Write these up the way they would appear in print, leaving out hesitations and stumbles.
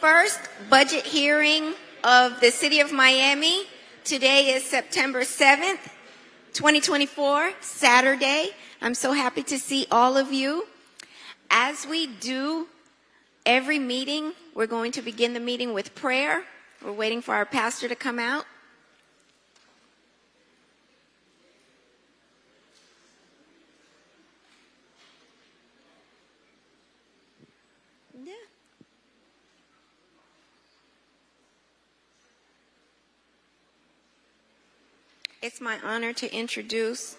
first budget hearing of the City of Miami. Today is September 7th, 2024, Saturday. I'm so happy to see all of you. As we do every meeting, we're going to begin the meeting with prayer. We're waiting for our pastor to come out. It's my honor to introduce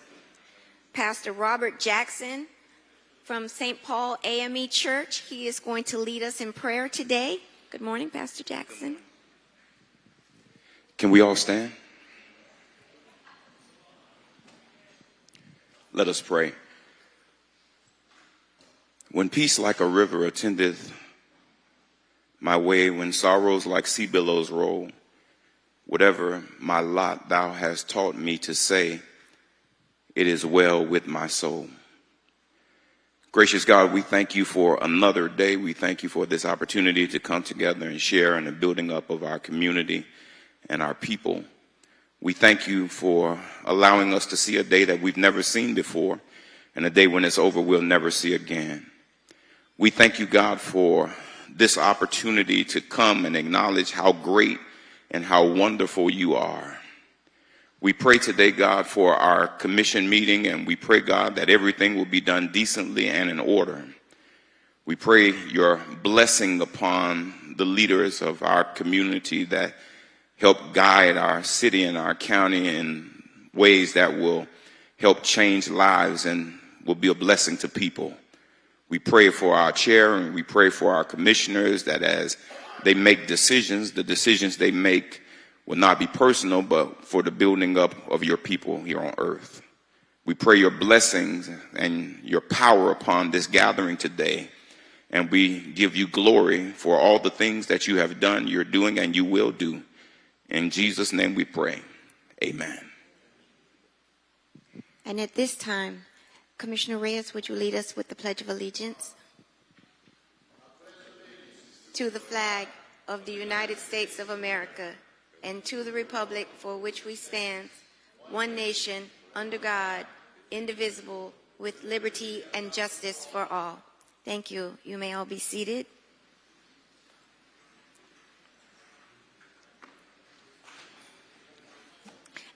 Pastor Robert Jackson from St. Paul AME Church. He is going to lead us in prayer today. Good morning, Pastor Jackson. Can we all stand? Let us pray. When peace like a river attendeth my way, when sorrows like sea billows roll, whatever my lot thou hast taught me to say, it is well with my soul. Gracious God, we thank you for another day. We thank you for this opportunity to come together and share in the building up of our community and our people. We thank you for allowing us to see a day that we've never seen before, and a day when it's over we'll never see again. We thank you, God, for this opportunity to come and acknowledge how great and how wonderful you are. We pray today, God, for our commission meeting, and we pray, God, that everything will be done decently and in order. We pray your blessing upon the leaders of our community that help guide our city and our county in ways that will help change lives and will be a blessing to people. We pray for our chair and we pray for our commissioners that as they make decisions, the decisions they make will not be personal, but for the building up of your people here on earth. We pray your blessings and your power upon this gathering today, and we give you glory for all the things that you have done, you're doing, and you will do. In Jesus' name we pray. Amen. And at this time, Commissioner Reyes, would you lead us with the Pledge of Allegiance? To the flag of the United States of America and to the republic for which we stand, one nation, under God, indivisible, with liberty and justice for all. Thank you. You may all be seated.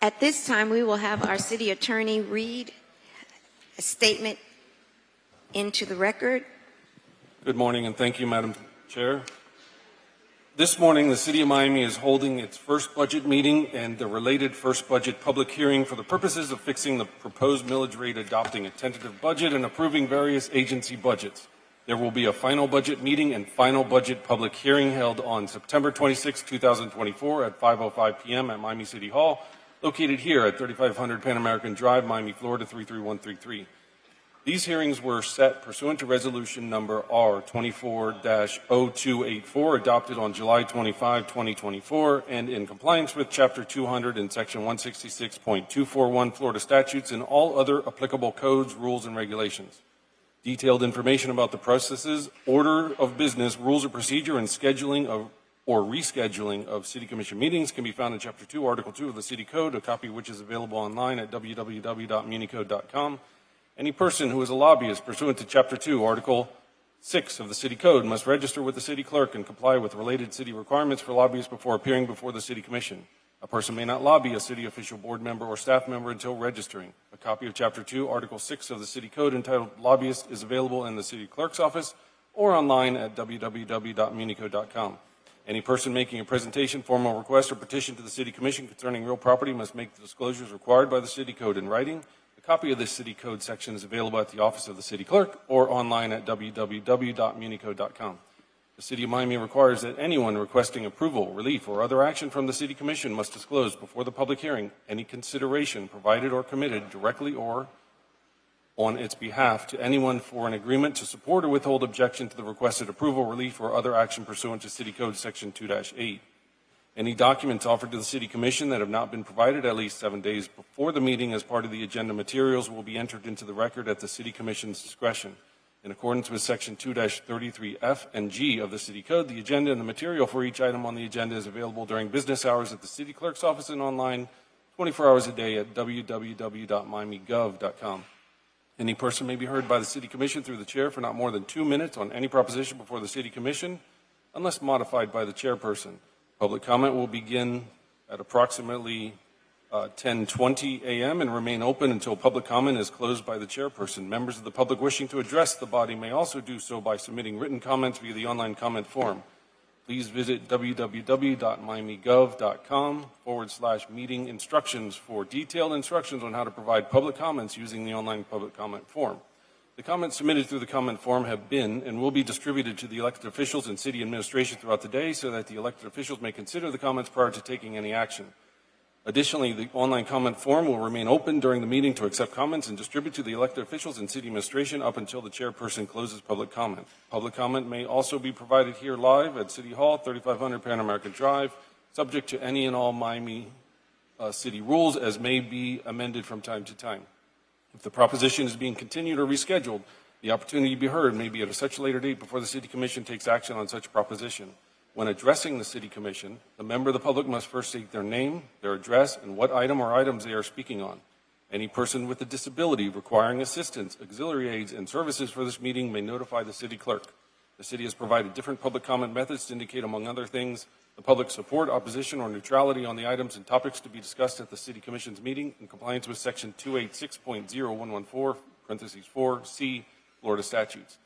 At this time, we will have our city attorney read a statement into the record. Good morning, and thank you, Madam Chair. This morning, the City of Miami is holding its first budget meeting and the related first budget public hearing for the purposes of fixing the proposed millage rate, adopting a tentative budget, and approving various agency budgets. There will be a final budget meeting and final budget public hearing held on September 26, 2024 at 5:05 p.m. at Miami City Hall, located here at 3500 Pan American Drive, Miami, Florida 33133. These hearings were set pursuant to resolution number R24-0284, adopted on July 25, 2024, and in compliance with Chapter 200 and Section 166.241 Florida statutes and all other applicable codes, rules, and regulations. Detailed information about the processes, order of business, rules of procedure, and scheduling of or rescheduling of City Commission meetings can be found in Chapter 2, Article 2 of the City Code, a copy of which is available online at www.municode.com. Any person who is a lobbyist pursuant to Chapter 2, Article 6 of the City Code must register with the City Clerk and comply with related city requirements for lobbyists before appearing before the City Commission. A person may not lobby a city official, board member, or staff member until registering. A copy of Chapter 2, Article 6 of the City Code entitled Lobbyist is available in the City Clerk's office or online at www.municode.com. Any person making a presentation, formal request, or petition to the City Commission concerning real property must make the disclosures required by the City Code in writing. A copy of this City Code section is available at the office of the City Clerk or online at www.municode.com. The City of Miami requires that anyone requesting approval, relief, or other action from the City Commission must disclose before the public hearing any consideration provided or committed directly or on its behalf to anyone for an agreement to support or withhold objection to the requested approval, relief, or other action pursuant to City Code Section 2-8. Any documents offered to the City Commission that have not been provided at least 7 days before the meeting as part of the agenda materials will be entered into the record at the City Commission's discretion. In accordance with Section 2-33F and G of the City Code, the agenda and the material for each item on the agenda is available during business hours at the City Clerk's office and online 24 hours a day at www.miamigov.com. Any person may be heard by the City Commission through the Chair for not more than 2 minutes on any proposition before the City Commission, unless modified by the Chairperson. Public comment will begin at approximately 10:20 a.m. and remain open until public comment is closed by the Chairperson. Members of the public wishing to address the body may also do so by submitting written comments via the online comment form. Please visit www.miamigov.com/meeting instructions for detailed instructions on how to provide public comments using the online public comment form. The comments submitted through the comment form have been and will be distributed to the elected officials and city administration throughout the day so that the elected officials may consider the comments prior to taking any action. Additionally, the online comment form will remain open during the meeting to accept comments and distribute to the elected officials and city administration up until the Chairperson closes public comment. Public comment may also be provided here live at City Hall, 3500 Pan American Drive, subject to any and all Miami City rules as may be amended from time to time. If the proposition is being continued or rescheduled, the opportunity to be heard may be at such a later date before the City Commission takes action on such proposition. When addressing the City Commission, the member of the public must first state their name, their address, and what item or items they are speaking on. Any person with a disability requiring assistance, auxiliary aids, and services for this meeting may notify the City Clerk. The City has provided different public comment methods to indicate, among other things, the public's support, opposition, or neutrality on the items and topics to be discussed at the City Commission's meeting in compliance with Section 286.0114, 4C, Florida statutes.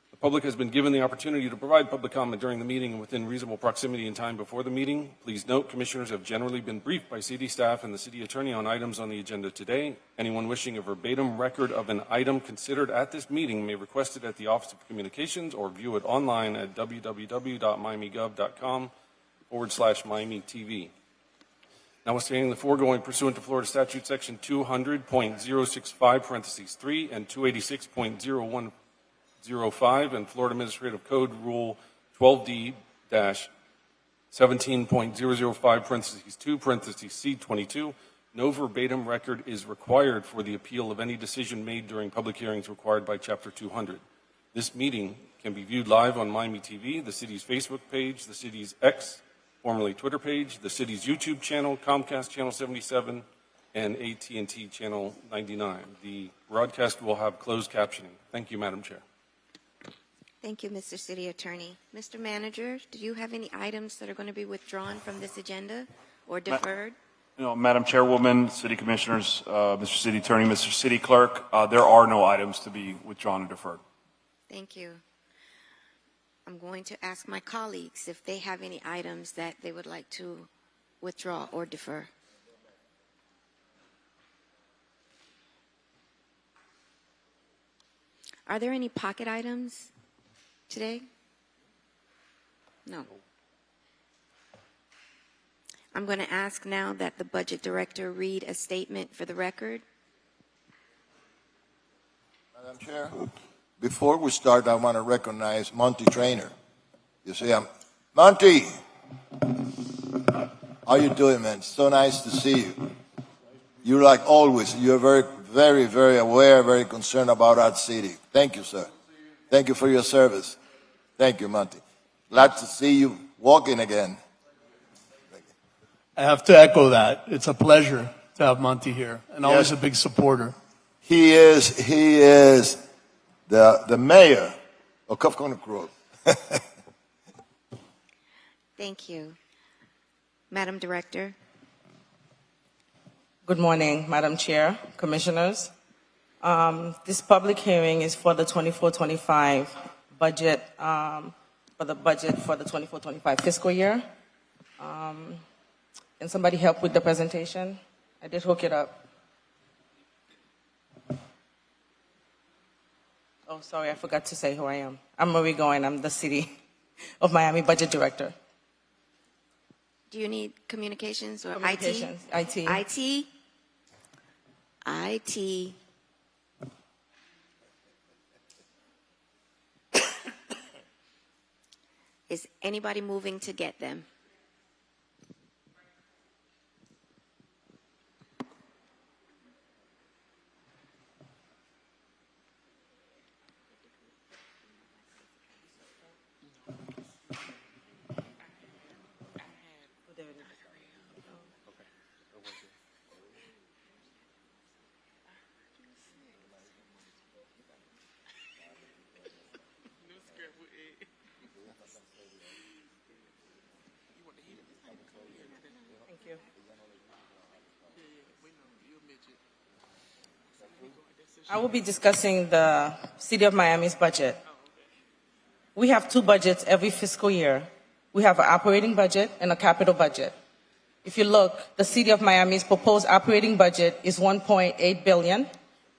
The public has been given the opportunity to provide public comment during the meeting and within reasonable proximity and time before the meeting. Please note, commissioners have generally been briefed by city staff and the city attorney on items on the agenda today. Anyone wishing a verbatim record of an item considered at this meeting may request it at the Office of Communications or view it online at www.miamigov.com/Miami TV. Notwithstanding the foregoing, pursuant to Florida Statute Section 200.065(3) and 286.0105 and Florida Administrative Code Rule 12D-17.005(2) no verbatim record is required for the appeal of any decision made during public hearings required by Chapter 200. This meeting can be viewed live on Miami TV, the city's Facebook page, the city's X, formerly Twitter page, the city's YouTube channel, Comcast Channel 77, and AT&T Channel 99. The broadcast will have closed captioning. Thank you, Madam Chair. Thank you, Mr. City Attorney. Mr. Manager, do you have any items that are going to be withdrawn from this agenda or deferred? Madam Chairwoman, City Commissioners, Mr. City Attorney, Mr. City Clerk, there are no items to be withdrawn or deferred. Thank you. I'm going to ask my colleagues if they have any items that they would like to withdraw or defer. Are there any pocket items today? No. I'm going to ask now that the Budget Director read a statement for the record. Madam Chair, before we start, I want to recognize Monty Trainer. You see, Monty, how you doing, man? So nice to see you. You're like always, you're very, very aware, very concerned about our city. Thank you, sir. Thank you for your service. Thank you, Monty. Glad to see you walking again. I have to echo that. It's a pleasure to have Monty here, and always a big supporter. He is the mayor of Cufcona Grove. Thank you. Madam Director. Good morning, Madam Chair, Commissioners. This public hearing is for the 24-25 budget, for the budget for the 24-25 fiscal year. Can somebody help with the presentation? I did hook it up. Oh, sorry, I forgot to say who I am. I'm Marie Goin. I'm the City of Miami Budget Director. Do you need communications or Communications, IT. IT? IT. Is anybody moving to get them? Thank you. I will be discussing the City of Miami's budget. We have two budgets every fiscal year. We have an operating budget and a capital budget. If you look, the City of Miami's proposed operating budget is $1.8 billion,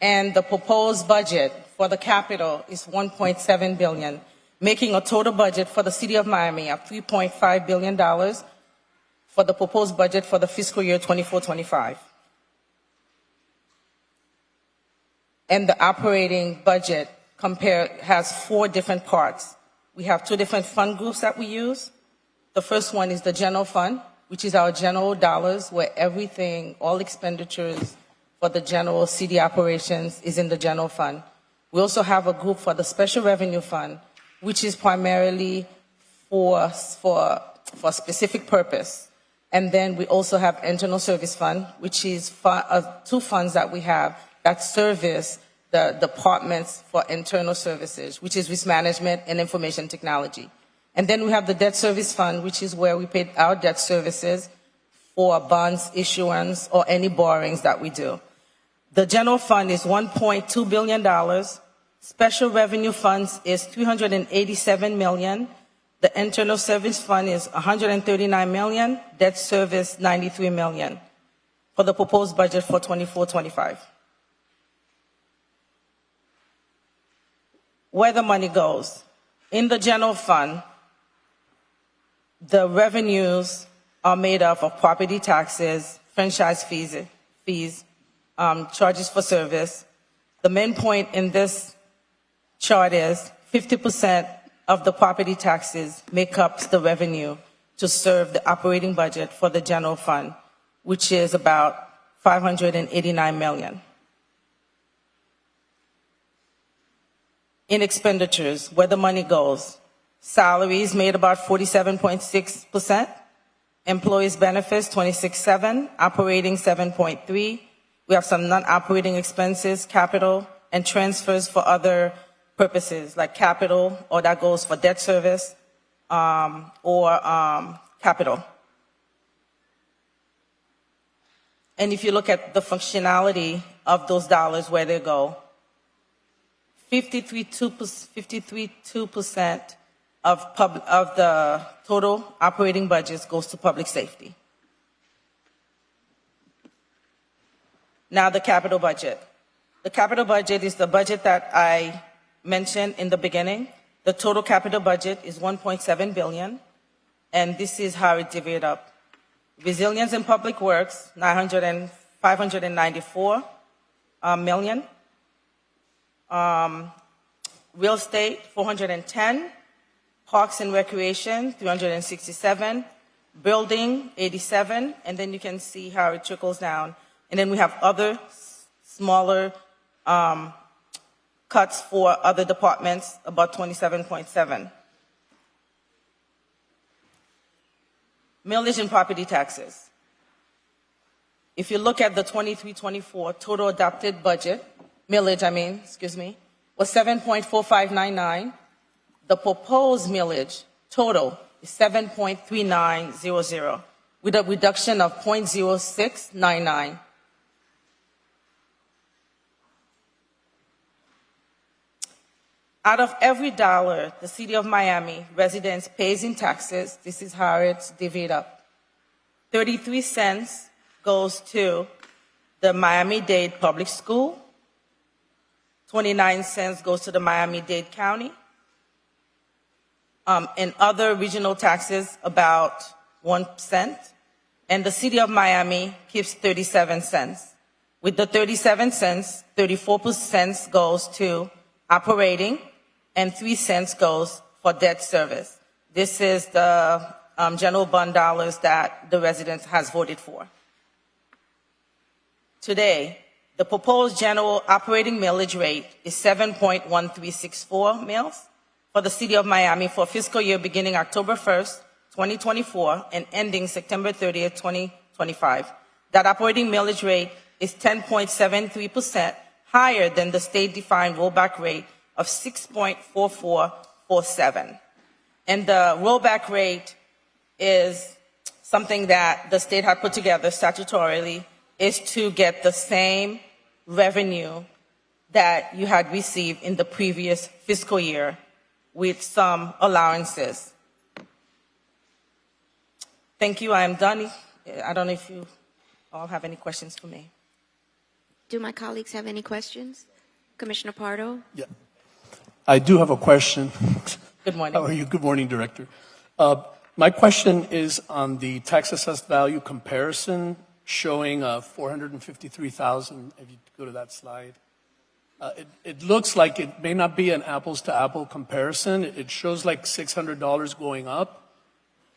and the proposed budget for the capital is $1.7 billion, making a total budget for the City of Miami of $3.5 billion for the proposed budget for the fiscal year 24-25. And the operating budget has four different parts. We have two different fund groups that we use. The first one is the general fund, which is our general dollars, where everything, all expenditures for the general city operations is in the general fund. We also have a group for the special revenue fund, which is primarily for a specific purpose. And then we also have internal service fund, which is two funds that we have that service the departments for internal services, which is risk management and information technology. And then we have the debt service fund, which is where we pay our debt services for bonds issuance or any borrowings that we do. The general fund is $1.2 billion. Special revenue funds is $387 million. The internal service fund is $139 million. Debt service, $93 million for the proposed budget for 24-25. Where the money goes. In the general fund, the revenues are made up of property taxes, franchise fees, charges for service. The main point in this chart is 50% of the property taxes make up the revenue to serve the operating budget for the general fund, which is about $589 million. In expenditures, where the money goes, salaries made about 47.6%, employees' benefits 26.7%, operating 7.3%. We have some non-operating expenses, capital, and transfers for other purposes, like capital, or that goes for debt service, or capital. And if you look at the functionality of those dollars, where they go, 53.2% of the total operating budgets goes to public safety. Now the capital budget. The capital budget is the budget that I mentioned in the beginning. The total capital budget is $1.7 billion, and this is how it divided up. Resilience and Public Works, $594 million. Real estate, 410. Parks and Recreation, 367. Building, 87. And then you can see how it trickles down. And then we have other smaller cuts for other departments, about 27.7. Millage and property taxes. If you look at the 23-24 total adopted budget, millage, was 7.4599. The proposed millage total is 7.3900, with a reduction of 0.0699. Out of every dollar the City of Miami residents pays in taxes, this is how it's divided up. 33 cents goes to the Miami-Dade Public School. 29 cents goes to the Miami-Dade County. And other regional taxes, about 1 cent. And the City of Miami keeps 37 cents. With the 37 cents, 34 cents goes to operating, and 3 cents goes for debt service. This is the general bond dollars that the residents has voted for. Today, the proposed general operating millage rate is 7.1364 mils for the City of Miami for fiscal year beginning October 1st, 2024, and ending September 30th, 2025. That operating millage rate is 10.73% higher than the state-defined rollback rate of 6.4447. And the rollback rate is something that the state had put together statutorily, is to get the same revenue that you had received in the previous fiscal year with some allowances. Thank you. I am done. I don't know if you all have any questions for me. Do my colleagues have any questions? Commissioner Pardo? Yeah. I do have a question. Good morning. How are you? Good morning, Director. My question is on the tax assessed value comparison showing 453,000. If you go to that slide, it looks like it may not be an apples to apple comparison. It shows like $600 going up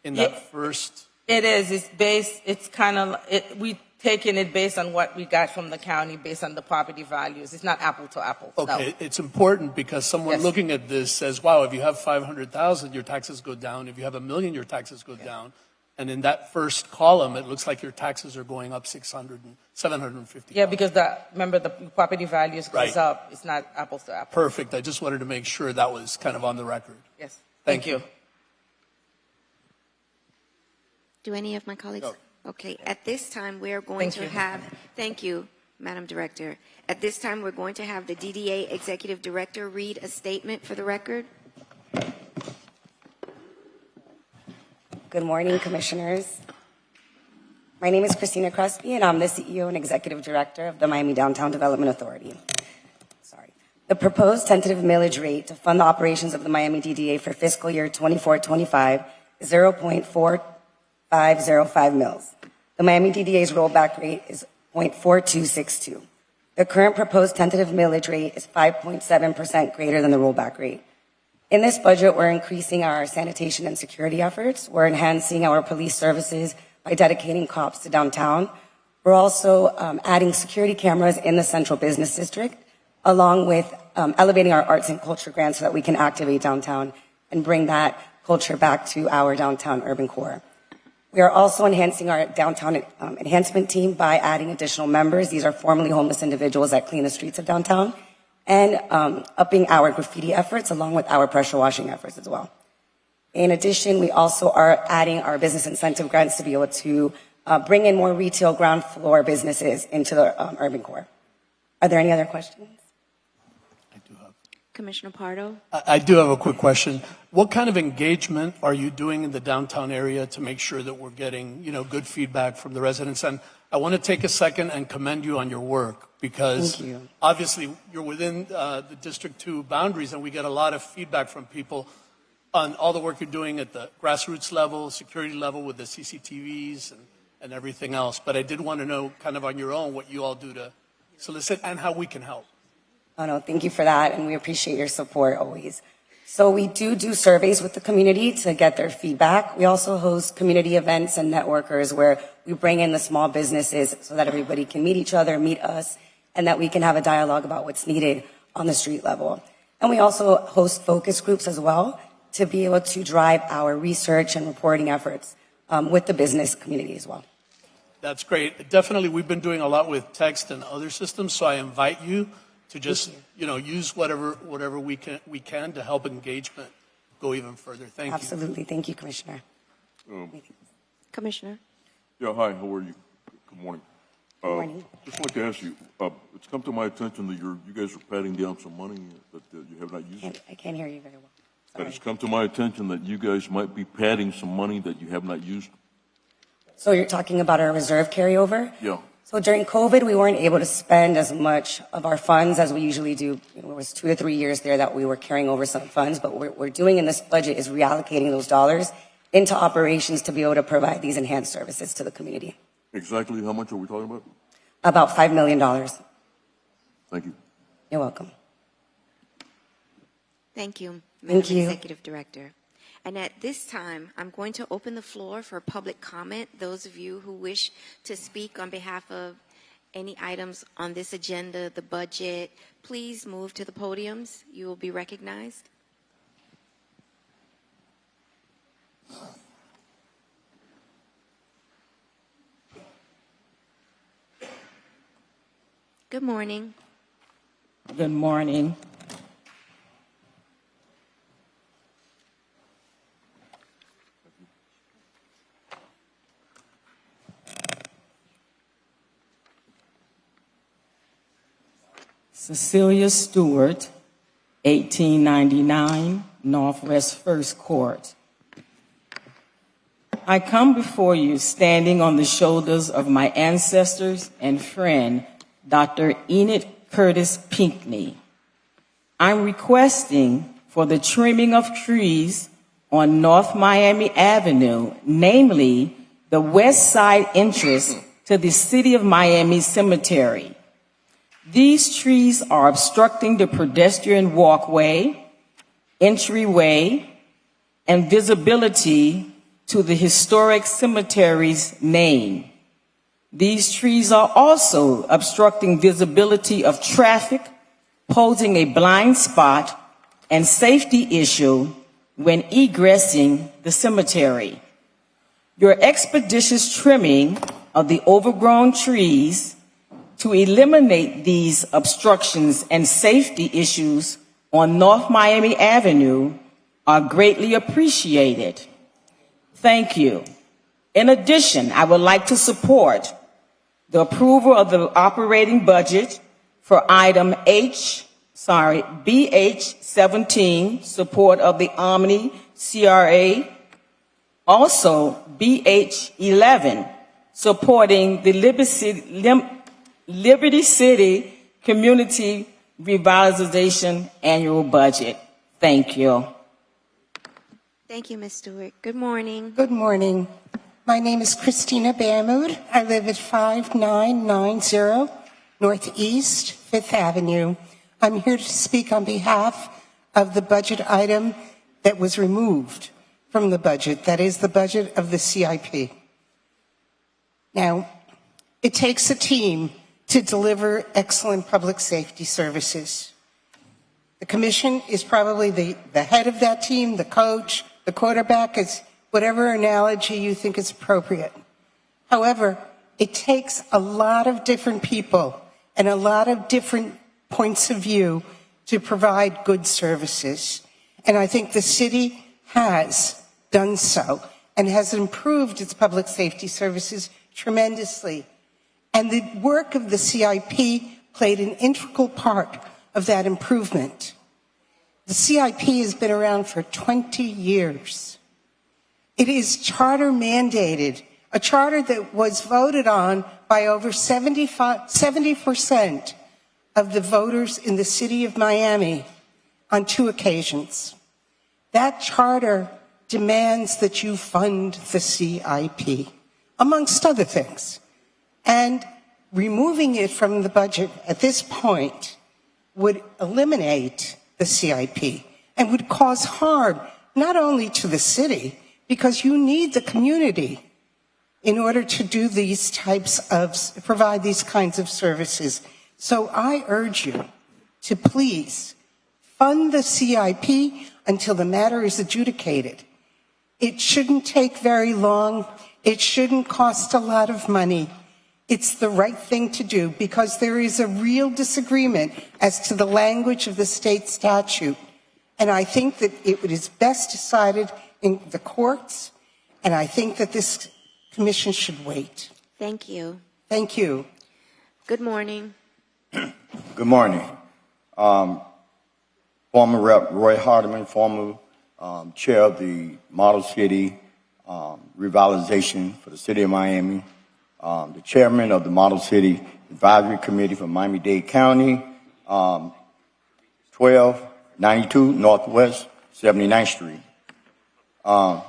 in that first. It is. It's based. It's kind of. We taking it based on what we got from the county, based on the property values. It's not apple to apple. Okay, No. it's important because someone Yes. looking at this says, wow, if you have 500,000, your taxes go down. If you have $1 million, your taxes go down. And in that first column, it looks like your taxes are going up 750. Yeah, because remember the property values goes Right. up. It's not apples to apples. Perfect. I just wanted to make sure that was kind of on the record. Yes. Thank you. Do any of my colleagues? No. Okay, at this time, we're going Thank to you. have, thank you, Madam Director. At this time, we're going to have the DDA Executive Director read a statement for the record. Good morning, Commissioners. My name is Christina Crespi, and I'm the CEO and Executive Director of the Miami Downtown Development Authority. The proposed tentative millage rate to fund the operations of the Miami DDA for fiscal year 24-25 is 0.4505 mils. The Miami DDA's rollback rate is 0.4262. The current proposed tentative millage rate is 5.7% greater than the rollback rate. In this budget, we're increasing our sanitation and security efforts. We're enhancing our police services by dedicating cops to downtown. We're also adding security cameras in the central business district, along with elevating our arts and culture grants so that we can activate downtown and bring that culture back to our downtown urban core. We are also enhancing our downtown enhancement team by adding additional members. These are formerly homeless individuals that clean the streets of downtown, and upping our graffiti efforts along with our pressure washing efforts as well. In addition, we also are adding our business incentive grants to be able to bring in more retail ground floor businesses into the urban core. Are there any other questions? Commissioner Pardo? I do have a quick question. What kind of engagement are you doing in the downtown area to make sure that we're getting, good feedback from the residents? And I want to take a second and commend you on your work because Thank you. obviously you're within the District 2 boundaries, and we get a lot of feedback from people on all the work you're doing at the grassroots level, security level with the CCTVs and everything else. But I did want to know kind of on your own what you all do to solicit and how we can help. Oh, no, thank you for that, and we appreciate your support always. So we do surveys with the community to get their feedback. We also host community events and networkers where we bring in the small businesses so that everybody can meet each other, meet us, and that we can have a dialogue about what's needed on the street level. And we also host focus groups as well to be able to drive our research and reporting efforts with the business community as well. That's great. Definitely, we've been doing a lot with text and other systems, so I invite you to just, use whatever we can to help engagement go even further. Thank you. Absolutely. Thank you, Commissioner. Commissioner? Yeah, hi, how are you? Good morning. Good morning. Just like to ask you, it's come to my attention that you guys are patting down some money that you have not used. I can't hear you very well. That Sorry. it's come to my attention that you guys might be padding some money that you have not used. So you're talking about our reserve carryover? Yeah. So during COVID, we weren't able to spend as much of our funds as we usually do. It was 2 to 3 years there that we were carrying over some funds, but what we're doing in this budget is reallocating those dollars into operations to be able to provide these enhanced services to the community. Exactly how much are we talking about? About $5 million. Thank you. You're welcome. Thank you, Thank Madam you. Executive Director. And at this time, I'm going to open the floor for public comment. Those of you who wish to speak on behalf of any items on this agenda, the budget, please move to the podiums. You will be recognized. Good morning. Good morning. Cecilia Stewart, 1899 Northwest First Court. I come before you standing on the shoulders of my ancestors and friend, Dr. Enid Curtis Pinckney. I'm requesting for the trimming of trees on North Miami Avenue, namely the west side entrance to the City of Miami Cemetery. These trees are obstructing the pedestrian walkway, entryway, and visibility to the historic cemetery's name. These trees are also obstructing visibility of traffic, posing a blind spot and safety issue when egressing the cemetery. Your expeditious trimming of the overgrown trees to eliminate these obstructions and safety issues on North Miami Avenue are greatly appreciated. Thank you. In addition, I would like to support the approval of the operating budget for item BH17, support of the Omni CRA. Also, BH11, supporting the Liberty City Community Revitalization Annual Budget. Thank you. Thank you, Ms. Stewart. Good morning. Good morning. My name is Christina Bammood. I live at 5990 Northeast 5th Avenue. I'm here to speak on behalf of the budget item that was removed from the budget, that is the budget of the CIP. Now, it takes a team to deliver excellent public safety services. The commission is probably the head of that team, the coach, the quarterback, is whatever analogy you think is appropriate. However, it takes a lot of different people and a lot of different points of view to provide good services. And I think the city has done so and has improved its public safety services tremendously. And the work of the CIP played an integral part of that improvement. The CIP has been around for 20 years. It is charter mandated, a charter that was voted on by over 70% of the voters in the city of Miami on 2 occasions. That charter demands that you fund the CIP, amongst other things. And removing it from the budget at this point would eliminate the CIP and would cause harm not only to the city, because you need the community in order to do these types of, provide these kinds of services. So I urge you to please fund the CIP until the matter is adjudicated. It shouldn't take very long. It shouldn't cost a lot of money. It's the right thing to do because there is a real disagreement as to the language of the state statute. And I think that it is best decided in the courts, and I think that this commission should wait. Thank you. Thank you. Good morning. Good morning. Former Rep. Roy Hardiman, former chair of the Model City Revitalization for the City of Miami, the chairman of the Model City Advisory Committee for Miami-Dade County, 1292 Northwest 79th Street. I'm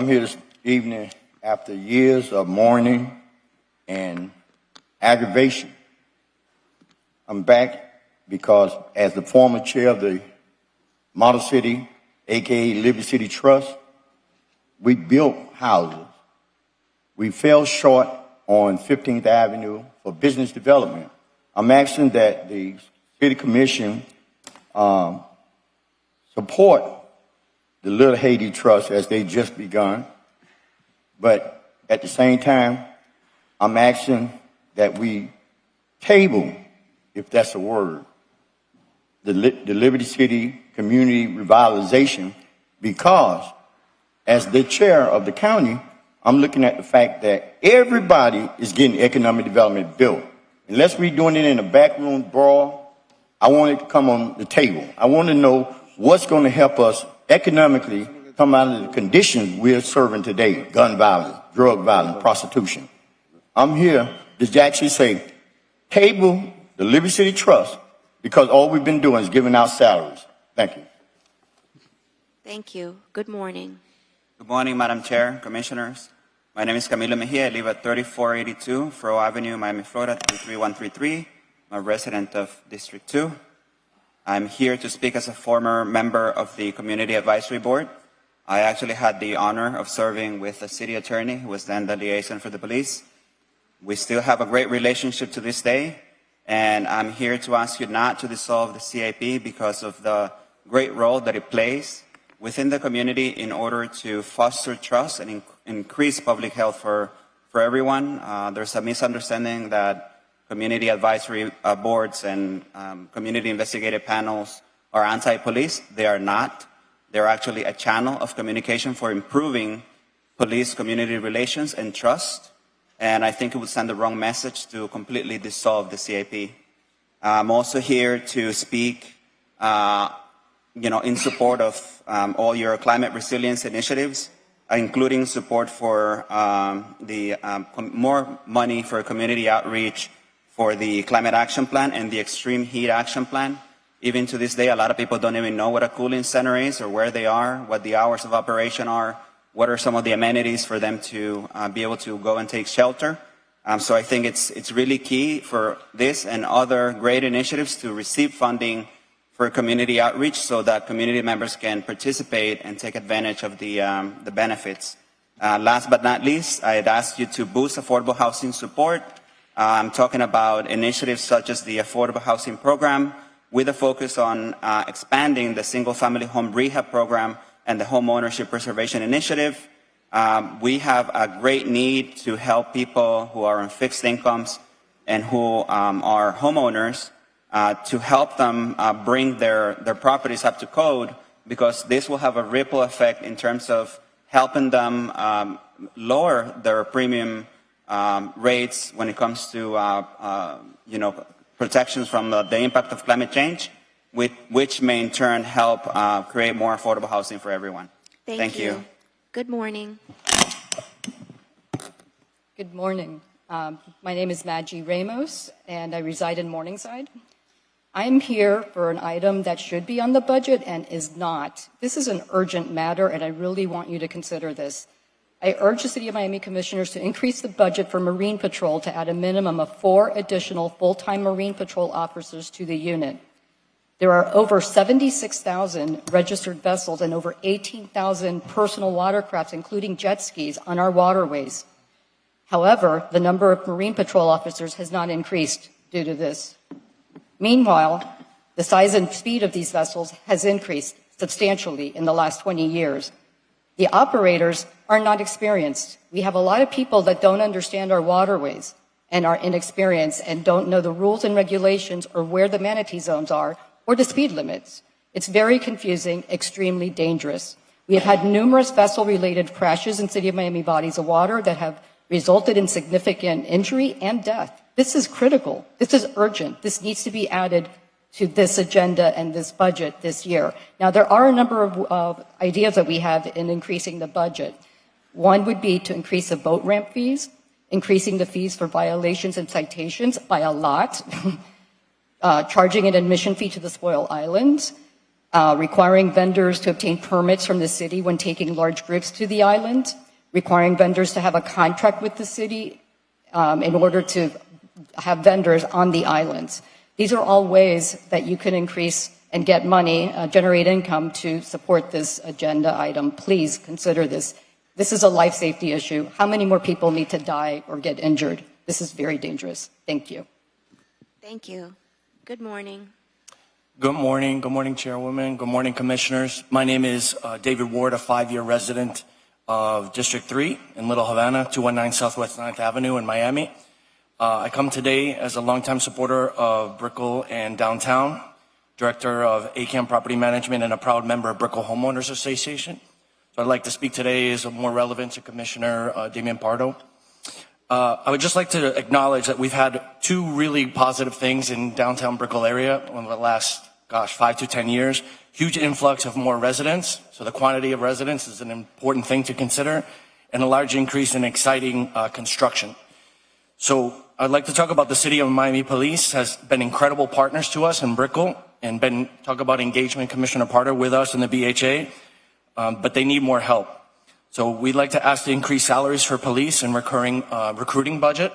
here this evening after years of mourning and aggravation. I'm back because as the former chair of the Model City, aka Liberty City Trust, we built houses. We fell short on 15th Avenue for business development. I'm asking that the City Commission support the Little Haiti Trust as they just begun. But at the same time, I'm asking that we table, if that's a word, the Liberty City Community Revitalization, because as the chair of the county, I'm looking at the fact that everybody is getting economic development built. Unless we're doing it in a backroom brawl, I want it to come on the table. I want to know what's going to help us economically come out of the conditions we're serving today: gun violence, drug violence, prostitution. I'm here to actually say, table the Liberty City Trust, because all we've been doing is giving out salaries. Thank you. Thank you. Good morning. Good morning, Madam Chair, Commissioners. My name is Camilo Mejia. I live at 3482 Furrow Avenue, Miami, Florida, 33133. I'm a resident of District 2. I'm here to speak as a former member of the Community Advisory Board. I actually had the honor of serving with the city attorney, who was then the liaison for the police. We still have a great relationship to this day, and I'm here to ask you not to dissolve the CIP because of the great role that it plays within the community in order to foster trust and increase public health for everyone. There's a misunderstanding that community advisory boards and community investigative panels are anti-police. They are not. They're actually a channel of communication for improving police-community relations and trust. And I think it would send the wrong message to completely dissolve the CIP. I'm also here to speak in support of all your climate resilience initiatives, including support for more money for community outreach for the Climate Action Plan and the Extreme Heat Action Plan. Even to this day, a lot of people don't even know what a cooling center is or where they are, what the hours of operation are, what are some of the amenities for them to be able to go and take shelter. So I think it's really key for this and other great initiatives to receive funding for community outreach so that community members can participate and take advantage of the benefits. Last but not least, I'd ask you to boost affordable housing support. I'm talking about initiatives such as the Affordable Housing Program with a focus on expanding the single-family home rehab program and the Home Ownership Preservation Initiative. We have a great need to help people who are on fixed incomes and who are homeowners to help them bring their properties up to code, because this will have a ripple effect in terms of helping them lower their premium rates when it comes to protections from the impact of climate change, which may in turn help create more affordable housing for everyone. Thank you. Good morning. Good morning. My name is Maggie Ramos, and I reside in Morningside. I'm here for an item that should be on the budget and is not. This is an urgent matter, and I really want you to consider this. I urge the City of Miami Commissioners to increase the budget for Marine Patrol to add a minimum of 4 additional full-time Marine Patrol officers to the unit. There are over 76,000 registered vessels and over 18,000 personal watercrafts, including jet skis, on our waterways. However, the number of Marine Patrol officers has not increased due to this. Meanwhile, the size and speed of these vessels has increased substantially in the last 20 years. The operators are not experienced. We have a lot of people that don't understand our waterways and are inexperienced and don't know the rules and regulations or where the manatee zones are or the speed limits. It's very confusing, extremely dangerous. We have had numerous vessel-related crashes in City of Miami bodies of water that have resulted in significant injury and death. This is critical. This is urgent. This needs to be added to this agenda and this budget this year. Now, there are a number of ideas that we have in increasing the budget. One would be to increase the boat ramp fees, increasing the fees for violations and citations by a lot, charging an admission fee to the spoil islands, requiring vendors to obtain permits from the city when taking large groups to the island, requiring vendors to have a contract with the city in order to have vendors on the islands. These are all ways that you can increase and get money, generate income to support this agenda item. Please consider this. This is a life safety issue. How many more people need to die or get injured? This is very dangerous. Thank you. Thank you. Good morning. Good morning. Good morning, Chairwoman. Good morning, Commissioners. My name is David Ward, a 5-year resident of District 3 in Little Havana, 219 Southwest 9th Avenue in Miami. I come today as a longtime supporter of Brickell and Downtown, director of ACAM Property Management, and a proud member of Brickell Homeowners Association. So I'd like to speak today is more relevant to Commissioner Damian Pardo. I would just like to acknowledge that we've had two really positive things in downtown Brickell area over the last, 5 to 10 years. Huge influx of more residents. So the quantity of residents is an important thing to consider, and a large increase in exciting construction. So I'd like to talk about the City of Miami Police has been incredible partners to us in Brickell, and talk about engagement, Commissioner Pardo, with us in the BHA, but they need more help. So we'd like to ask to increase salaries for police and recurring recruiting budget.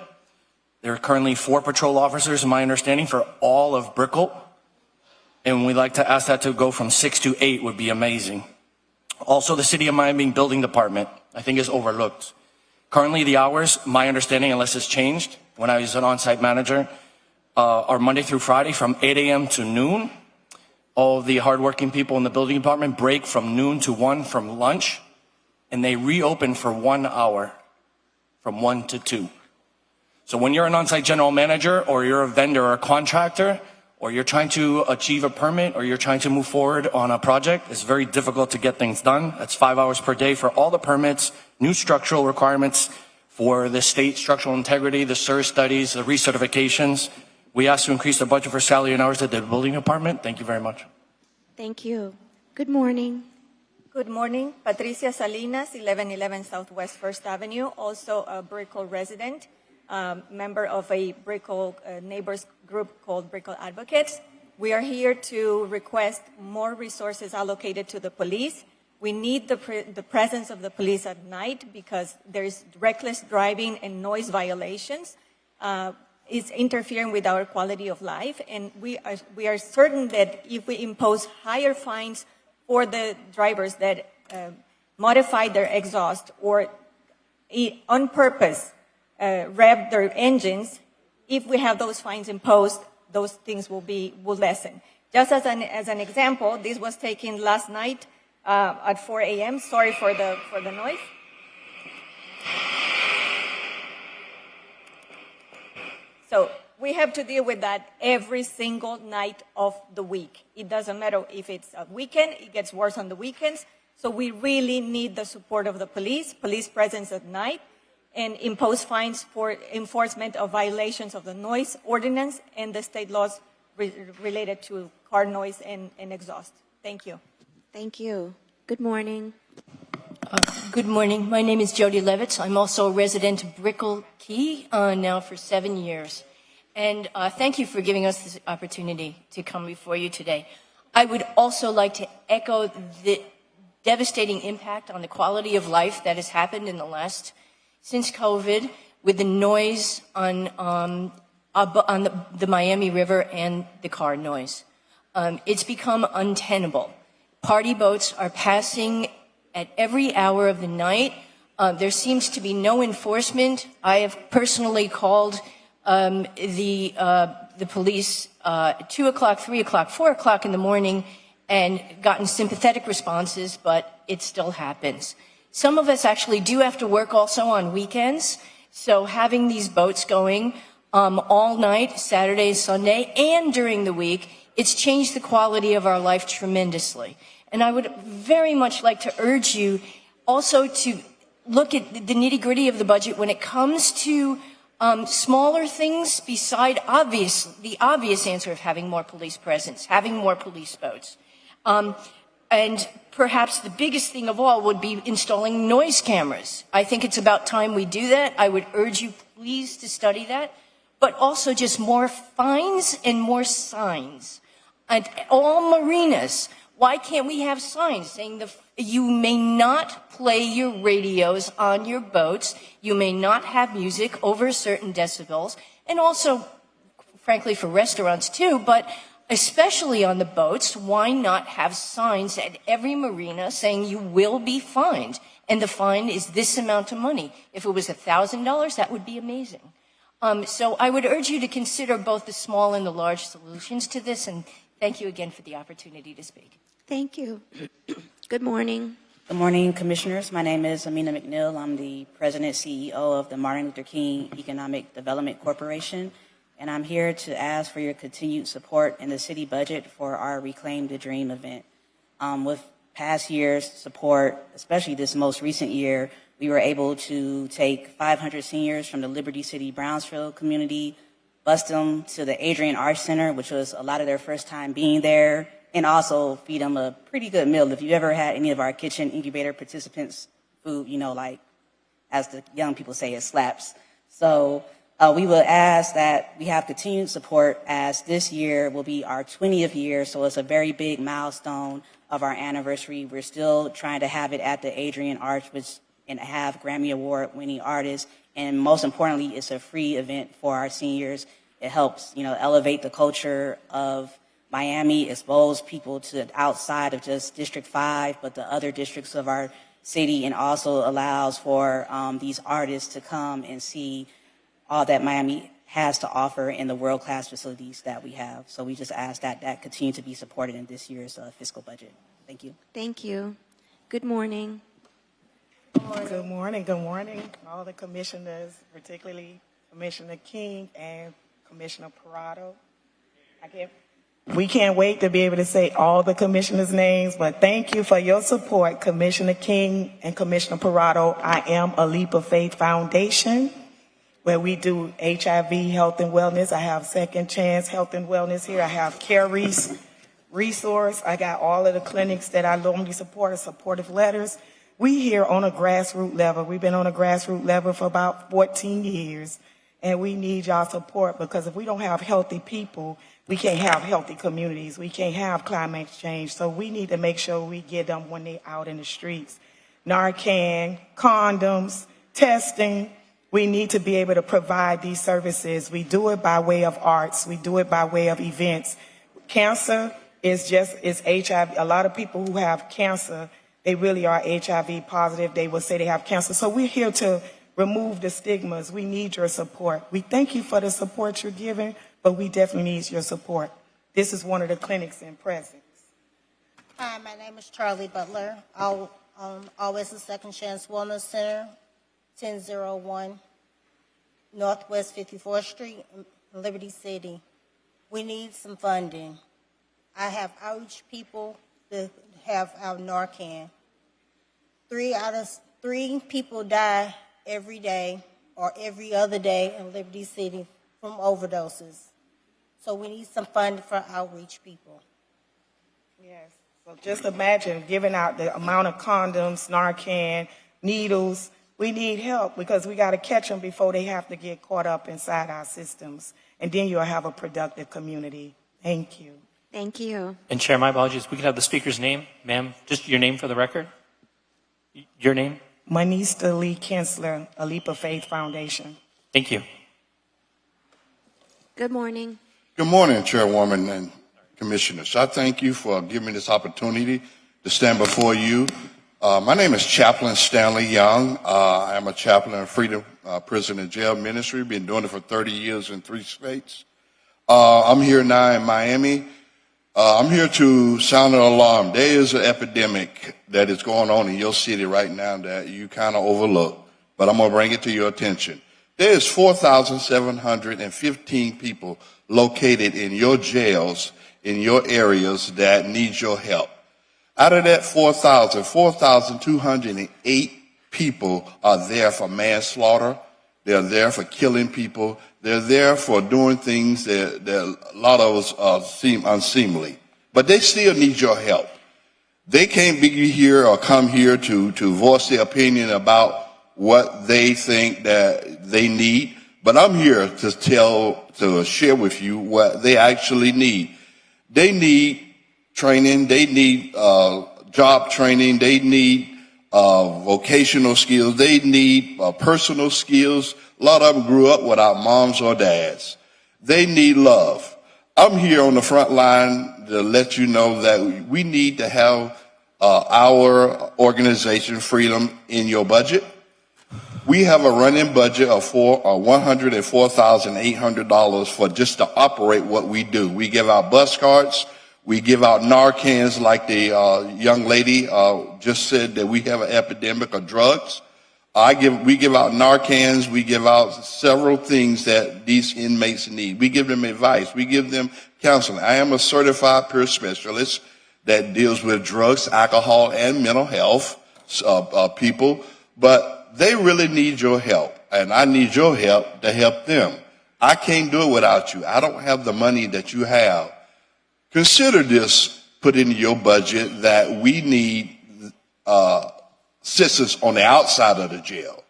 There are currently 4 patrol officers, in my understanding, for all of Brickell. And we'd like to ask that to go from 6 to 8 would be amazing. Also, the City of Miami Building Department, I think, is overlooked. Currently, the hours, my understanding, unless it's changed, when I was an on-site manager, are Monday through Friday from 8 a.m. to noon. All of the hardworking people in the building department break from noon to 1 from lunch, and they reopen for 1 hour from 1 to 2. So when you're an on-site general manager, or you're a vendor or a contractor, or you're trying to achieve a permit, or you're trying to move forward on a project, it's very difficult to get things done. That's 5 hours per day for all the permits, new structural requirements for the state structural integrity, the SIR studies, the recertifications. We asked to increase the budget for salary and hours at the building department. Thank you very much. Thank you. Good morning. Good morning. Patricia Salinas, 1111 Southwest 1st Avenue, also a Brickell resident. Member of a Brickell neighbors group called Brickell Advocates. We are here to request more resources allocated to the police. We need the presence of the police at night because there's reckless driving and noise violations. It's interfering with our quality of life, and we are certain that if we impose higher fines for the drivers that modify their exhaust or on purpose rev their engines, if we have those fines imposed, those things will lessen. Just as an example, this was taken last night at 4 a.m. Sorry for the noise. So we have to deal with that every single night of the week. It doesn't matter if it's a weekend, it gets worse on the weekends. So we really need the support of the police presence at night, and impose fines for enforcement of violations of the noise ordinance and the state laws related to car noise and exhaust. Thank you. Thank you. Good morning. Good morning. My name is Jody Levitz. I'm also a resident of Brickell Key now for 7 years. And thank you for giving us this opportunity to come before you today. I would also like to echo the devastating impact on the quality of life that has happened in the last since COVID, with the noise on the Miami River and the car noise. It's become untenable. Party boats are passing at every hour of the night. There seems to be no enforcement. I have personally called the police 2 o'clock, 3 o'clock, 4 o'clock in the morning and gotten sympathetic responses, but it still happens. Some of us actually do have to work also on weekends, so having these boats going all night, Saturday, Sunday, and during the week, it's changed the quality of our life tremendously. And I would very much like to urge you also to look at the nitty-gritty of the budget when it comes to smaller things beside the obvious answer of having more police presence, having more police boats. And perhaps the biggest thing of all would be installing noise cameras. I think it's about time we do that. I would urge you please to study that, but also just more fines and more signs. At all marinas, why can't we have signs saying you may not play your radios on your boats, you may not have music over certain decibels, and also, frankly, for restaurants too, but especially on the boats, why not have signs at every marina saying you will be fined, and the fine is this amount of money? If it was $1,000, that would be amazing. So I would urge you to consider both the small and the large solutions to this, and thank you again for the opportunity to speak. Thank you. Good morning. Good morning, Commissioners. My name is Amina McNeil. I'm the President CEO of the Martin Luther King Economic Development Corporation, and I'm here to ask for your continued support in the city budget for our Reclaim the Dream event. With past years' support, especially this most recent year, we were able to take 500 seniors from the Liberty City Brownsville community, bus them to the Adrian Arch Center, which was a lot of their first time being there, and also feed them a pretty good meal. If you ever had any of our kitchen incubator participants' food, you know, like, as the young people say, it slaps. So we will ask that we have continued support, as this year will be our 20th year, so it's a very big milestone of our anniversary. We're still trying to have it at the Adrian Arch, and have Grammy Award winning artists. And most importantly, it's a free event for our seniors. It helps, you know, elevate the culture of Miami, expose people to outside of just District 5, but the other districts of our city, and also allows for these artists to come and see all that Miami has to offer in the world-class facilities that we have. So we just ask that that continue to be supported in this year's fiscal budget. Thank you. Thank you. Good morning. Good morning. Good morning, all the commissioners, particularly Commissioner King and Commissioner Parado. We can't wait to be able to say all the commissioners' names, but thank you for your support, Commissioner King and Commissioner Parado. I am a Leap of Faith Foundation, where we do HIV, health and wellness. I have Second Chance Health and Wellness here. I have Care Resource. I got all of the clinics that I normally support, supportive letters. We here on a grassroots level. We've been on a grassroots level for about 14 years, and we need y'all support, because if we don't have healthy people, we can't have healthy communities. We can't have climate change. So we need to make sure we get them when they're out in the streets. Narcan, condoms, testing. We need to be able to provide these services. We do it by way of arts. We do it by way of events. Cancer is HIV. A lot of people who have cancer, they really are HIV positive. They will say they have cancer. So we're here to remove the stigmas. We need your support. We thank you for the support you're giving, but we definitely need your support. This is one of the clinics in Presence. Hi, my name is Charlie Butler. Always the Second Chance Wellness Center, 1001 Northwest 54th Street, Liberty City. We need some funding. I have outreach people that have our Narcan. 3 people die every day or every other day in Liberty City from overdoses. So we need some funding for outreach people. Yes. So just imagine giving out the amount of condoms, Narcan, needles. We need help, because we got to catch them before they have to get caught up inside our systems. And then you'll have a productive community. Thank you. Thank you. And Chair, my apologies. We can have the speaker's name, ma'am. Just your name for the record. Your name? Manista Lee Kinsler, A Leap of Faith Foundation. Thank you. Good morning. Good morning, Chairwoman and Commissioners. I thank you for giving me this opportunity to stand before you. My name is Chaplain Stanley Young. I am a chaplain in Freedom Prison and Jail Ministry. Been doing it for 30 years in 3 states. I'm here now in Miami. I'm here to sound an alarm. There is an epidemic that is going on in your city right now that you kind of overlook, but I'm going to bring it to your attention. There is 4,715 people located in your jails, in your areas, that need your help. Out of that 4,208 people are there for manslaughter. They're there for killing people. They're there for doing things that a lot of us seem unseemly. But they still need your help. They can't be here or come here to voice their opinion about what they think that they need. But I'm here to share with you what they actually need. They need training. They need job training. They need vocational skills. They need personal skills. A lot of them grew up without moms or dads. They need love. I'm here on the front line to let you know that we need to have our organization, Freedom, in your budget. We have a running budget of $104,800 for just to operate what we do. We give out bus cards. We give out Narcans, like the young lady just said, that we have an epidemic of drugs. We give out Narcans. We give out several things that these inmates need. We give them advice. We give them counseling. I am a certified peer specialist. that deals with drugs, alcohol, and mental health people, but they really need your help, and I need your help to help them. I can't do it without you. I don't have the money that you have. Consider this put into your budget that we need assistance on the outside of the jail.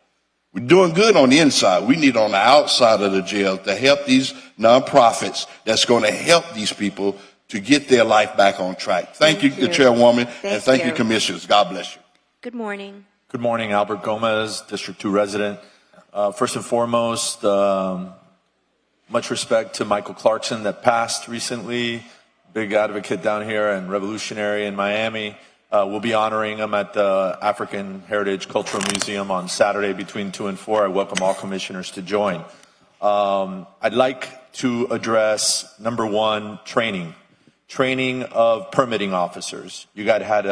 We're doing good on the inside. We need on the outside of the jail to help these nonprofits that's going to help these people to get their life back on track. Thank you, Chairwoman, and thank you, Commissioners. God bless you. Good morning. Good morning, Albert Gomez, District 2 resident. First and foremost, much respect to Michael Clarkson that passed recently, big advocate down here and revolutionary in Miami. We'll be honoring him at the African Heritage Cultural Museum on Saturday between 2 and 4. I welcome all commissioners to join. I'd like to address, number one, training of permitting officers. You guys had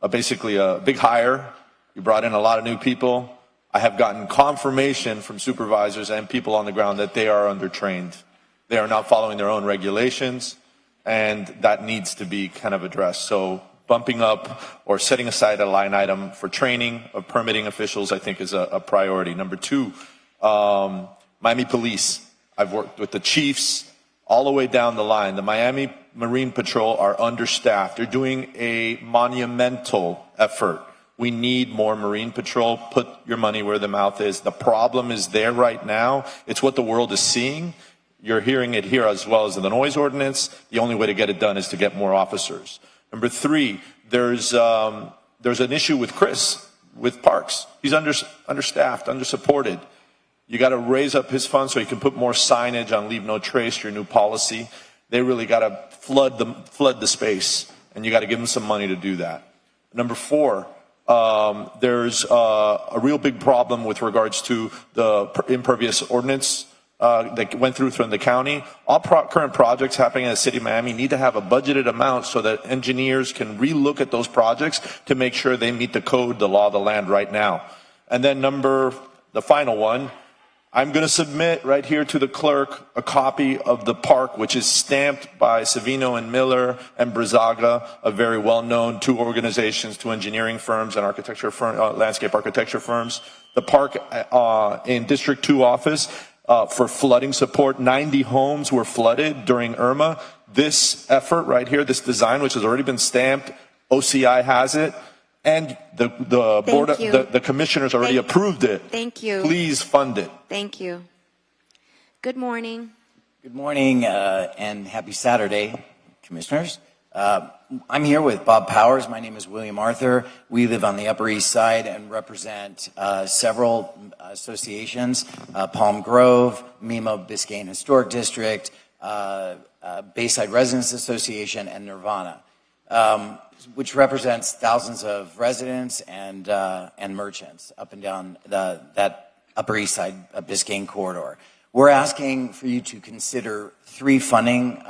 basically a big hire. You brought in a lot of new people. I have gotten confirmation from supervisors and people on the ground that they are undertrained. They are not following their own regulations, and that needs to be kind of addressed. So bumping up or setting aside a line item for training of permitting officials, I think, is a priority. Number two, Miami Police. I've worked with the chiefs all the way down the line. The Miami Marine Patrol are understaffed. They're doing a monumental effort. We need more Marine Patrol. Put your money where the mouth is. The problem is there right now. It's what the world is seeing. You're hearing it here as well as in the noise ordinance. The only way to get it done is to get more officers. Number three, there's an issue with Chris, with Parks. He's understaffed, undersupported. You got to raise up his funds so he can put more signage on Leave No Trace, your new policy. They really got to flood the space, and you got to give them some money to do that. Number four, there's a real big problem with regards to the impervious ordinance that went through from the county. All current projects happening in the city of Miami need to have a budgeted amount so that engineers can relook at those projects to make sure they meet the code, the law of the land right now. And then the final one, I'm going to submit right here to the clerk a copy of the park, which is stamped by Savino and Miller and Brazaga, a very well-known two organizations, two engineering firms and architecture landscape architecture firms. The park in District 2 office for flooding support. 90 homes were flooded during Irma. This effort right here, this design, which has already been stamped, OCI has it. And the board, the commissioners already approved it. Thank you. Please fund it. Thank you. Good morning. Good morning and happy Saturday, commissioners. I'm here with Bob Powers. My name is William Arthur. We live on the Upper East Side and represent several associations, Palm Grove, Mimo Biscayne Historic District, Bayside Residents Association, and Nirvana. Which represents thousands of residents and merchants up and down that Upper East Side Biscayne corridor. We're asking for you to consider three funding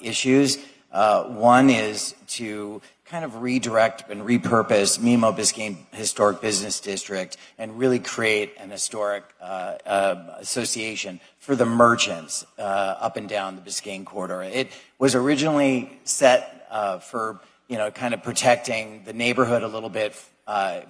issues. One is to kind of redirect and repurpose Mimo Biscayne Historic Business District and really create an historic association for the merchants up and down the Biscayne corridor. It was originally set for kind of protecting the neighborhood a little bit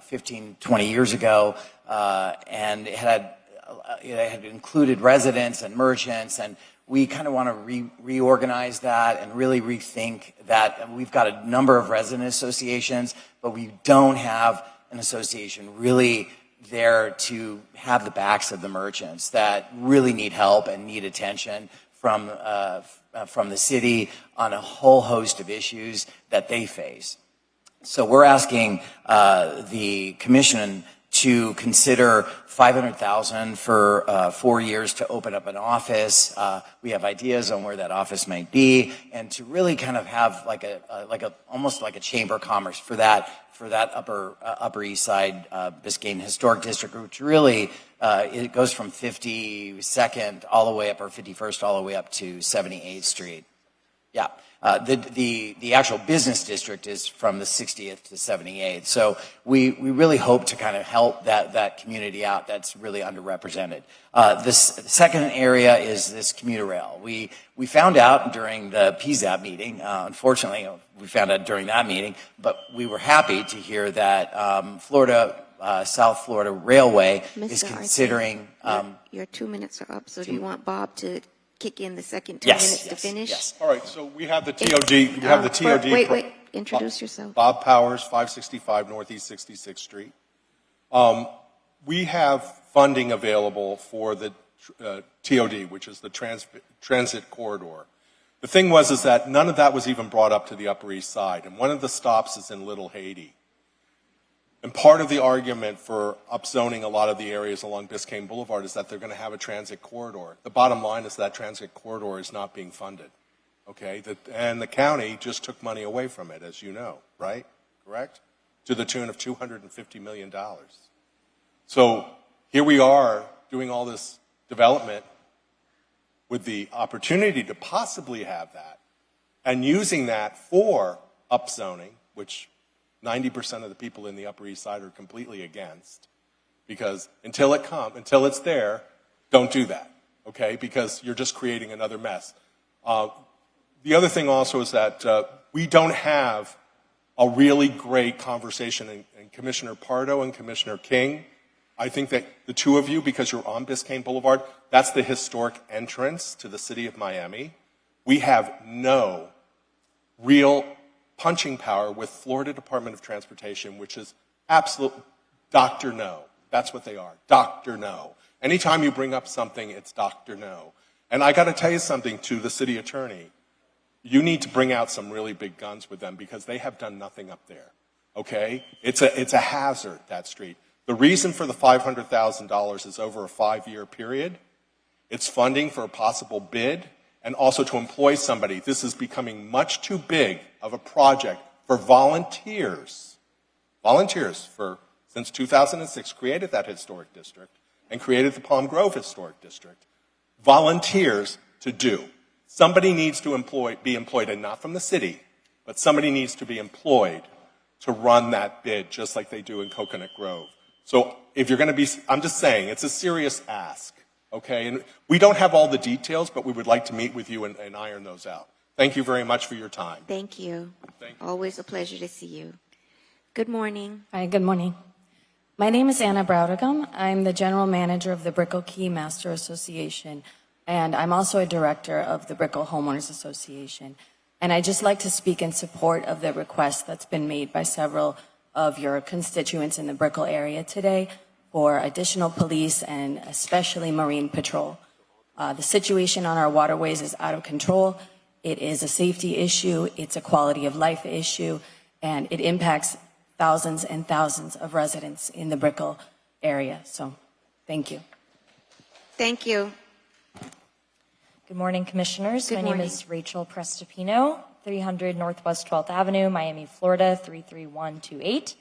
15, 20 years ago, and it had included residents and merchants, and we kind of want to reorganize that and really rethink that. We've got a number of resident associations, but we don't have an association really there to have the backs of the merchants that really need help and need attention from the city on a whole host of issues that they face. So we're asking the commission to consider $500,000 for 4 years to open up an office. We have ideas on where that office might be, and to really kind of have almost like a chamber of commerce for that Upper East Side Biscayne Historic District, which really it goes from 52nd all the way up, or 51st all the way up to 78th Street. Yeah. The actual business district is from the 60th to 78th. So we really hope to kind of help that community out that's really underrepresented. This second area is this commuter rail. We found out during the PZAP meeting, unfortunately, we found out during that meeting, but we were happy to hear that South Florida Railway is considering... Your 2 minutes are up, so do you want Bob to kick in the second 2 Yes, minutes to yes, finish? yes. All right, so we have the TOD. Wait, introduce yourself. Bob Powers, 565 Northeast 66th Street. We have funding available for the TOD, which is the transit corridor. The thing is that none of that was even brought up to the Upper East Side, and one of the stops is in Little Haiti. And part of the argument for upzoning a lot of the areas along Biscayne Boulevard is that they're going to have a transit corridor. The bottom line is that transit corridor is not being funded, okay? And the county just took money away from it, as you know, right? Correct? To the tune of $250 million. So here we are doing all this development with the opportunity to possibly have that and using that for upzoning, which 90% of the people in the Upper East Side are completely against, because until it's there, don't do that, okay? Because you're just creating another mess. The other thing also is that we don't have a really great conversation, and Commissioner Pardo and Commissioner King, I think that the two of you, because you're on Biscayne Boulevard, that's the historic entrance to the city of Miami. We have no real punching power with Florida Department of Transportation, which is absolute Dr. No. That's what they are, Dr. No. Anytime you bring up something, it's Dr. No. And I got to tell you something to the city attorney. You need to bring out some really big guns with them because they have done nothing up there, okay? It's a hazard, that street. The reason for the $500,000 is over a 5-year period. It's funding for a possible bid, and also to employ somebody. This is becoming much too big of a project for volunteers. Volunteers since 2006 created that historic district and created the Palm Grove Historic District. Volunteers to do. Somebody needs to be employed, and not from the city, but somebody needs to be employed to run that bid, just like they do in Coconut Grove. So if you're going to be, I'm just saying, it's a serious ask. Okay, and we don't have all the details, but we would like to meet with you and iron those out. Thank you very much for your time. Thank you. Always a pleasure to see you. Good morning. Hi, good morning. My name is Anna Browdigam. I'm the general manager of the Brickell Key Master Association, and I'm also a director of the Brickell Homeowners Association. And I'd just like to speak in support of the request that's been made by several of your constituents in the Brickell area today for additional police and especially Marine Patrol. The situation on our waterways is out of control. It is a safety issue, it's a quality of life issue, and it impacts thousands and thousands of residents in the Brickell area. So, thank you. Thank you. Good morning, Commissioners. Good My morning. name is Rachel Prestopino, 300 Northwest 12th Avenue, Miami, Florida, 33128.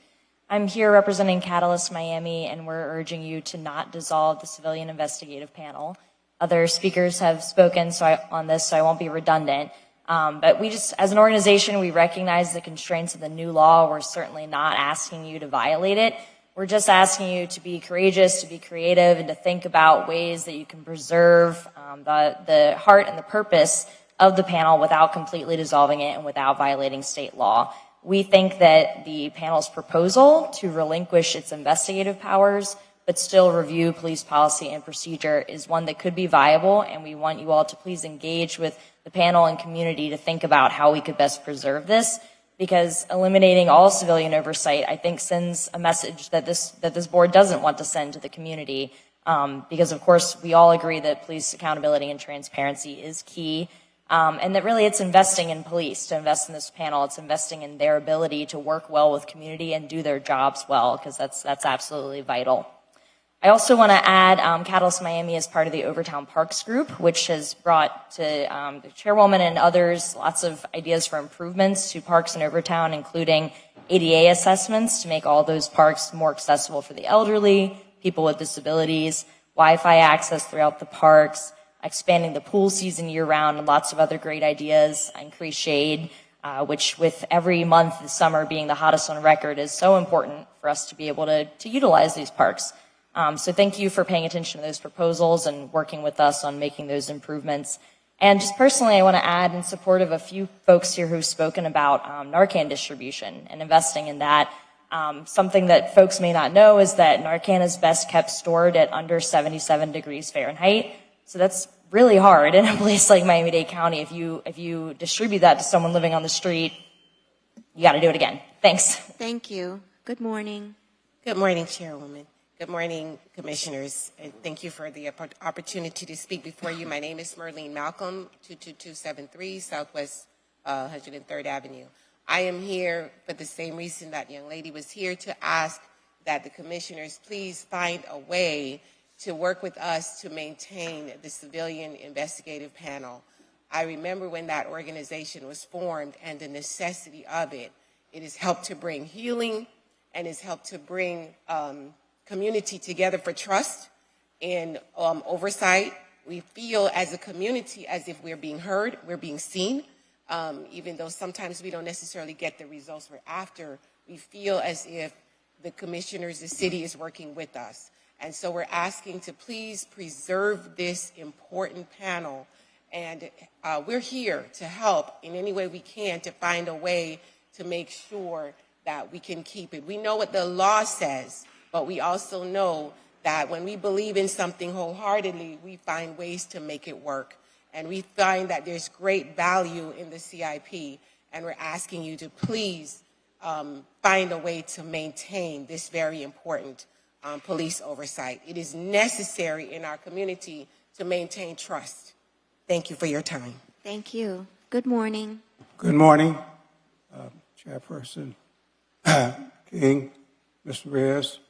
I'm here representing Catalyst Miami, and we're urging you to not dissolve the Civilian Investigative Panel. Other speakers have spoken on this, so I won't be redundant. But we just, as an organization, we recognize the constraints of the new law. We're certainly not asking you to violate it. We're just asking you to be courageous, to be creative, and to think about ways that you can preserve the heart and the purpose of the panel without completely dissolving it and without violating state law. We think that the panel's proposal to relinquish its investigative powers but still review police policy and procedure is one that could be viable, and we want you all to please engage with the panel and community to think about how we could best preserve this, because eliminating all civilian oversight, I think, sends a message that this board doesn't want to send to the community, because, of course, we all agree that police accountability and transparency is key. And that really it's investing in police, to invest in this panel. It's investing in their ability to work well with community and do their jobs well, because that's absolutely vital. I also want to add Catalyst Miami is part of the Overtown Parks Group, which has brought to the chairwoman and others lots of ideas for improvements to parks in Overtown, including ADA assessments to make all those parks more accessible for the elderly, people with disabilities, Wi-Fi access throughout the parks, expanding the pool season year round, and lots of other great ideas, increased shade, which with every month this summer being the hottest on record is so important for us to be able to utilize these parks. So thank you for paying attention to those proposals and working with us on making those improvements. And just personally, I want to add in support of a few folks here who've spoken about Narcan distribution and investing in that. Something that folks may not know is that Narcan is best kept stored at under 77 degrees Fahrenheit. So that's really hard in a place like Miami-Dade County. If you distribute that to someone living on the street, you got to do it again. Thanks. Thank you. Good morning. Good morning, Chairwoman. Good morning, Commissioners, and thank you for the opportunity to speak before you. My name is Merlene Malcolm, 22273 Southwest 103rd Avenue. I am here for the same reason that young lady was here, to ask that the Commissioners please find a way to work with us to maintain the Civilian Investigative Panel. I remember when that organization was formed and the necessity of it. It has helped to bring healing and has helped to bring community together for trust and oversight. We feel as a community as if we're being heard, we're being seen, even though sometimes we don't necessarily get the results we're after. We feel as if the commissioners, the city is working with us. And so we're asking to please preserve this important panel. And we're here to help in any way we can to find a way to make sure that we can keep it. We know what the law says, but we also know that when we believe in something wholeheartedly, we find ways to make it work. And we find that there's great value in the CIP, and we're asking you to please find a way to maintain this very important police oversight. It is necessary in our community to maintain trust. Thank you for your time. Thank you. Good morning. Good morning, Chairperson King, Mr. Reyes.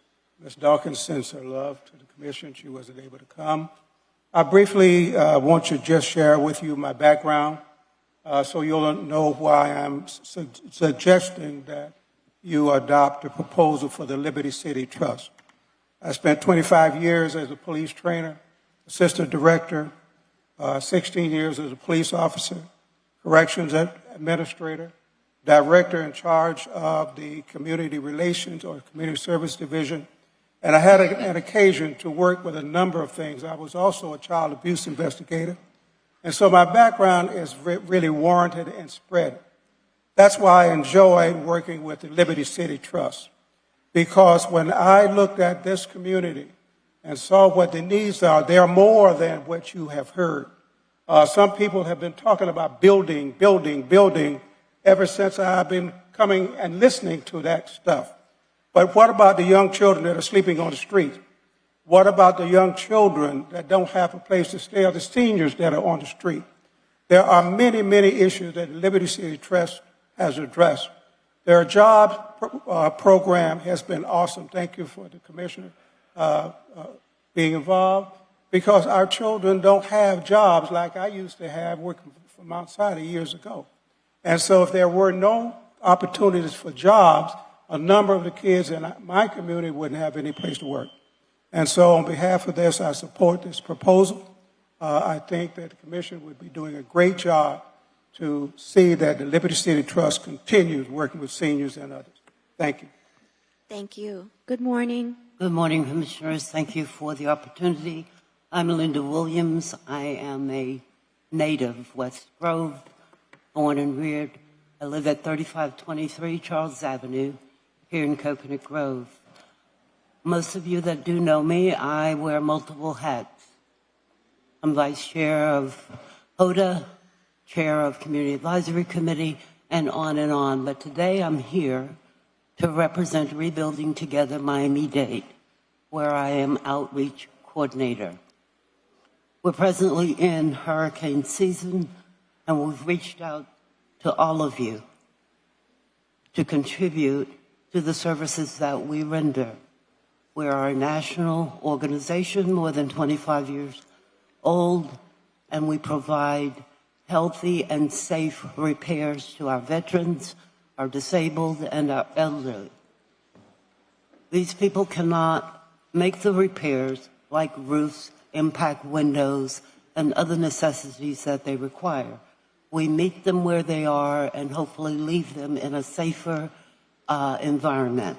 Ms. Dawkins sends her love to the Commission. She wasn't able to come. I briefly want to just share with you my background so you'll know why I'm suggesting that you adopt a proposal for the Liberty City Trust. I spent 25 years as a police trainer, assistant director, 16 years as a police officer, corrections administrator, director in charge of the community relations or community service division. And I had an occasion to work with a number of things. I was also a child abuse investigator. And so my background is really warranted and spread. That's why I enjoy working with the Liberty City Trust. Because when I looked at this community and saw what the needs are, they are more than what you have heard. Some people have been talking about building ever since I've been coming and listening to that stuff. But what about the young children that are sleeping on the street? What about the young children that don't have a place to stay, or the seniors that are on the street? There are many, many issues that the Liberty City Trust has addressed. Their job program has been awesome. Thank you for the commissioner being involved, because our children don't have jobs like I used to have working from outside years ago. And so if there were no opportunities for jobs, a number of the kids in my community wouldn't have any place to work. And so on behalf of this, I support this proposal. I think that the Commission would be doing a great job to see that the Liberty City Trust continues working with seniors and others. Thank you. Thank you. Good morning. Good morning, Commissioners. Thank you for the opportunity. I'm Linda Williams. I am a native of West Grove, born and reared. I live at 3523 Charles Avenue here in Coconut Grove. Most of you that do know me, I wear multiple hats. I'm Vice Chair of HODA, Chair of Community Advisory Committee, and on. But today I'm here to represent Rebuilding Together Miami-Dade, where I am Outreach Coordinator. We're presently in hurricane season, and we've reached out to all of you to contribute to the services that we render. We are a national organization, more than 25 years old, and we provide healthy and safe repairs to our veterans, our disabled, and our elderly. These people cannot make the repairs like roofs, impact windows, and other necessities that they require. We meet them where they are and hopefully leave them in a safer environment.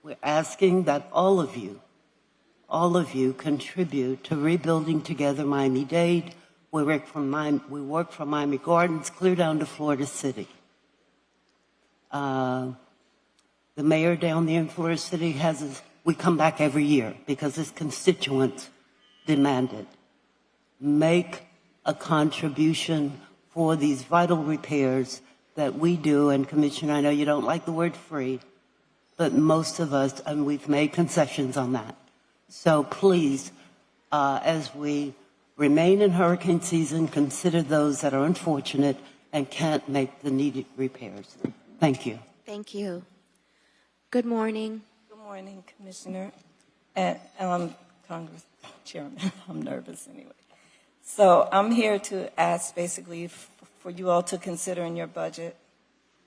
We're asking that all of you contribute to rebuilding together Miami-Dade. We work from Miami Gardens clear down to Florida City. The mayor down there in Florida City we come back every year because his constituents demand it. Make a contribution for these vital repairs that we do. And Commissioner, I know you don't like the word free, but most of us, and we've made concessions on that. So please, as we remain in hurricane season, consider those that are unfortunate and can't make the needed repairs. Thank you. Thank you. Good morning. Good morning, Commissioner. And Congress Chairman, I'm nervous anyway. So I'm here to ask basically for you all to consider in your budget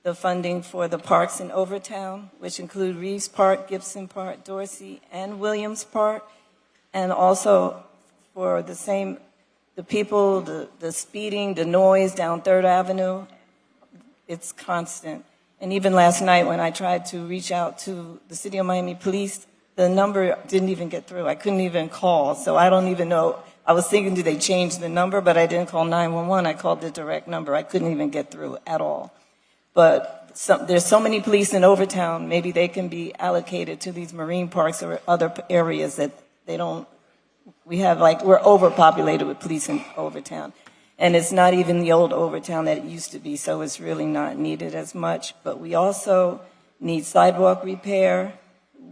the funding for the parks in Overtown, which include Reeves Park, Gibson Park, Dorsey, and Williams Park, and also for the people, the speeding, the noise down 3rd Avenue. It's constant. And even last night when I tried to reach out to the City of Miami Police, the number didn't even get through. I couldn't even call, so I don't even know. I was thinking, did they change the number? But I didn't call 911. I called the direct number. I couldn't even get through at all. But there's so many police in Overtown, maybe they can be allocated to these marine parks or other areas that we're overpopulated with police in Overtown. And it's not even the old Overtown that it used to be, so it's really not needed as much. But we also need sidewalk repair.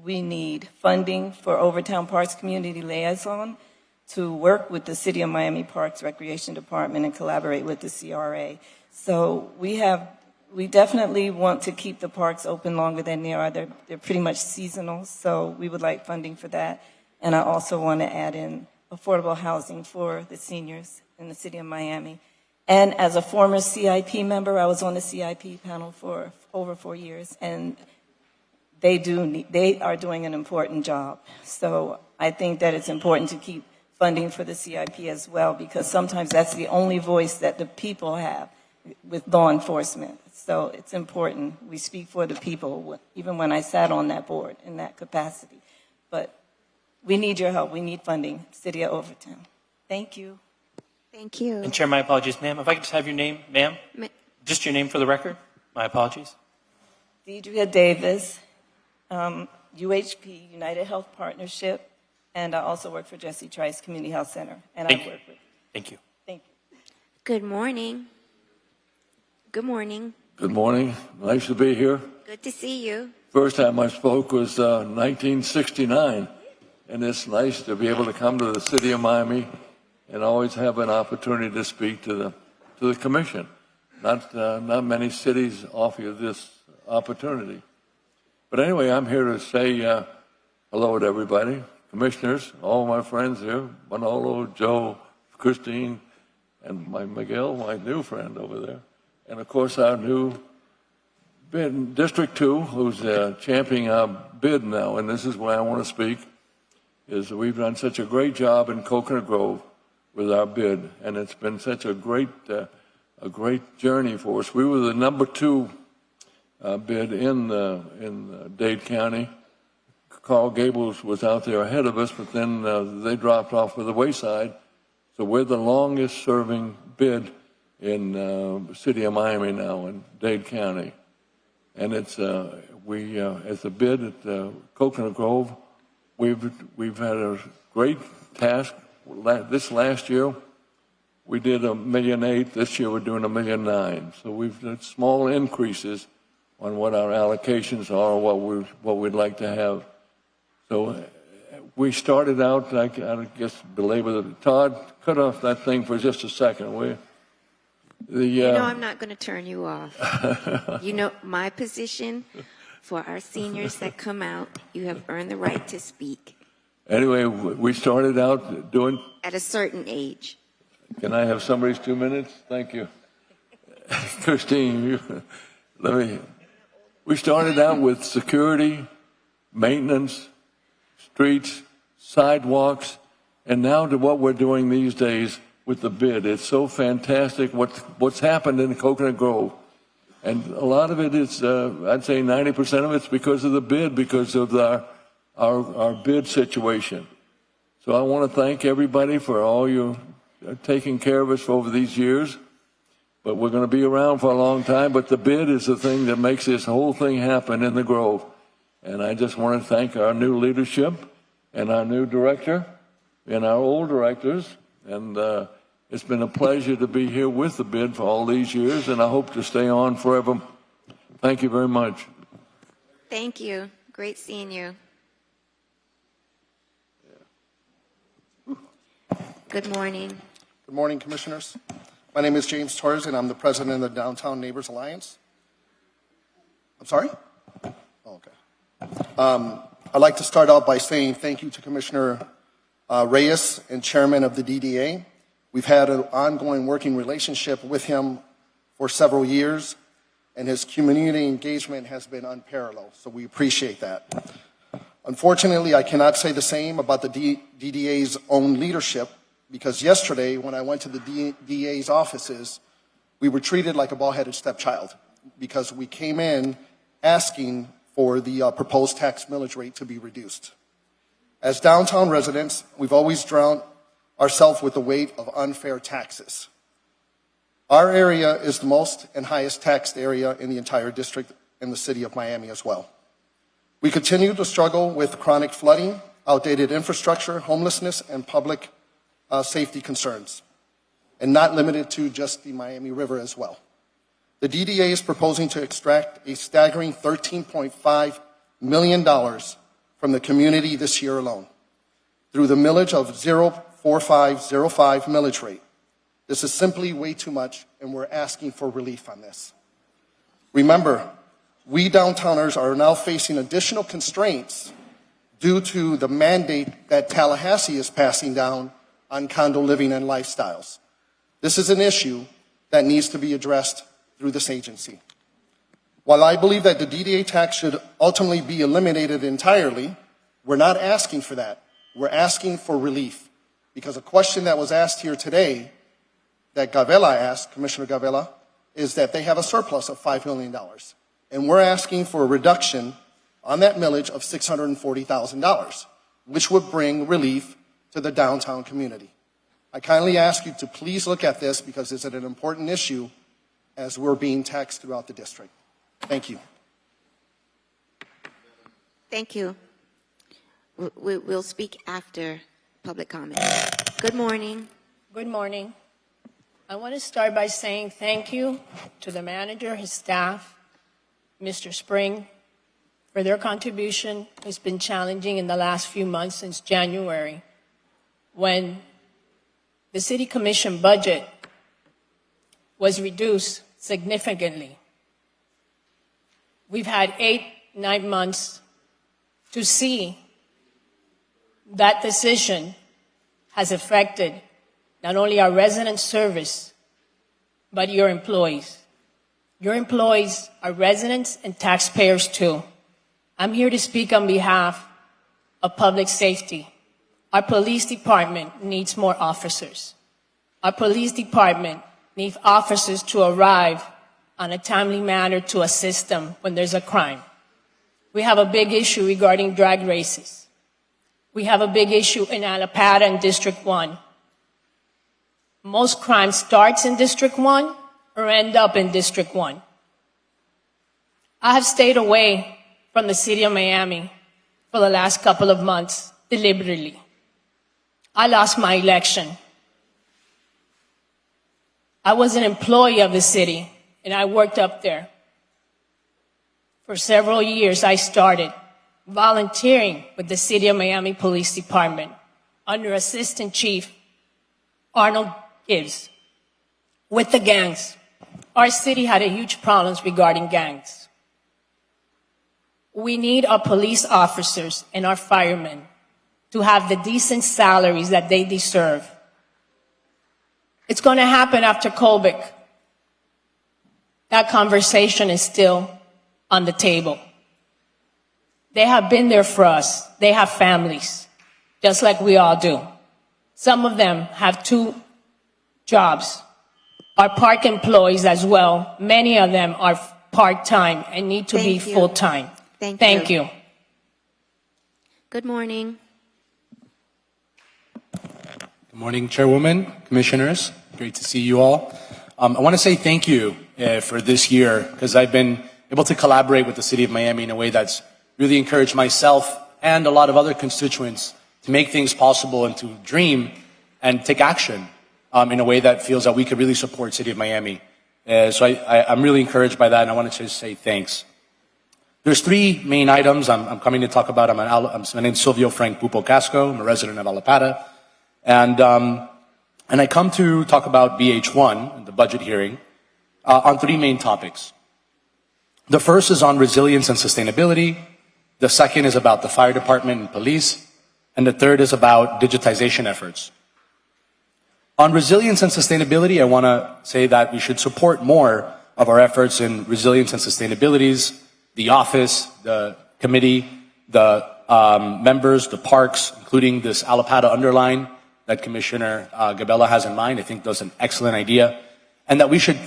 We need funding for Overtown Parks Community Liaison to work with the City of Miami Parks Recreation Department and collaborate with the CRA. So we definitely want to keep the parks open longer than they are. They're pretty much seasonal, so we would like funding for that. And I also want to add in affordable housing for the seniors in the City of Miami. And as a former CIP member, I was on the CIP panel for over 4 years, and they are doing an important job. So I think that it's important to keep funding for the CIP as well, because sometimes that's the only voice that the people have with law enforcement. So it's important. We speak for the people, even when I sat on that board in that capacity. But we need your help. We need funding, City of Overtown. Thank you. Thank you. And Chair, my apologies, ma'am. If I could just have your name, ma'am? Just your name for the record. My apologies. Deidre Davis, UHP, United Health Partnership, and I also work for Jesse Trice Community Health Center. And Thank I work with. Thank you. Thank you. Good morning. Good morning. Good morning. Nice to be here. Good to see you. First time I spoke was 1969, and it's nice to be able to come to the City of Miami and always have an opportunity to speak to the commission. Not many cities offer you this opportunity. But anyway, I'm here to say hello to everybody, commissioners, all my friends here, Manolo, Joe, Christine, and Miguel, my new friend over there. And of course, our new bid, District 2, who's championing our bid now, and this is why I want to speak, is that we've done such a great job in Coconut Grove with our bid, and it's been such a great journey for us. We were the number 2 bid in Dade County. Carl Gables was out there ahead of us, but then they dropped off with the wayside. So we're the longest serving bid in the City of Miami now in Dade County. And it's as a bid at Coconut Grove, we've had a great task. This last year, we did $1.8 million. This year, we're doing $1.9 million. So we've done small increases on what our allocations are, what we'd like to have. So we started out, I guess, belabor the Todd, cut off that thing for just a second, will you? I'm not going to turn you off. You know my position for our seniors that come out. You have earned the right to speak. Anyway, we started out doing... At a certain age. Can I have somebody's 2 minutes? Thank you. Christine, we started out with security, maintenance, streets, sidewalks, and now to what we're doing these days with the bid. It's so fantastic what's happened in Coconut Grove. And a lot of it is, I'd say 90% of it's because of the bid, because of our bid situation. So I want to thank everybody for all you taking care of us for over these years. But we're going to be around for a long time. But the bid is the thing that makes this whole thing happen in the Grove. And I just want to thank our new leadership and our new director and our old directors. And it's been a pleasure to be here with the bid for all these years, and I hope to stay on forever. Thank you very much. Thank you. Great seeing you. Good morning. Good morning, Commissioners. My name is James Torres, and I'm the president of the Downtown Neighbors Alliance. I'm sorry? Oh, okay. I'd like to start out by saying thank you to Commissioner Reyes and Chairman of the DDA. We've had an ongoing working relationship with him for several years, and his community engagement has been unparalleled, so we appreciate that. Unfortunately, I cannot say the same about the DDA's own leadership, because yesterday, when I went to the DA's offices, we were treated like a bald-headed stepchild because we came in asking for the proposed tax millage rate to be reduced. As downtown residents, we've always drowned ourselves with the weight of unfair taxes. Our area is the most and highest taxed area in the entire district in the city of Miami as well. We continue to struggle with chronic flooding, outdated infrastructure, homelessness, and public safety concerns, and not limited to just the Miami River as well. The DDA is proposing to extract a staggering $13.5 million from the community this year alone through the millage of 0.4505 millage rate. This is simply way too much, and we're asking for relief on this. Remember, we downtowners are now facing additional constraints due to the mandate that Tallahassee is passing down on condo living and lifestyles. This is an issue that needs to be addressed through this agency. While I believe that the DDA tax should ultimately be eliminated entirely, we're not asking for that. We're asking for relief, because a question that was asked here today that Gavela asked, Commissioner Gavela, is that they have a surplus of $5 million. And we're asking for a reduction on that millage of $640,000, which would bring relief to the downtown community. I kindly ask you to please look at this, because it's an important issue as we're being taxed throughout the district. Thank you. Thank you. We'll speak after public comment. Good morning. Good morning. I want to start by saying thank you to the manager, his staff, Mr. Spring, for their contribution. It's been challenging in the last few months since January, when the City Commission budget was reduced significantly. We've had 8-9 months to see that decision has affected not only our resident service, but your employees. Your employees are residents and taxpayers too. I'm here to speak on behalf of public safety. Our police department needs more officers. Our police department needs officers to arrive on a timely manner to assist them when there's a crime. We have a big issue regarding drag races. We have a big issue in Alapata and District 1. Most crime starts in District 1 or end up in District 1. I have stayed away from the city of Miami for the last couple of months deliberately. I lost my election. I was an employee of the city, and I worked up there. For several years, I started volunteering with the City of Miami Police Department under Assistant Chief Arnold Gibbs with the gangs. Our city had a huge problems regarding gangs. We need our police officers and our firemen to have the decent salaries that they deserve. It's going to happen after Colbic. That conversation is still on the table. They have been there for us. They have families, just like we all do. Some of them have 2 jobs, are park employees as well. Many of them are part-time and need to be Thank you. full-time. Thank you. Good morning. Good morning, Chairwoman, Commissioners. Great to see you all. I want to say thank you for this year because I've been able to collaborate with the City of Miami in a way that's really encouraged myself and a lot of other constituents to make things possible and to dream and take action in a way that feels that we could really support City of Miami. So I'm really encouraged by that, and I wanted to say thanks. There's 3 main items I'm coming to talk about. My name is Silvio Frank Pupo Casco. I'm a resident of Alapata. And I come to talk about BH1, the budget hearing, on 3 main topics. The first is on resilience and sustainability. The second is about the fire department and police. And the third is about digitization efforts. On resilience and sustainability, I want to say that we should support more of our efforts in resilience and sustainabilities, the office, the committee, the members, the parks, including this Alapata underline that Commissioner Gabella has in mind. I think that's an excellent idea. And that we should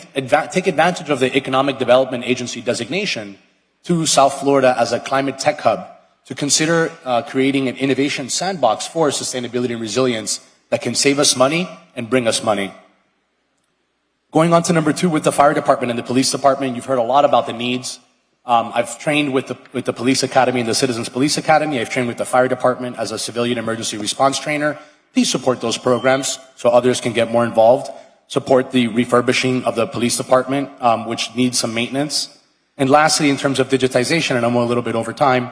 take advantage of the Economic Development Agency designation to South Florida as a climate tech hub to consider creating an innovation sandbox for sustainability and resilience that can save us money and bring us money. Going on to number 2 with the fire department and the police department, you've heard a lot about the needs. I've trained with the police academy and the Citizens Police Academy. I've trained with the fire department as a civilian emergency response trainer. Please support those programs so others can get more involved. Support the refurbishing of the police department, which needs some maintenance. And lastly, in terms of digitization, and I'm a little bit over time,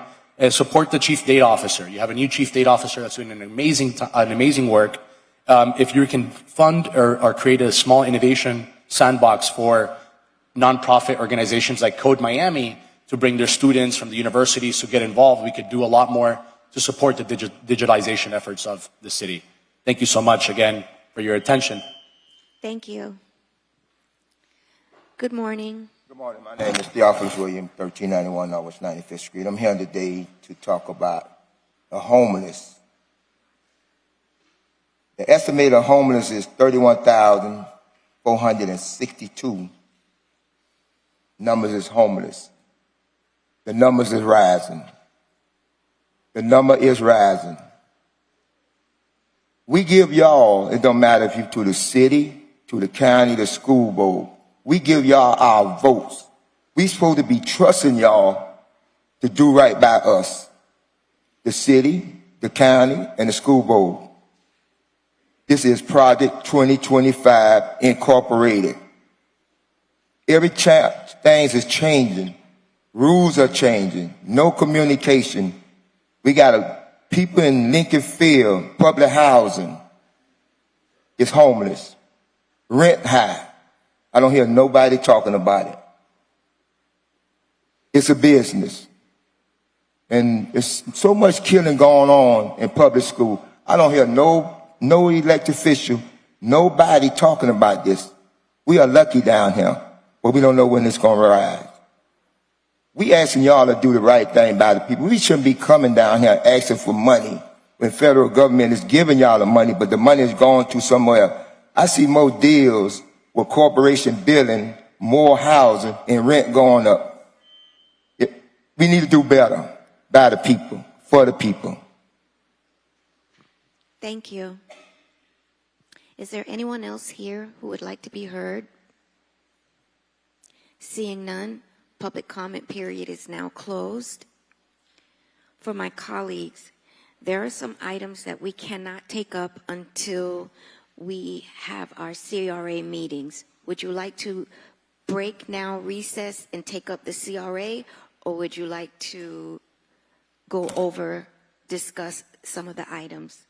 support the chief data officer. You have a new chief data officer that's doing an amazing work. If you can fund or create a small innovation sandbox for nonprofit organizations like Code Miami to bring their students from the universities to get involved, we could do a lot more to support the digitalization efforts of the city. Thank you so much again for your attention. Thank you. Good morning. Good morning. My name is Theophilus Williams, 1391 Northwest 95th Street. I'm here today to talk about the homeless. The estimated homeless is 31,462. Numbers is homeless. The numbers is rising. The number is rising. We give y'all, it don't matter if you to the city, to the county, the school board, we give y'all our votes. We supposed to be trusting y'all to do right by us. The city, the county, and the school board. This is Project 2025 Incorporated. Every things is changing. Rules are changing. No communication. We got people in Lincoln Field, public housing, is homeless. Rent high. I don't hear nobody talking about it. It's a business. And there's so much killing going on in public school. I don't hear no elected official, nobody talking about this. We are lucky down here, but we don't know when it's going to rise. We asking y'all to do the right thing by the people. We shouldn't be coming down here asking for money when federal government is giving y'all the money, but the money is going to somewhere. I see more deals with corporation building, more housing, and rent going up. We need to do better by the people, for the people. Thank you. Is there anyone else here who would like to be heard? Seeing none, public comment period is now closed. For my colleagues, there are some items that we cannot take up until we have our CRA meetings. Would you like to break now, recess, and take up the CRA, or would you like to go over, discuss some of the items?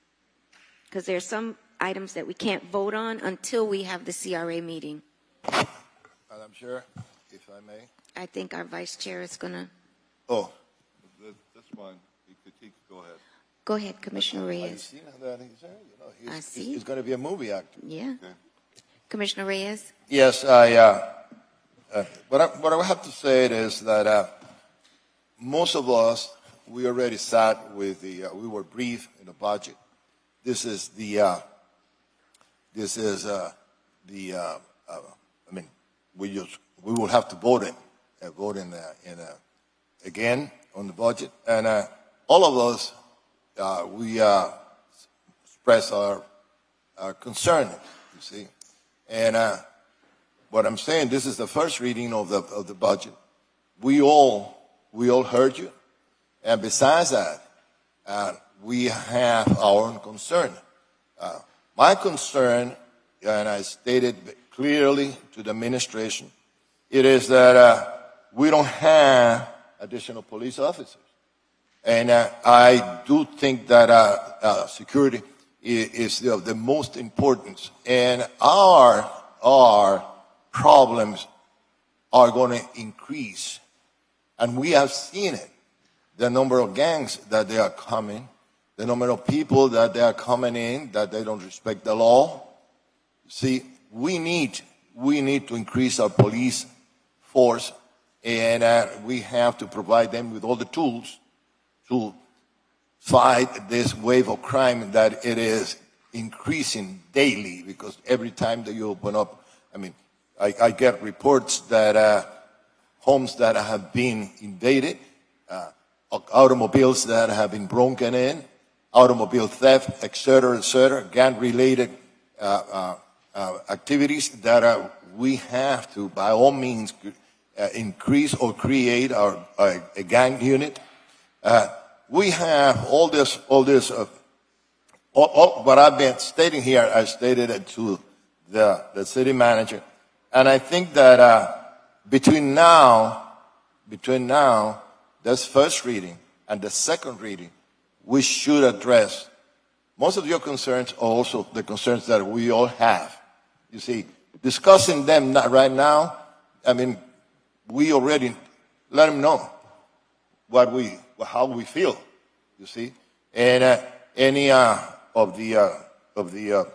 Because there are some items that we can't vote on until we have the CRA meeting. Madam Chair, if I may. I think our vice chair is going to... Oh, that's fine. He could go ahead. Go ahead, Commissioner Reyes. You see that he's there? You know, I see. He's going to be a movie actor. Yeah. Commissioner Reyes? Yes, what I have to say is that most of us, we already sat with we were briefed in the budget. This is the this is we will have to vote again on the budget, and all of us we express our concern. You see, and what I'm saying, this is the first reading of the budget. We all heard you, and besides that, we have our own concern. My concern, and I stated clearly to the administration, it is that we don't have additional police officers. And I do think that security is the most important. And our problems are going to increase. And we have seen it. The number of gangs that they are coming, the number of people that they are coming in, that they don't respect the law. See, we need to increase our police force, and we have to provide them with all the tools to fight this wave of crime that it is increasing daily, because every time that you open up, I get reports that homes that have been invaded, automobiles that have been broken in, automobile theft, etc., gang-related activities that we have to, by all means, increase or create a gang unit. We have all this, what I've been stating here, I stated it to the city manager. And I think that between now, this first reading and the second reading, we should address most of your concerns, are also the concerns that we all have. You see, discussing them right now, we already let them know how we feel. You see, and any of the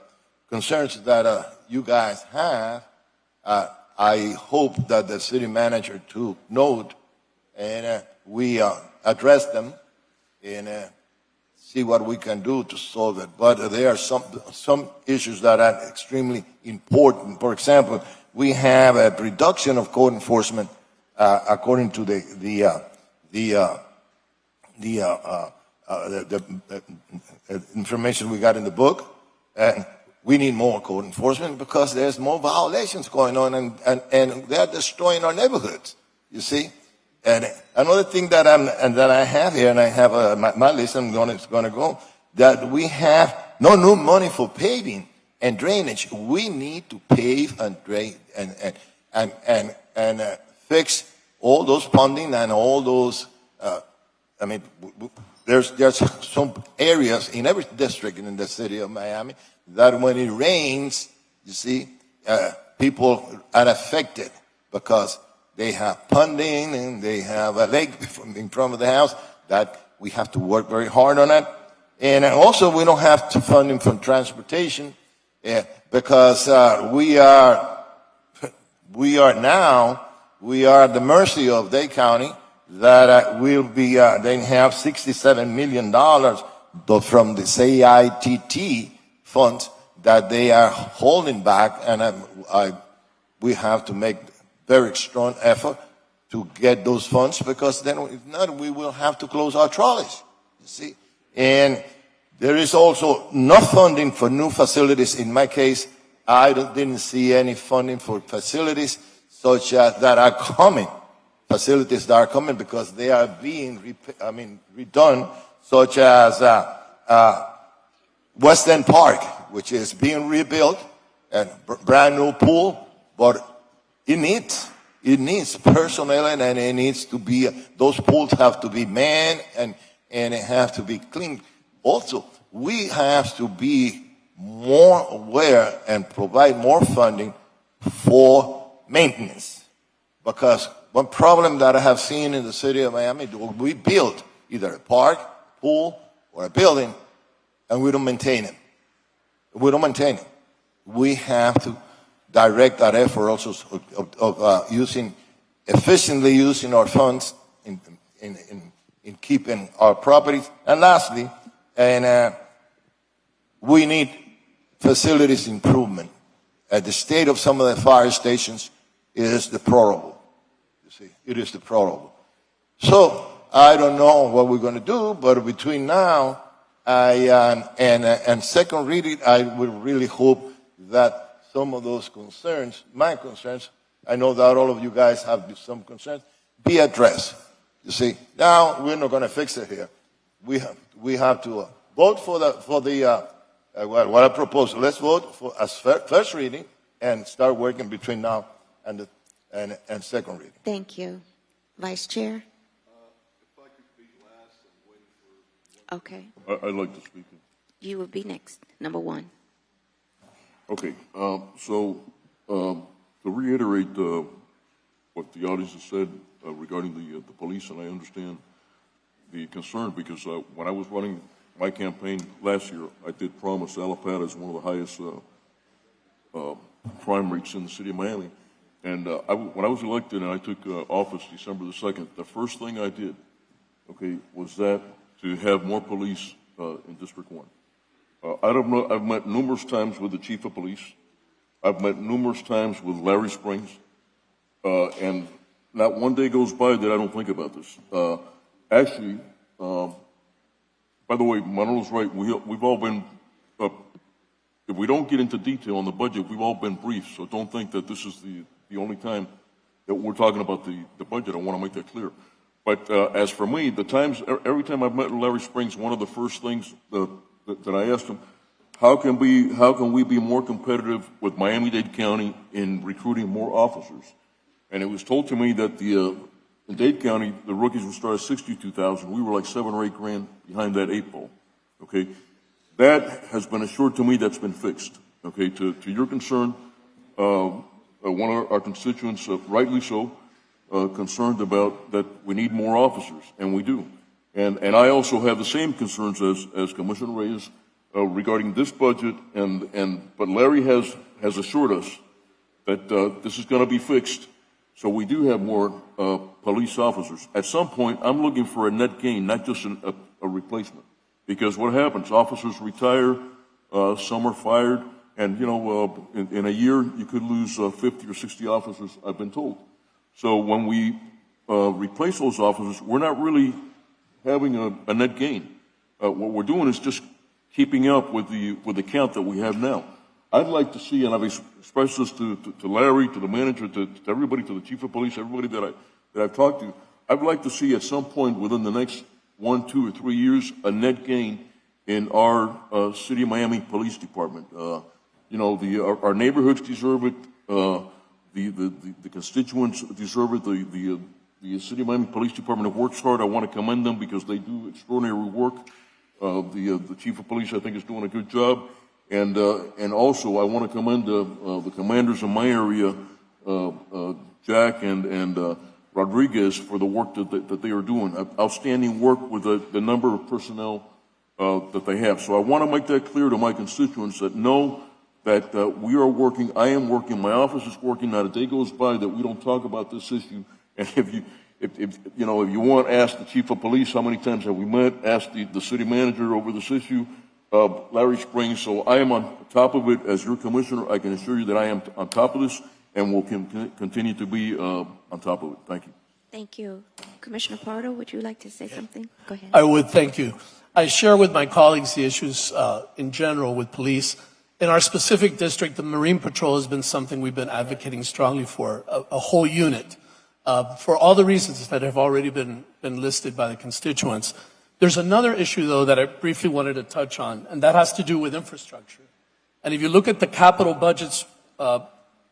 concerns that you guys have, I hope that the city manager took note, and we address them and see what we can do to solve it. But there are some issues that are extremely important. For example, we have a reduction of code enforcement according to the information we got in the book. And we need more code enforcement because there's more violations going on, and they're destroying our neighborhoods. You see. And another thing that I have here, and I have my list, I'm going to go, that we have no new money for paving and drainage. We need to pave and drain and fix all those funding and all those. There's some areas in every district in the city of Miami that when it rains, you see, people are affected because they have funding and they have a lake in front of the house that we have to work very hard on it. And also we don't have to funding from transportation because we are at the mercy of Dade County that will be, they have $67 million from the CITT funds that they are holding back, and we have to make very strong effort to get those funds, because then if not, we will have to close our trolleys, you see. And there is also no funding for new facilities. In my case, I didn't see any funding for facilities such as that are coming, facilities that are coming because they are being redone, such as West End Park, which is being rebuilt, and brand new pool, but it needs personnel, and it needs to be, those pools have to be manned and it have to be cleaned. Also, we have to be more aware and provide more funding for maintenance, because one problem that I have seen in the city of Miami, we build either a park, pool, or a building, and we don't maintain it. We have to direct that effort also of efficiently using our funds in keeping our properties. And lastly, we need facilities improvement. The state of some of the fire stations is deplorable. You see, it is deplorable. So I don't know what we're going to do, but between now and second reading, I would really hope that some of those concerns, my concerns, I know that all of you guys have some concerns, be addressed. You see, now we're not going to fix it here. We have to vote for what I propose. Let's vote for as first reading and start working between now and second reading. Thank you. Vice Chair? If I could be last and wait Okay. I'd like to speak. You will be next, number one. Okay, so to reiterate what the audience has said regarding the police, and I understand the concern because when I was running my campaign last year, I did promise Alapata is one of the highest crime rates in the city of Miami. And when I was elected and I took office December the 2nd, the first thing I did, okay, was that to have more police in District 1. I've met numerous times with the chief of police. I've met numerous times with Larry Springs. And not one day goes by that I don't think about this. Actually, by the way, Manuel's right. We've all been, if we don't get into detail on the budget, we've all been briefed. So don't think that this is the only time that we're talking about the budget. I want to make that clear. But as for me, every time I've met Larry Springs, one of the first things that I asked him, how can we be more competitive with Miami-Dade County in recruiting more officers? And it was told to me that in Dade County, the rookies would start at $62,000. We were like $7 or $8 grand behind that 8 ball. Okay, that has been assured to me that's been fixed. Okay, to your concern, one of our constituents, rightly so, concerned about that we need more officers, and we do. And I also have the same concerns as Commissioner Reyes regarding this budget, but Larry has assured us that this is going to be fixed. So we do have more police officers. At some point, I'm looking for a net gain, not just a replacement. Because what happens? Officers retire, some are fired, and in a year you could lose 50 or 60 officers, I've been told. So when we replace those officers, we're not really having a net gain. What we're doing is just keeping up with the count that we have now. I'd like to see, and I've expressed this to Larry, to the manager, to everybody, to the chief of police, everybody that I've talked to. I'd like to see at some point within the next 1, 2, or 3 years a net gain in our City of Miami Police Department. Our neighborhoods deserve it. The constituents deserve it. The City of Miami Police Department works hard. I want to commend them because they do extraordinary work. The chief of police, I think, is doing a good job. And also, I want to commend the commanders in my area, Jack and Rodriguez, for the work that they are doing. Outstanding work with the number of personnel that they have. So I want to make that clear to my constituents that know that we are working, I am working, my office is working. Not a day goes by that we don't talk about this issue. And if you want, ask the chief of police how many times have we met, ask the city manager over this issue. Larry Springs. So I am on top of it as your commissioner. I can assure you that I am on top of this and will continue to be on top of it. Thank you. Thank you. Commissioner Pardo, would you like to say something? Go ahead. I would. Thank you. I share with my colleagues the issues in general with police. In our specific district, the Marine Patrol has been something we've been advocating strongly for, a whole unit, for all the reasons that have already been listed by the constituents. There's another issue, though, that I briefly wanted to touch on, and that has to do with infrastructure. And if you look at the capital budgets,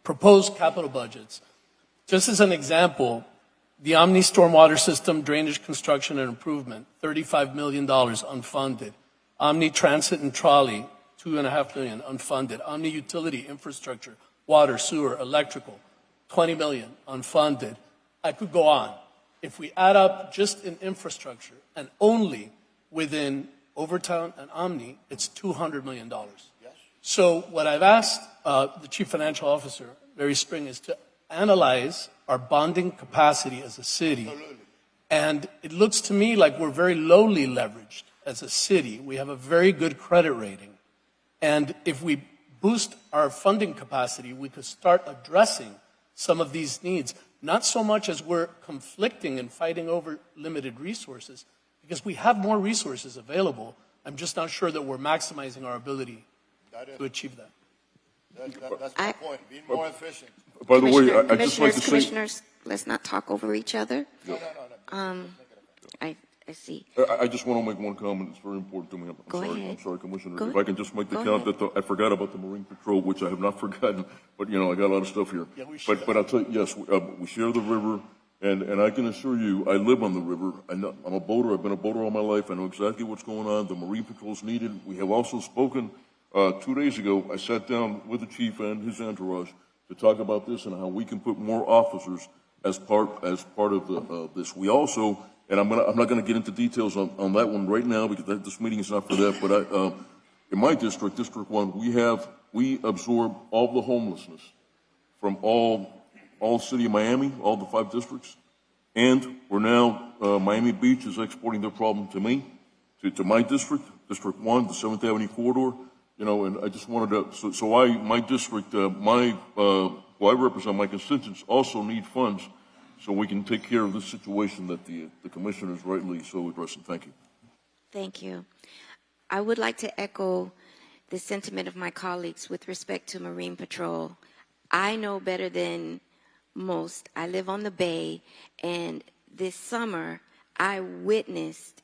proposed capital budgets, just as an example, the Omni stormwater system, drainage construction and improvement, $35 million unfunded. Omni transit and trolley, $2.5 million unfunded. Omni utility infrastructure, water, sewer, electrical, $20 million unfunded. I could go on. If we add up just in infrastructure and only within Overtown and Omni, it's $200 million. Yes. So what I've asked the Chief Financial Officer, Larry Spring, is to analyze our bonding capacity as a city. Absolutely. And it looks to me like we're very lowly leveraged as a city. We have a very good credit rating. And if we boost our funding capacity, we could start addressing some of these needs, not so much as we're conflicting and fighting over limited resources, because we have more resources available. I'm just not sure that we're maximizing our ability to achieve that. That's my point, being more efficient. By the way, I just like to say, Commissioners, let's not talk over each other. I see. I just want to make one comment. It's very important to me. I'm sorry, Commissioner. Go If I can just make the count that I forgot about the Marine Patrol, which I have not forgotten, but, you know, I got a lot of stuff here. Yeah, but I'll tell you, yes, we share the river, and I can assure you, I live on the river. I'm a boater. I've been a boater all my life. I know exactly what's going on. The Marine Patrol is needed. We have also spoken 2 days ago. I sat down with the chief and his entourage to talk about this and how we can put more officers as part of this. We also, and I'm not going to get into details on that one right now because this meeting is not for that. But in my district, District 1, we absorb all the homelessness from all city of Miami, all the 5 districts, and we're now Miami Beach is exporting their problem to me, to my district, District 1, the 7th Avenue corridor. You know, and I just wanted to, my district, who I represent, my constituents also need funds so we can take care of this situation that the commissioners rightly so addressing. Thank you. Thank you. I would like to echo the sentiment of my colleagues with respect to Marine Patrol. I know better than most. I live on the bay, and this summer I witnessed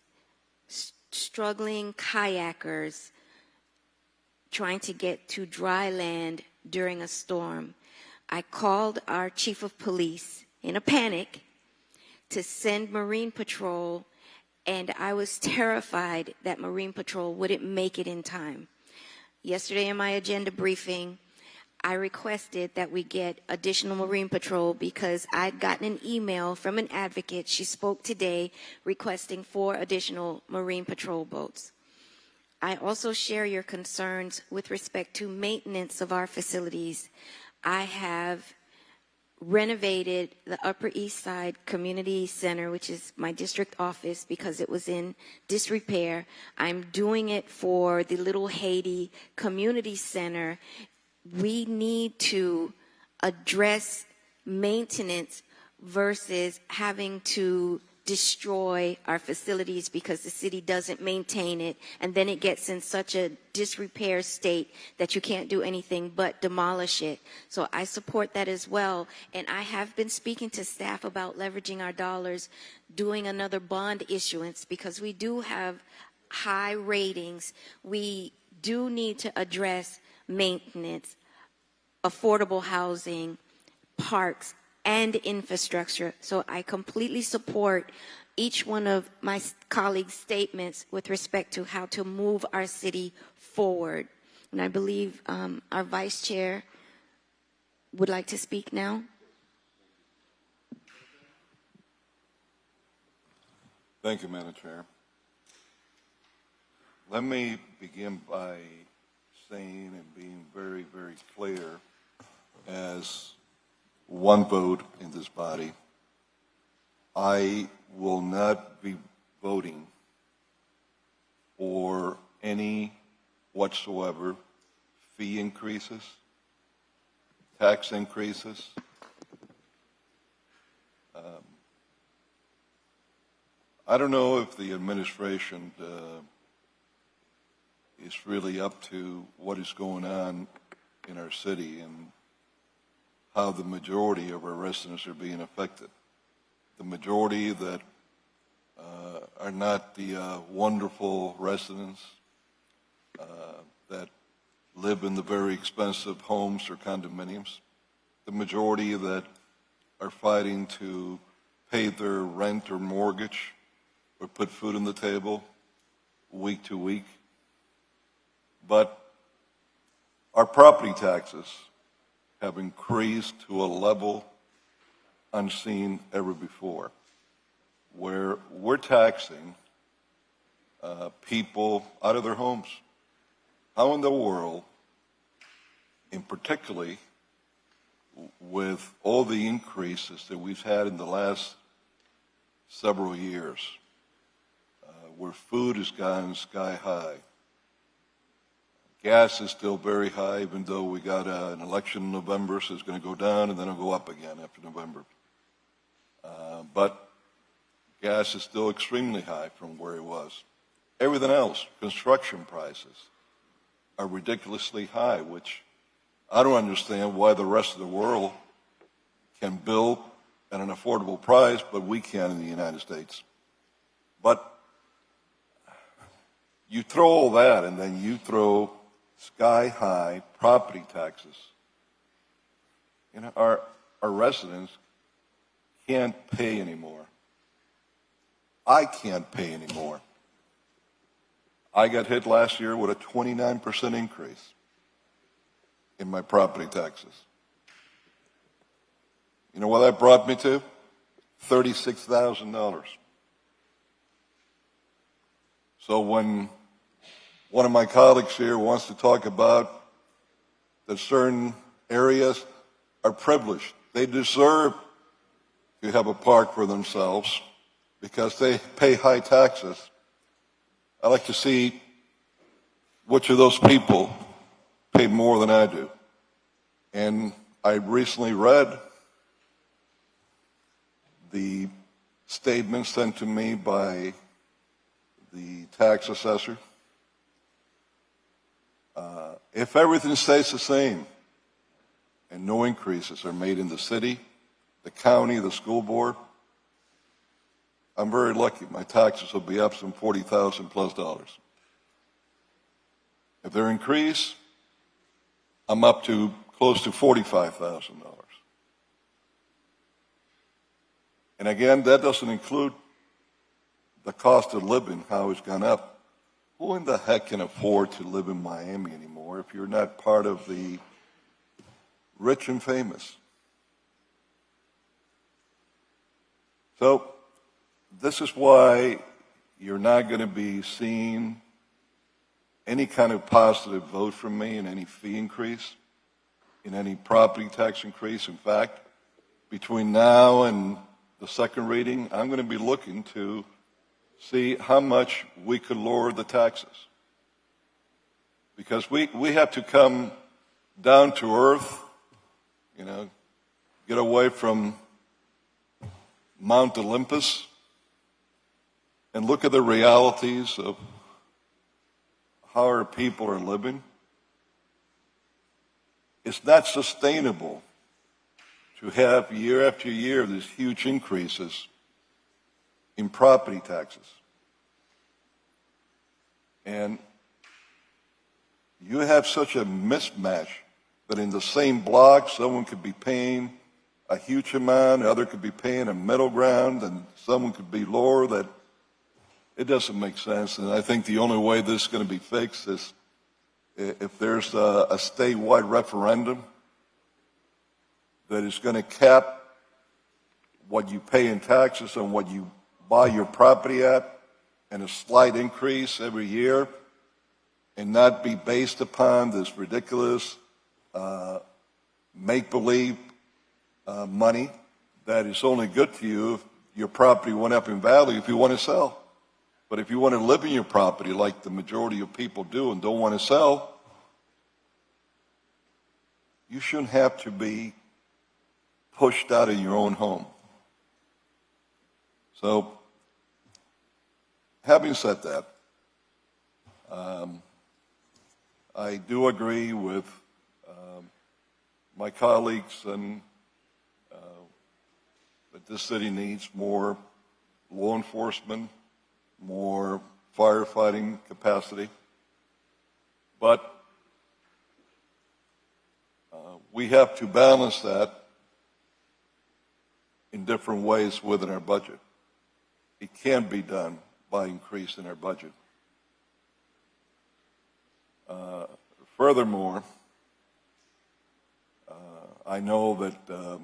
struggling kayakers trying to get to dry land during a storm. I called our chief of police in a panic to send Marine Patrol, and I was terrified that Marine Patrol wouldn't make it in time. Yesterday in my agenda briefing, I requested that we get additional Marine Patrol because I'd gotten an email from an advocate. She spoke today requesting 4 additional Marine Patrol boats. I also share your concerns with respect to maintenance of our facilities. I have renovated the Upper East Side Community Center, which is my district office, because it was in disrepair. I'm doing it for the Little Haiti Community Center. We need to address maintenance versus having to destroy our facilities because the city doesn't maintain it, and then it gets in such a disrepair state that you can't do anything but demolish it. So I support that as well, and I have been speaking to staff about leveraging our dollars, doing another bond issuance, because we do have high ratings. We do need to address maintenance, affordable housing, parks, and infrastructure. So I completely support each one of my colleagues' statements with respect to how to move our city forward. And I believe our vice chair would like to speak now. Thank you, Madam Chair. Let me begin by saying and being very, very clear as one vote in this body. I will not be voting for any whatsoever fee increases, tax increases. I don't know if the administration is really up to what is going on in our city and how the majority of our residents are being affected. The majority that are not the wonderful residents that live in the very expensive homes or condominiums. The majority that are fighting to pay their rent or mortgage or put food on the table week to week. But our property taxes have increased to a level unseen ever before, where we're taxing people out of their homes. How in the world, and particularly with all the increases that we've had in the last several years, where food has gone sky high, Gas is still very high, even though we got an election in November, so it's going to go down and then it'll go up again after November. But gas is still extremely high from where it was. Everything else, construction prices, are ridiculously high, which I don't understand why the rest of the world can build at an affordable price, but we can't in the United States. But you throw all that, and then you throw sky-high property taxes. You know, our residents can't pay anymore. I can't pay anymore. I got hit last year with a 29% increase in my property taxes. You know what that brought me to? $36,000. So when one of my colleagues here wants to talk about that certain areas are privileged, they deserve to have a park for themselves because they pay high taxes. I like to see which of those people pay more than I do. And I recently read the statement sent to me by the tax assessor. If everything stays the same and no increases are made in the city, the county, the school board, I'm very lucky. My taxes will be up some $40,000 plus. If they're increased, I'm up to close to $45,000. And again, that doesn't include the cost of living, how it's gone up. Who in the heck can afford to live in Miami anymore if you're not part of the rich and famous? So this is why you're not going to be seeing any kind of positive vote from me in any fee increase, in any property tax increase. In fact, between now and the second reading, I'm going to be looking to see how much we could lower the taxes. Because we have to come down to earth, you know, get away from Mount Olympus and look at the realities of how our people are living. It's not sustainable to have year after year these huge increases in property taxes. And you have such a mismatch that in the same block, someone could be paying a huge amount, the other could be paying a middle ground, and someone could be lower. That it doesn't make sense. And I think the only way this is going to be fixed is if there's a statewide referendum that is going to cap what you pay in taxes and what you buy your property at, and a slight increase every year, and not be based upon this ridiculous make-believe money that is only good to you if your property went up in value if you want to sell. But if you want to live in your property like the majority of people do and don't want to sell, you shouldn't have to be pushed out of your own home. So, having said that, I do agree with my colleagues and that this city needs more law enforcement, more firefighting capacity. But we have to balance that in different ways within our budget. It can be done by increasing our budget. Furthermore, I know that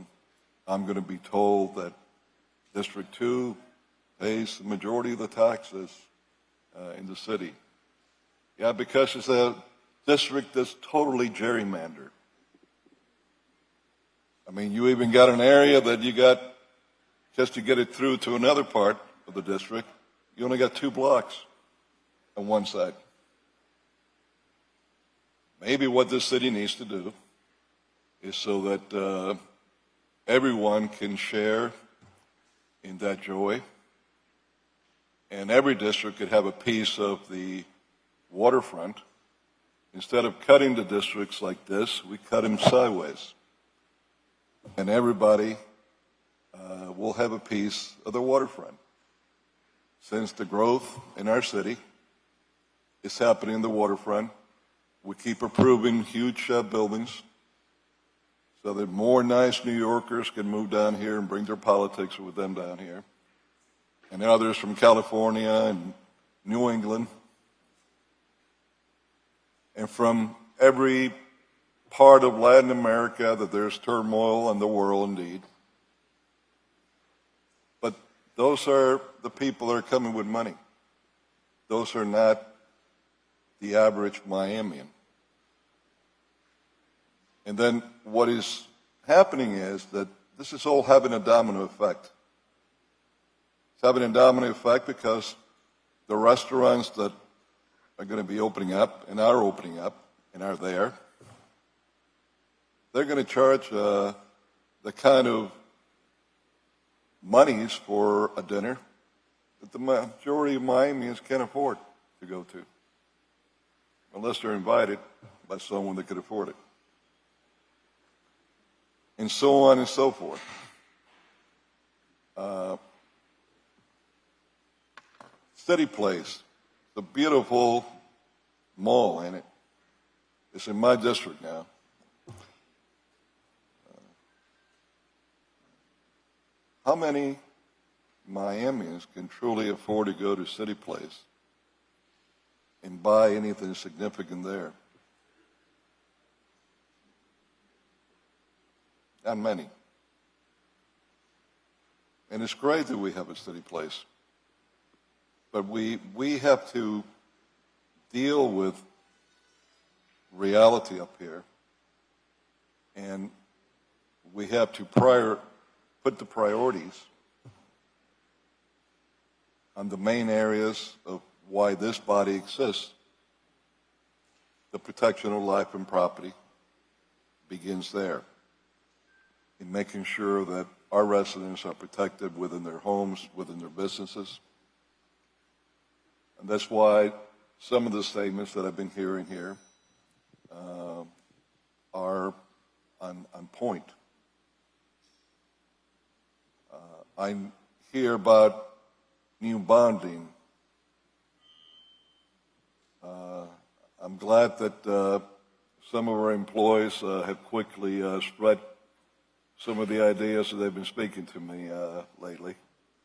I'm going to be told that District 2 pays the majority of the taxes in the city. Yeah, because it's a district that's totally gerrymandered. I mean, you even got an area that you got, just to get it through to another part of the district, you only got 2 blocks on one side. maybe what this city needs to do is so that everyone can share in that joy, and every district could have a piece of the waterfront. Instead of cutting the districts like this, we cut them sideways. And everybody will have a piece of the waterfront. Since the growth in our city is happening in the waterfront, we keep approving huge buildings so that more nice New Yorkers can move down here and bring their politics with them down here. And others from California and New England and from every part of Latin America that there's turmoil in the world indeed. But those are the people that are coming with money. Those are not the average Miamian. And then what is happening is that this is all having a domino effect. It's having a domino effect because the restaurants that are going to be opening up and are opening up and are there, they're going to charge the kind of monies for a dinner that the majority of Miamians can't afford to go to, unless they're invited by someone that could afford it. And so on and so forth. City Place, the beautiful mall in it. It's in my district now. How many Miamians can truly afford to go to City Place and buy anything significant there? Not many. And it's great that we have a City Place. But we have to deal with reality up here. And we have to put the priorities on the main areas of why this body exists. The protection of life and property begins there, in making sure that our residents are protected within their homes, within their businesses. And that's why some of the statements that I've been hearing here are on point. I hear about new bonding. I'm glad that some of our employees have quickly spread some of the ideas that they've been speaking to me lately.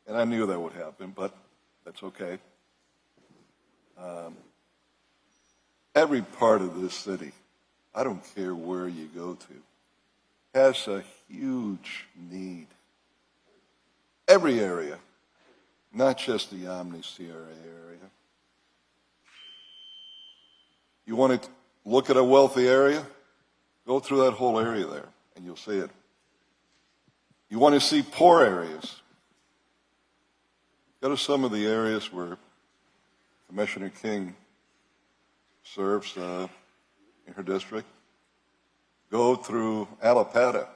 And I knew that would happen, but that's okay. Every part of this city, I don't care where you go to, has a huge need. Every area, not just the Omni CRA area. You want to look at a wealthy area? Go through that whole area there, and you'll see it. You want to see poor areas? Go to some of the areas where Commissioner King serves in her district. Go through Alapata.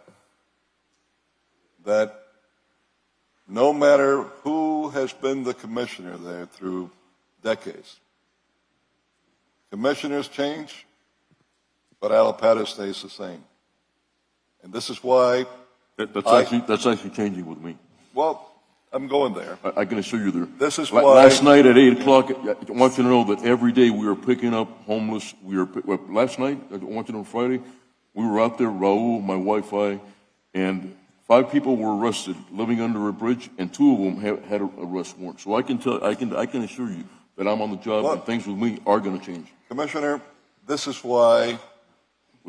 That no matter who has been the commissioner there through decades, commissioners change, but Alapata stays the same. And this is why that's actually changing with me. Well, I'm going there. I can assure you there. This is why. Last night at 8 o'clock, I want you to know that every day we are picking up homeless. Last night, I want you to know Friday, we were out there, Raul, my wife, and 5 people were arrested living under a bridge, and 2 of them had an arrest warrant. So I can assure you that I'm on the job, and things with me are going to change. Commissioner, this is why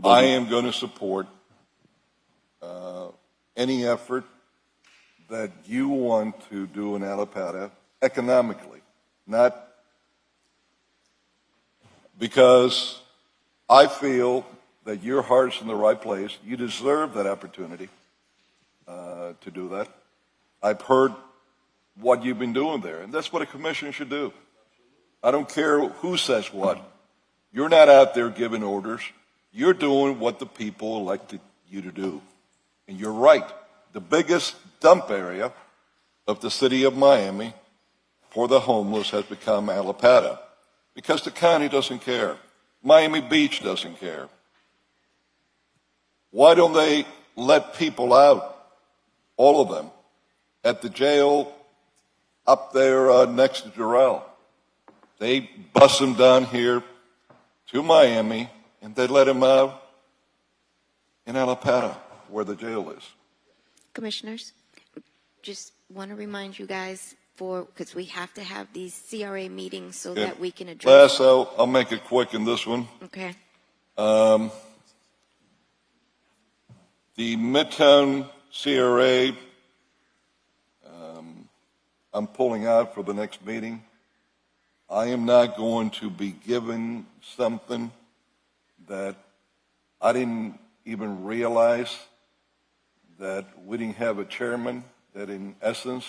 I am going to support any effort that you want to do in Alapata economically, not because I feel that your heart's in the right place. You deserve that opportunity to do that. I've heard what you've been doing there, and that's what a commissioner should do. I don't care who says what. You're not out there giving orders. You're doing what the people elected you to do. And you're right. The biggest dump area of the city of Miami for the homeless has become Alapata because the county doesn't care. Miami Beach doesn't care. Why don't they let people out, all of them, at the jail up there next to Jarrell? They bus them down here to Miami, and they let them out in Alapata, where the jail is. Commissioners, just want to remind you guys because we have to have these CRA meetings so that we can address. Last, I'll make it quick in this one. Okay. The Midtown CRA, I'm pulling out for the next meeting. I am not going to be given something that I didn't even realize that we didn't have a chairman, that in essence,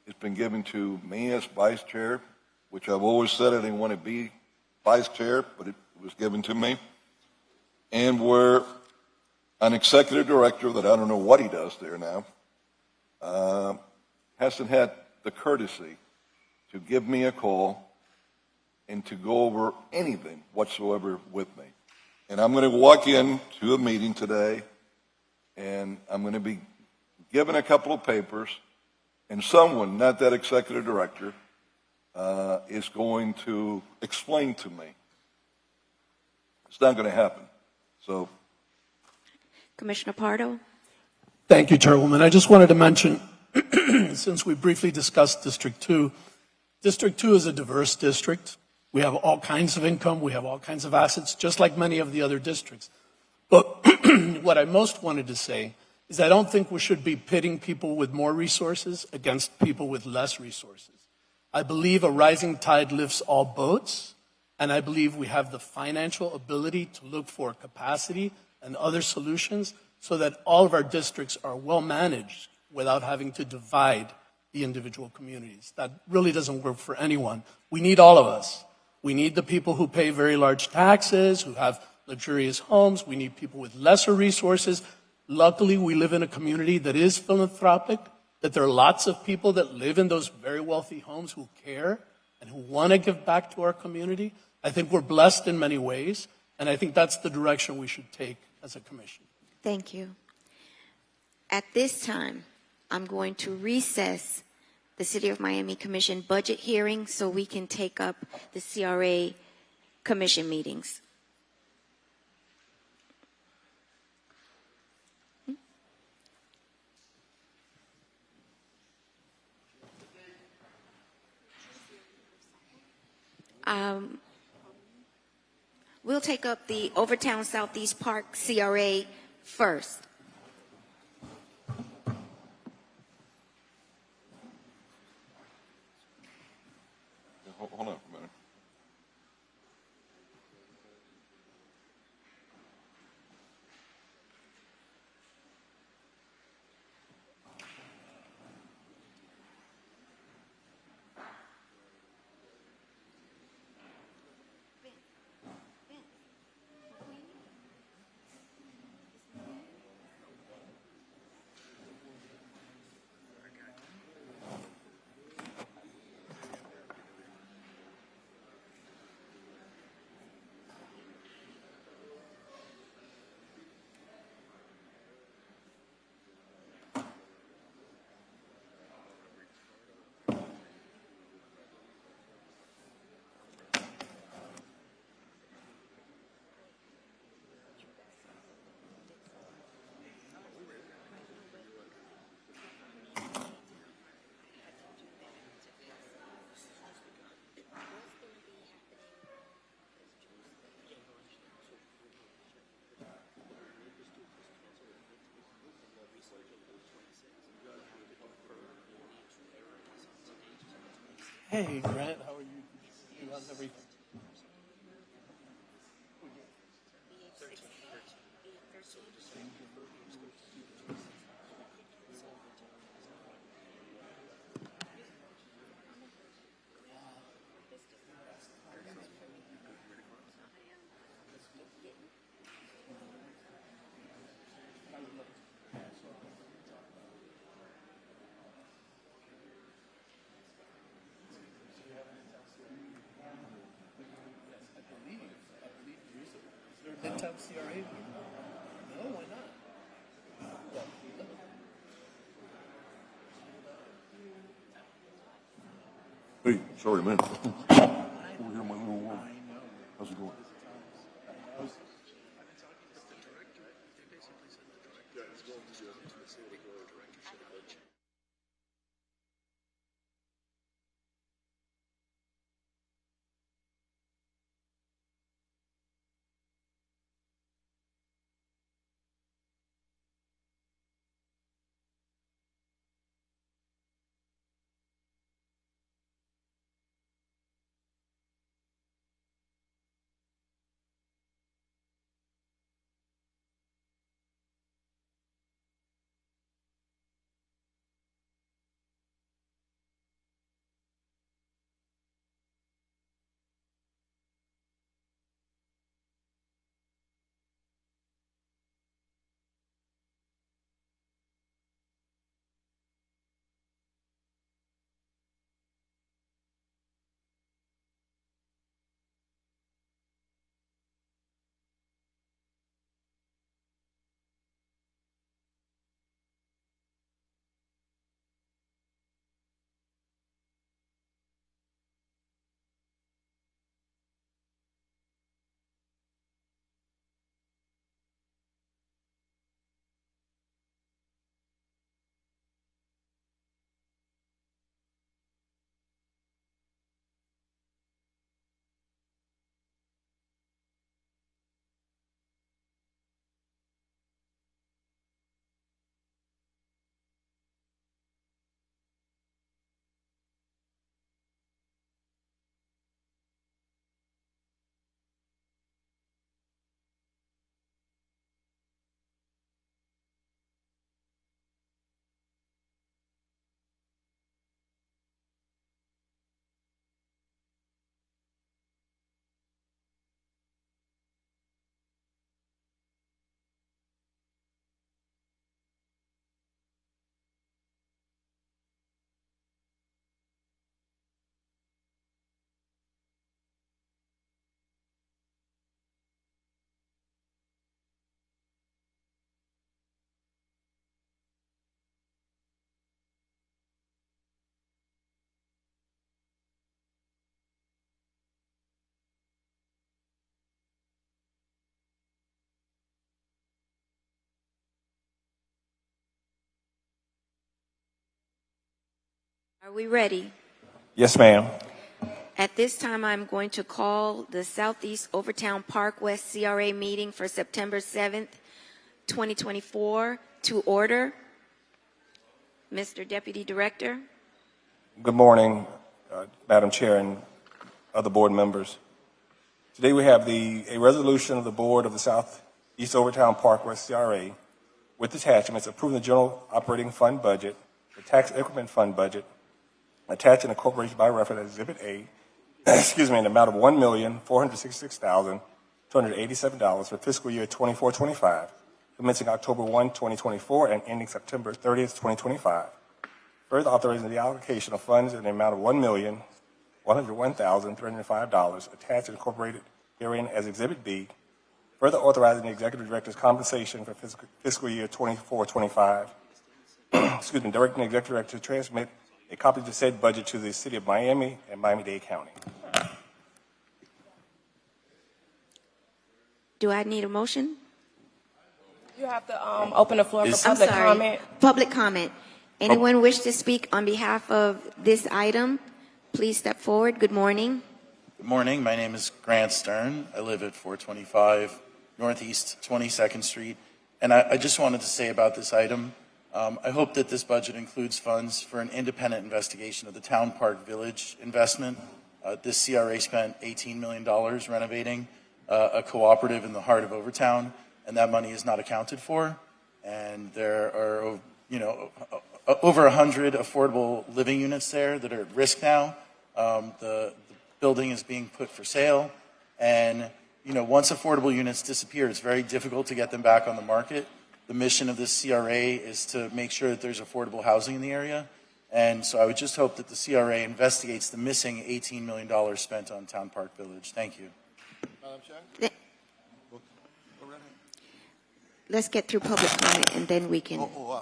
it's been given to me as vice chair, which I've always said I didn't want to be vice chair, but it was given to me. And where an executive director that I don't know what he does there now, hasn't had the courtesy to give me a call and to go over anything whatsoever with me. And I'm going to walk into a meeting today, and I'm going to be given a couple of papers, and someone, not that executive director, is going to explain to me. It's not going to happen. So, Commissioner Pardo? Thank you, Chairwoman. I just wanted to mention, since we briefly discussed District 2, District 2 is a diverse district. We have all kinds of income. We have all kinds of assets, just like many of the other districts. But what I most wanted to say is I don't think we should be pitting people with more resources against people with less resources. I believe a rising tide lifts all boats, and I believe we have the financial ability to look for capacity and other solutions so that all of our districts are well managed without having to divide the individual communities. That really doesn't work for anyone. We need all of us. We need the people who pay very large taxes, who have luxurious homes. We need people with lesser resources. Luckily, we live in a community that is philanthropic, that there are lots of people that live in those very wealthy homes who care and who want to give back to our community. I think we're blessed in many ways, and I think that's the direction we should take as a commission. Thank you. At this time, I'm going to recess the City of Miami Commission budget hearing so we can take up the CRA commission meetings. We'll take up the Overtown Southeast Park CRA first. Hold on for a minute. Hey, Grant, how are you? How's everything? Midtown CRA? No, why not? Hey, sorry, man. Over here, my little world. How's it going? Are we ready? Yes, ma'am. At this time, I'm going to call the Southeast Overtown Park West CRA meeting for September 7th, 2024 to order. Mr. Deputy Director. Good morning, Madam Chair and other board members. Today we have a resolution of the Board of the Southeast Overtown Park West CRA with attachments approving the general operating fund budget, the tax increment fund budget, attached and incorporated by reference as Exhibit A, in the amount of $1,466,287 for fiscal year 24-25, commencing October 1, 2024, and ending September 30th, 2025. Further authorizing the allocation of funds in the amount of $1,101,305 attached and incorporated herein as Exhibit B. Further authorizing the Executive Director's compensation for fiscal year 24-25. Directing the Executive Director to transmit a copy of the said budget to the City of Miami and Miami-Dade County. Do I need a motion? You have to open the floor for public comment. Public comment. Anyone wish to speak on behalf of this item? Please step forward. Good morning. Good morning. My name is Grant Stern. I live at 425 Northeast 22nd Street. And I just wanted to say about this item, I hope that this budget includes funds for an independent investigation of the Town Park Village investment. This CRA spent $18 million renovating a cooperative in the heart of Overtown, and that money is not accounted for. And there are, over 100 affordable living units there that are at risk now. The building is being put for sale, and once affordable units disappear, it's very difficult to get them back on the market. The mission of this CRA is to make sure that there's affordable housing in the area, and so I would just hope that the CRA investigates the missing $18 million spent on Town Park Village. Thank you. Madam Chair? let's get through public comment and then we can. I'm sorry. I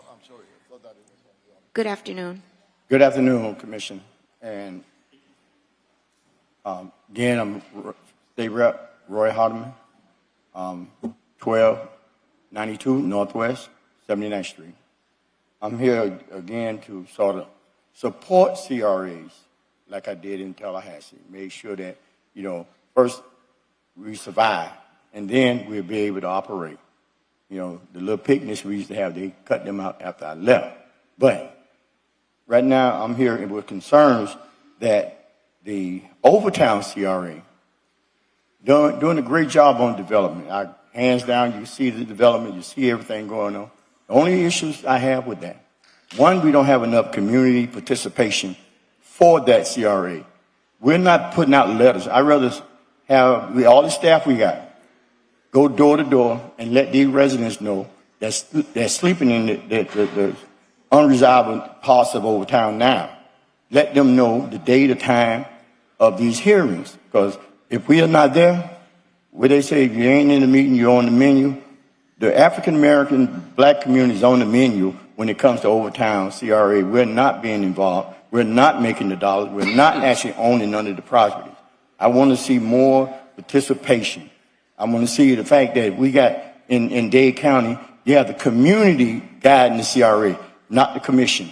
thought that it was on the Good afternoon. Good afternoon, Commission. And again, I'm State Rep Roy Hardeman, 1292 Northwest 79th Street. I'm here again to sort of support CRAs like I did in Tallahassee. Make sure that, first we survive and then we'll be able to operate. The little picnics we used to have, they cut them out after I left. But right now I'm here with concerns that the Overtown CRA doing a great job on development. Hands down, you see the development, you see everything going on. The only issues I have with that, one, we don't have enough community participation for that CRA. We're not putting out letters. I'd rather have all the staff we got go door to door and let these residents know they're sleeping in the unresolved parts of Overtown now. Let them know the day, the time of these hearings. Because if we are not there, where they say if you ain't in the meeting, you're on the menu. The African-American black community is on the menu when it comes to Overtown CRA. We're not being involved. We're not making the dollars. We're not actually owning none of the properties. I want to see more participation. I want to see the fact that we got in Dade County, you have the community guiding the CRA, not the commission.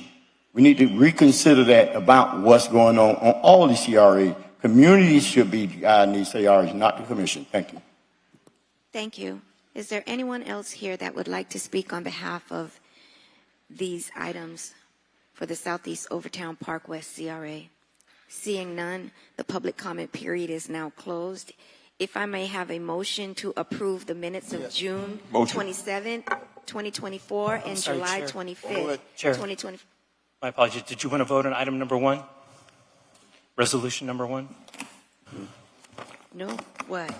We need to reconsider that about what's going on all the CRA. Communities should be guiding these CRAs, not the commission. Thank you. Thank you. Is there anyone else here that would like to speak on behalf of these items for the Southeast Overtown Park West CRA? Seeing none, the public comment period is now closed. If I may have a motion to approve the minutes of June 27th, 2024 and sorry, July Chair. 25th, Chair. 2020. My apologies. Did you want to vote on item number 1? Resolution number 1? No, what?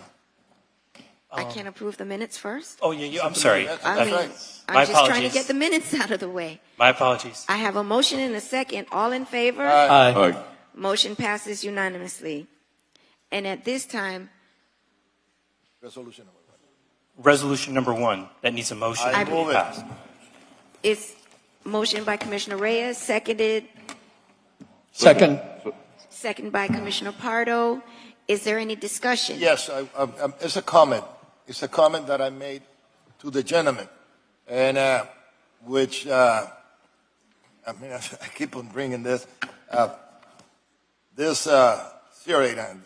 I can't approve the minutes first? Oh, yeah, I'm sorry. I mean, I'm just trying to get the minutes out of the way. My apologies. I have a motion and a second. All in favor? Aye. Motion passes unanimously. And at this time, resolution number 1. Resolution number 1. That needs a motion. I to move be it. passed. it's motion by Commissioner Reyes, seconded Second. by Commissioner Pardo. Is there any discussion? Yes, it's a comment. It's a comment that I made to the gentleman, and which I keep on bringing this. This CRA,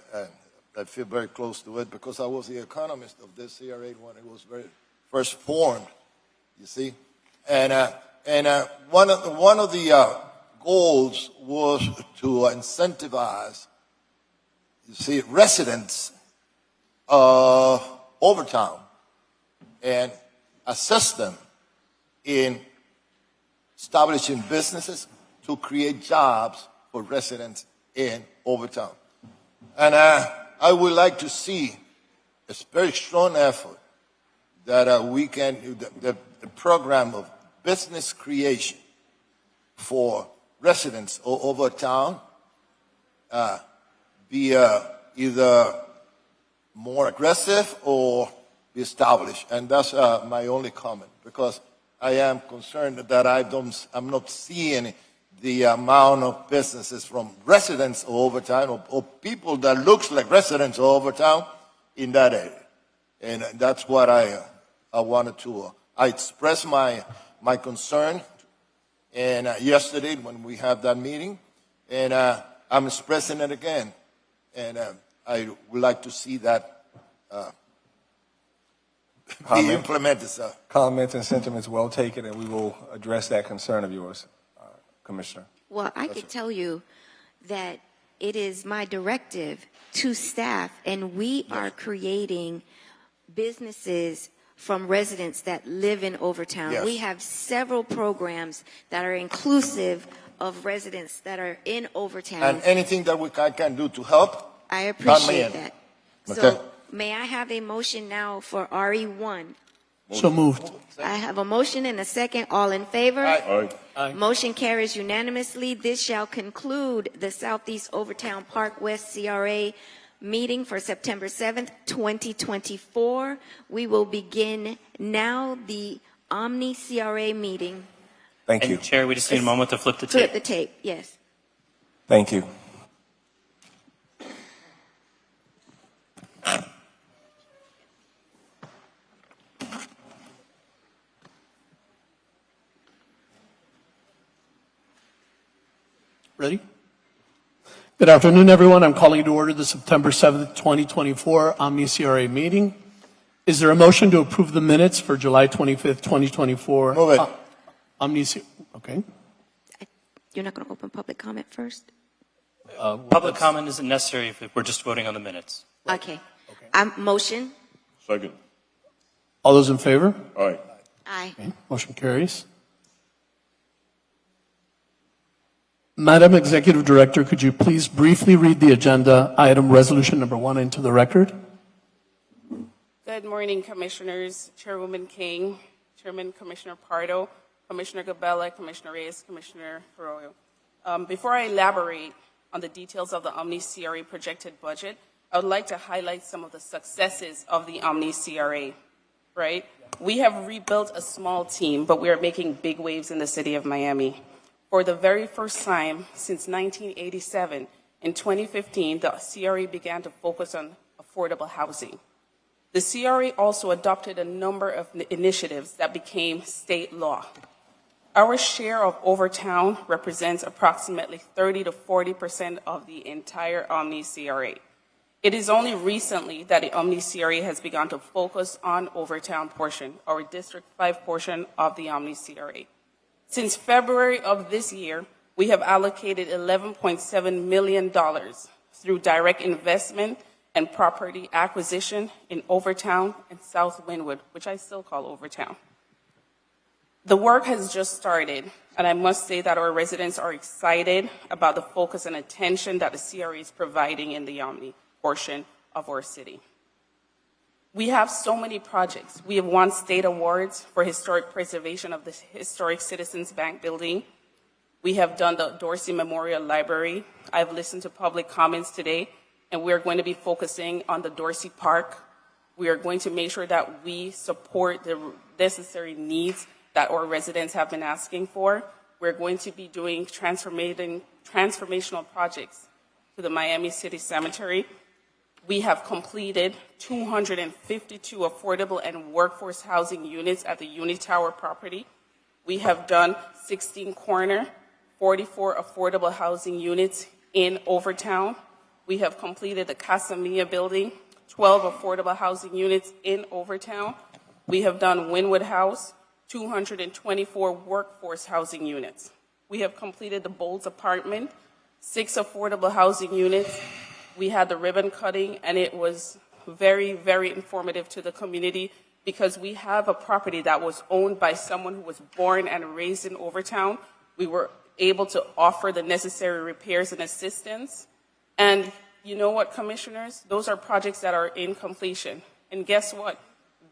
I feel very close to it because I was the economist of this CRA when it was very first formed. You see, and one of the goals was to incentivize, you see, residents of Overtown and assist them in establishing businesses to create jobs for residents in Overtown. And I would like to see a very strong effort that we can do the program of business creation for residents over town be either more aggressive or be established. And that's my only comment, because I am concerned that I'm not seeing the amount of businesses from residents of Overtown or people that looks like residents of Overtown in that area. And that's what I wanted to, I expressed my concern and yesterday when we had that meeting, and I'm expressing it again. And I would like to see that be implemented, sir. Comments and sentiments well taken, and we will address that concern of yours, Commissioner. Well, I could tell you that it is my directive to staff, and we are creating businesses from residents that live in Overtown. Yes. We have several programs that are inclusive of residents that are in Overtown. And anything that I can do to help, I me appreciate in. that. Okay. So may I have a motion now for RE1? So moved. I have a motion and a second. All in favor? Aye. Motion carries unanimously. This shall conclude the Southeast Overtown Park West CRA meeting for September 7th, 2024. We will begin now the Omni CRA meeting. Thank you. And Chair, we just need a moment to flip the Flip tape. the tape, yes. Thank you. Ready? Good afternoon, everyone. I'm calling to order the September 7th, 2024 Omni CRA meeting. Is there a motion to approve the minutes for July 25th, 2024? Move it. Omni, okay. You're not going to open public comment first? Public comment isn't necessary if we're just voting on the minutes. Okay. Motion? Second. All those in favor? All right. Aye. Okay. Motion carries. Madam Executive Director, could you please briefly read the agenda item resolution number 1 into the record? Good morning, Commissioners, Chairwoman King, Chairman Commissioner Pardo, Commissioner Gabella, Commissioner Reyes, Commissioner Arroyo. Before I elaborate on the details of the Omni CRA projected budget, I would like to highlight some of the successes of the Omni CRA, right? We have rebuilt a small team, but we are making big waves in the city of Miami. For the very first time since 1987, in 2015, the CRA began to focus on affordable housing. The CRA also adopted a number of initiatives that became state law. Our share of Overtown represents approximately 30 to 40% of the entire Omni CRA. It is only recently that the Omni CRA has begun to focus on Overtown portion, or District 5 portion of the Omni CRA. Since February of this year, we have allocated $11.7 million through direct investment and property acquisition in Overtown and South Wynwood, which I still call Overtown. The work has just started, and I must say that our residents are excited about the focus and attention that the CRA is providing in the Omni portion of our city. We have so many projects. We have won state awards for historic preservation of the historic Citizens Bank building. We have done the Dorsey Memorial Library. I've listened to public comments today, and we're going to be focusing on the Dorsey Park. We are going to make sure that we support the necessary needs that our residents have been asking for. We're going to be doing transformational projects to the Miami City Cemetery. We have completed 252 affordable and workforce housing units at the Unitower property. We have done 16 corner, 44 affordable housing units in Overtown. We have completed the Casa Mia building, 12 affordable housing units in Overtown. We have done Wynwood House, 224 workforce housing units. We have completed the Bowles apartment, 6 affordable housing units. We had the ribbon cutting, and it was very, very informative to the community because we have a property that was owned by someone who was born and raised in Overtown. We were able to offer the necessary repairs and assistance. And you know what, Commissioners? Those are projects that are in completion. And guess what?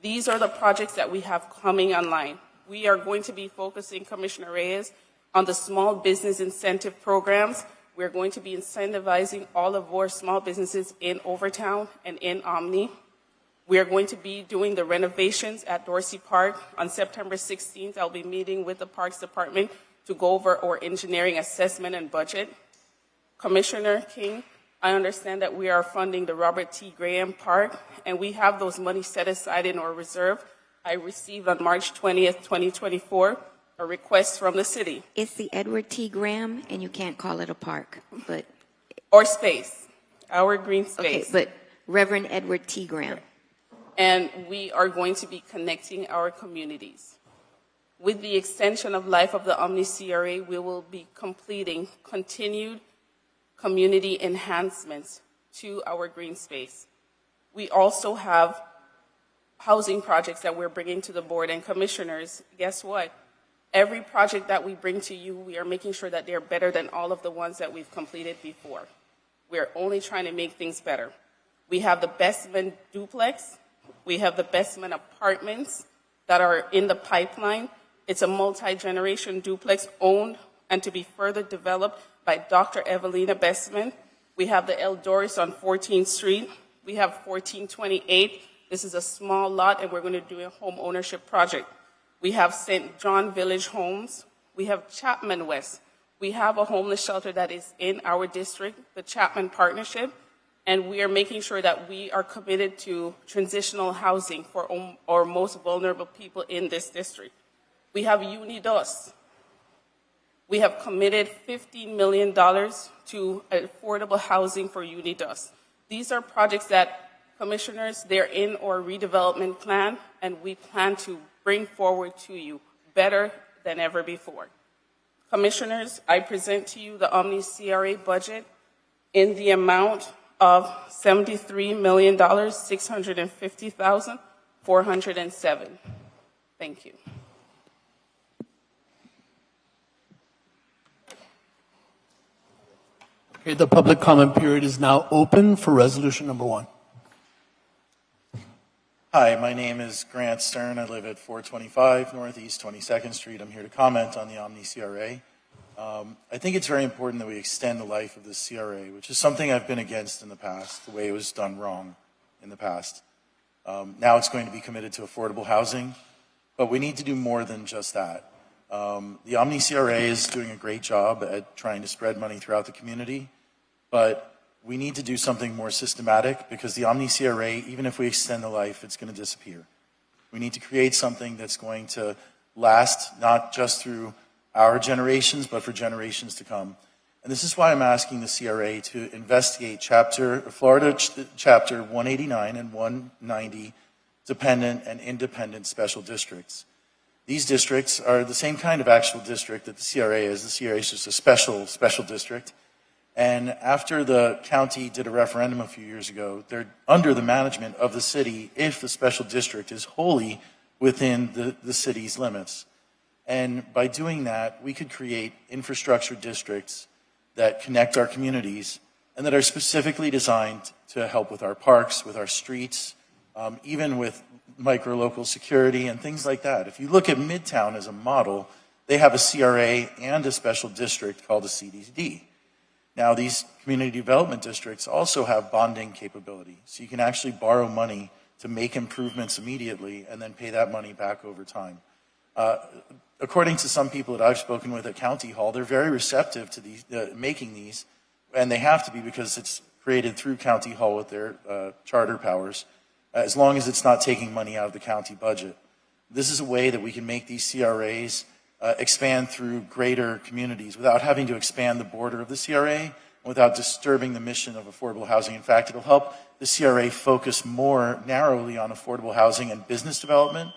These are the projects that we have coming online. We are going to be focusing, Commissioner Reyes, on the small business incentive programs. We're going to be incentivizing all of our small businesses in Overtown and in Omni. We are going to be doing the renovations at Dorsey Park. On September 16th, I'll be meeting with the Parks Department to go over our engineering assessment and budget. Commissioner King, I understand that we are funding the Robert T. Graham Park, and we have those monies set aside in our reserve. I received on March 20th, 2024, a request from the city. It's the Edward T. Graham, and you can't call it a park, but... Or space, our green space. Okay, but Reverend Edward T. Graham. And we are going to be connecting our communities. With the extension of life of the Omni CRA, we will be completing continued community enhancements to our green space. We also have housing projects that we're bringing to the board, and commissioners, guess what? Every project that we bring to you, we are making sure that they're better than all of the ones that we've completed before. We're only trying to make things better. We have the Bestman duplex. We have the Bestman apartments that are in the pipeline. It's a multi-generation duplex owned and to be further developed by Dr. Evelina Bestman. We have the El Doris on 14th Street. We have 1428. This is a small lot, and we're going to do a home ownership project. We have St. John Village Homes. We have Chapman West. We have a homeless shelter that is in our district, the Chapman Partnership, and we are making sure that we are committed to transitional housing for our most vulnerable people in this district. We have Unidos. We have committed $15 million to affordable housing for Unidos. These are projects that, commissioners, they're in our redevelopment plan, and we plan to bring forward to you better than ever before. Commissioners, I present to you the Omni CRA budget in the amount of $73,650,407. Thank you. Okay, the public comment period is now open for resolution number 1. Hi, my name is Grant Stern. I live at 425 Northeast 22nd Street. I'm here to comment on the Omni CRA. I think it's very important that we extend the life of the CRA, which is something I've been against in the past, the way it was done wrong in the past. Now it's going to be committed to affordable housing, but we need to do more than just that. The Omni CRA is doing a great job at trying to spread money throughout the community, but we need to do something more systematic because the Omni CRA, even if we extend the life, it's going to disappear. We need to create something that's going to last not just through our generations, but for generations to come. And this is why I'm asking the CRA to investigate Florida Chapter 189 and 190 dependent and independent special districts. These districts are the same kind of actual district that the CRA is. The CRA is just a special district. And after the county did a referendum a few years ago, they're under the management of the city if the special district is wholly within the city's limits. And by doing that, we could create infrastructure districts that connect our communities and that are specifically designed to help with our parks, with our streets, even with micro-local security and things like that. If you look at Midtown as a model, they have a CRA and a special district called a CDD. Now, these community development districts also have bonding capability, so you can actually borrow money to make improvements immediately and then pay that money back over time. According to some people that I've spoken with at County Hall, they're very receptive to these, making these, and they have to be because it's created through County Hall with their charter powers, as long as it's not taking money out of the county budget. This is a way that we can make these CRAs expand through greater communities without having to expand the border of the CRA, without disturbing the mission of affordable housing. In fact, it'll help the CRA focus more narrowly on affordable housing and business development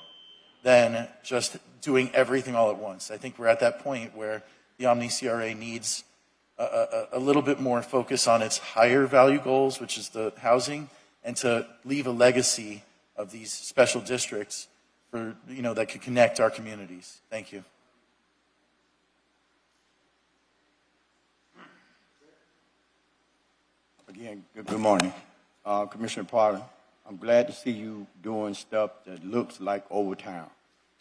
than just doing everything all at once. I think we're at that point where the Omni CRA needs a little bit more focus on its higher value goals, which is the housing, and to leave a legacy of these special districts for, that could connect our communities. Thank you. Again, good morning. Commissioner Potter, I'm glad to see you doing stuff that looks like Overtown.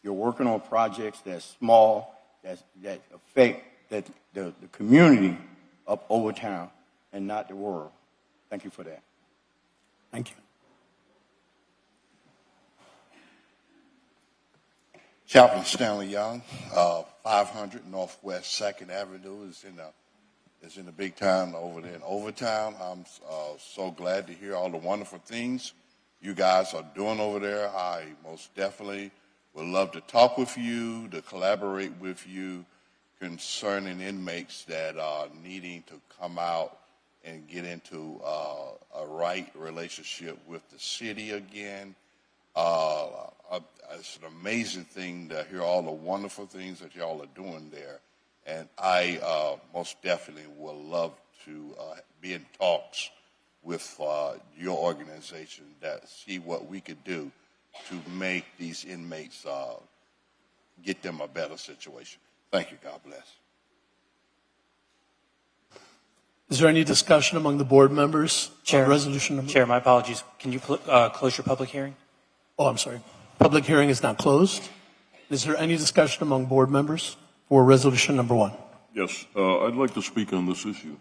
You're working on projects that's small, that affect the community of Overtown and not the world. Thank you for that. Thank you. Chaplain Stanley Young, 500 Northwest 2nd Avenue is in the big town over there in Overtown. I'm so glad to hear all the wonderful things you guys are doing over there. I most definitely would love to talk with you, to collaborate with you concerning inmates that are needing to come out and get into a right relationship with the city again. It's an amazing thing to hear all the wonderful things that y'all are doing there. And I most definitely would love to be in talks with your organization that see what we could do to make these inmates get them a better situation. Thank you. God bless. Is there any discussion among the board members? Chair, resolution number? Chair, my apologies. Can you close your public hearing? Oh, I'm sorry. Public hearing is not closed. Is there any discussion among board members for resolution number 1? Yes, I'd like to speak on this issue.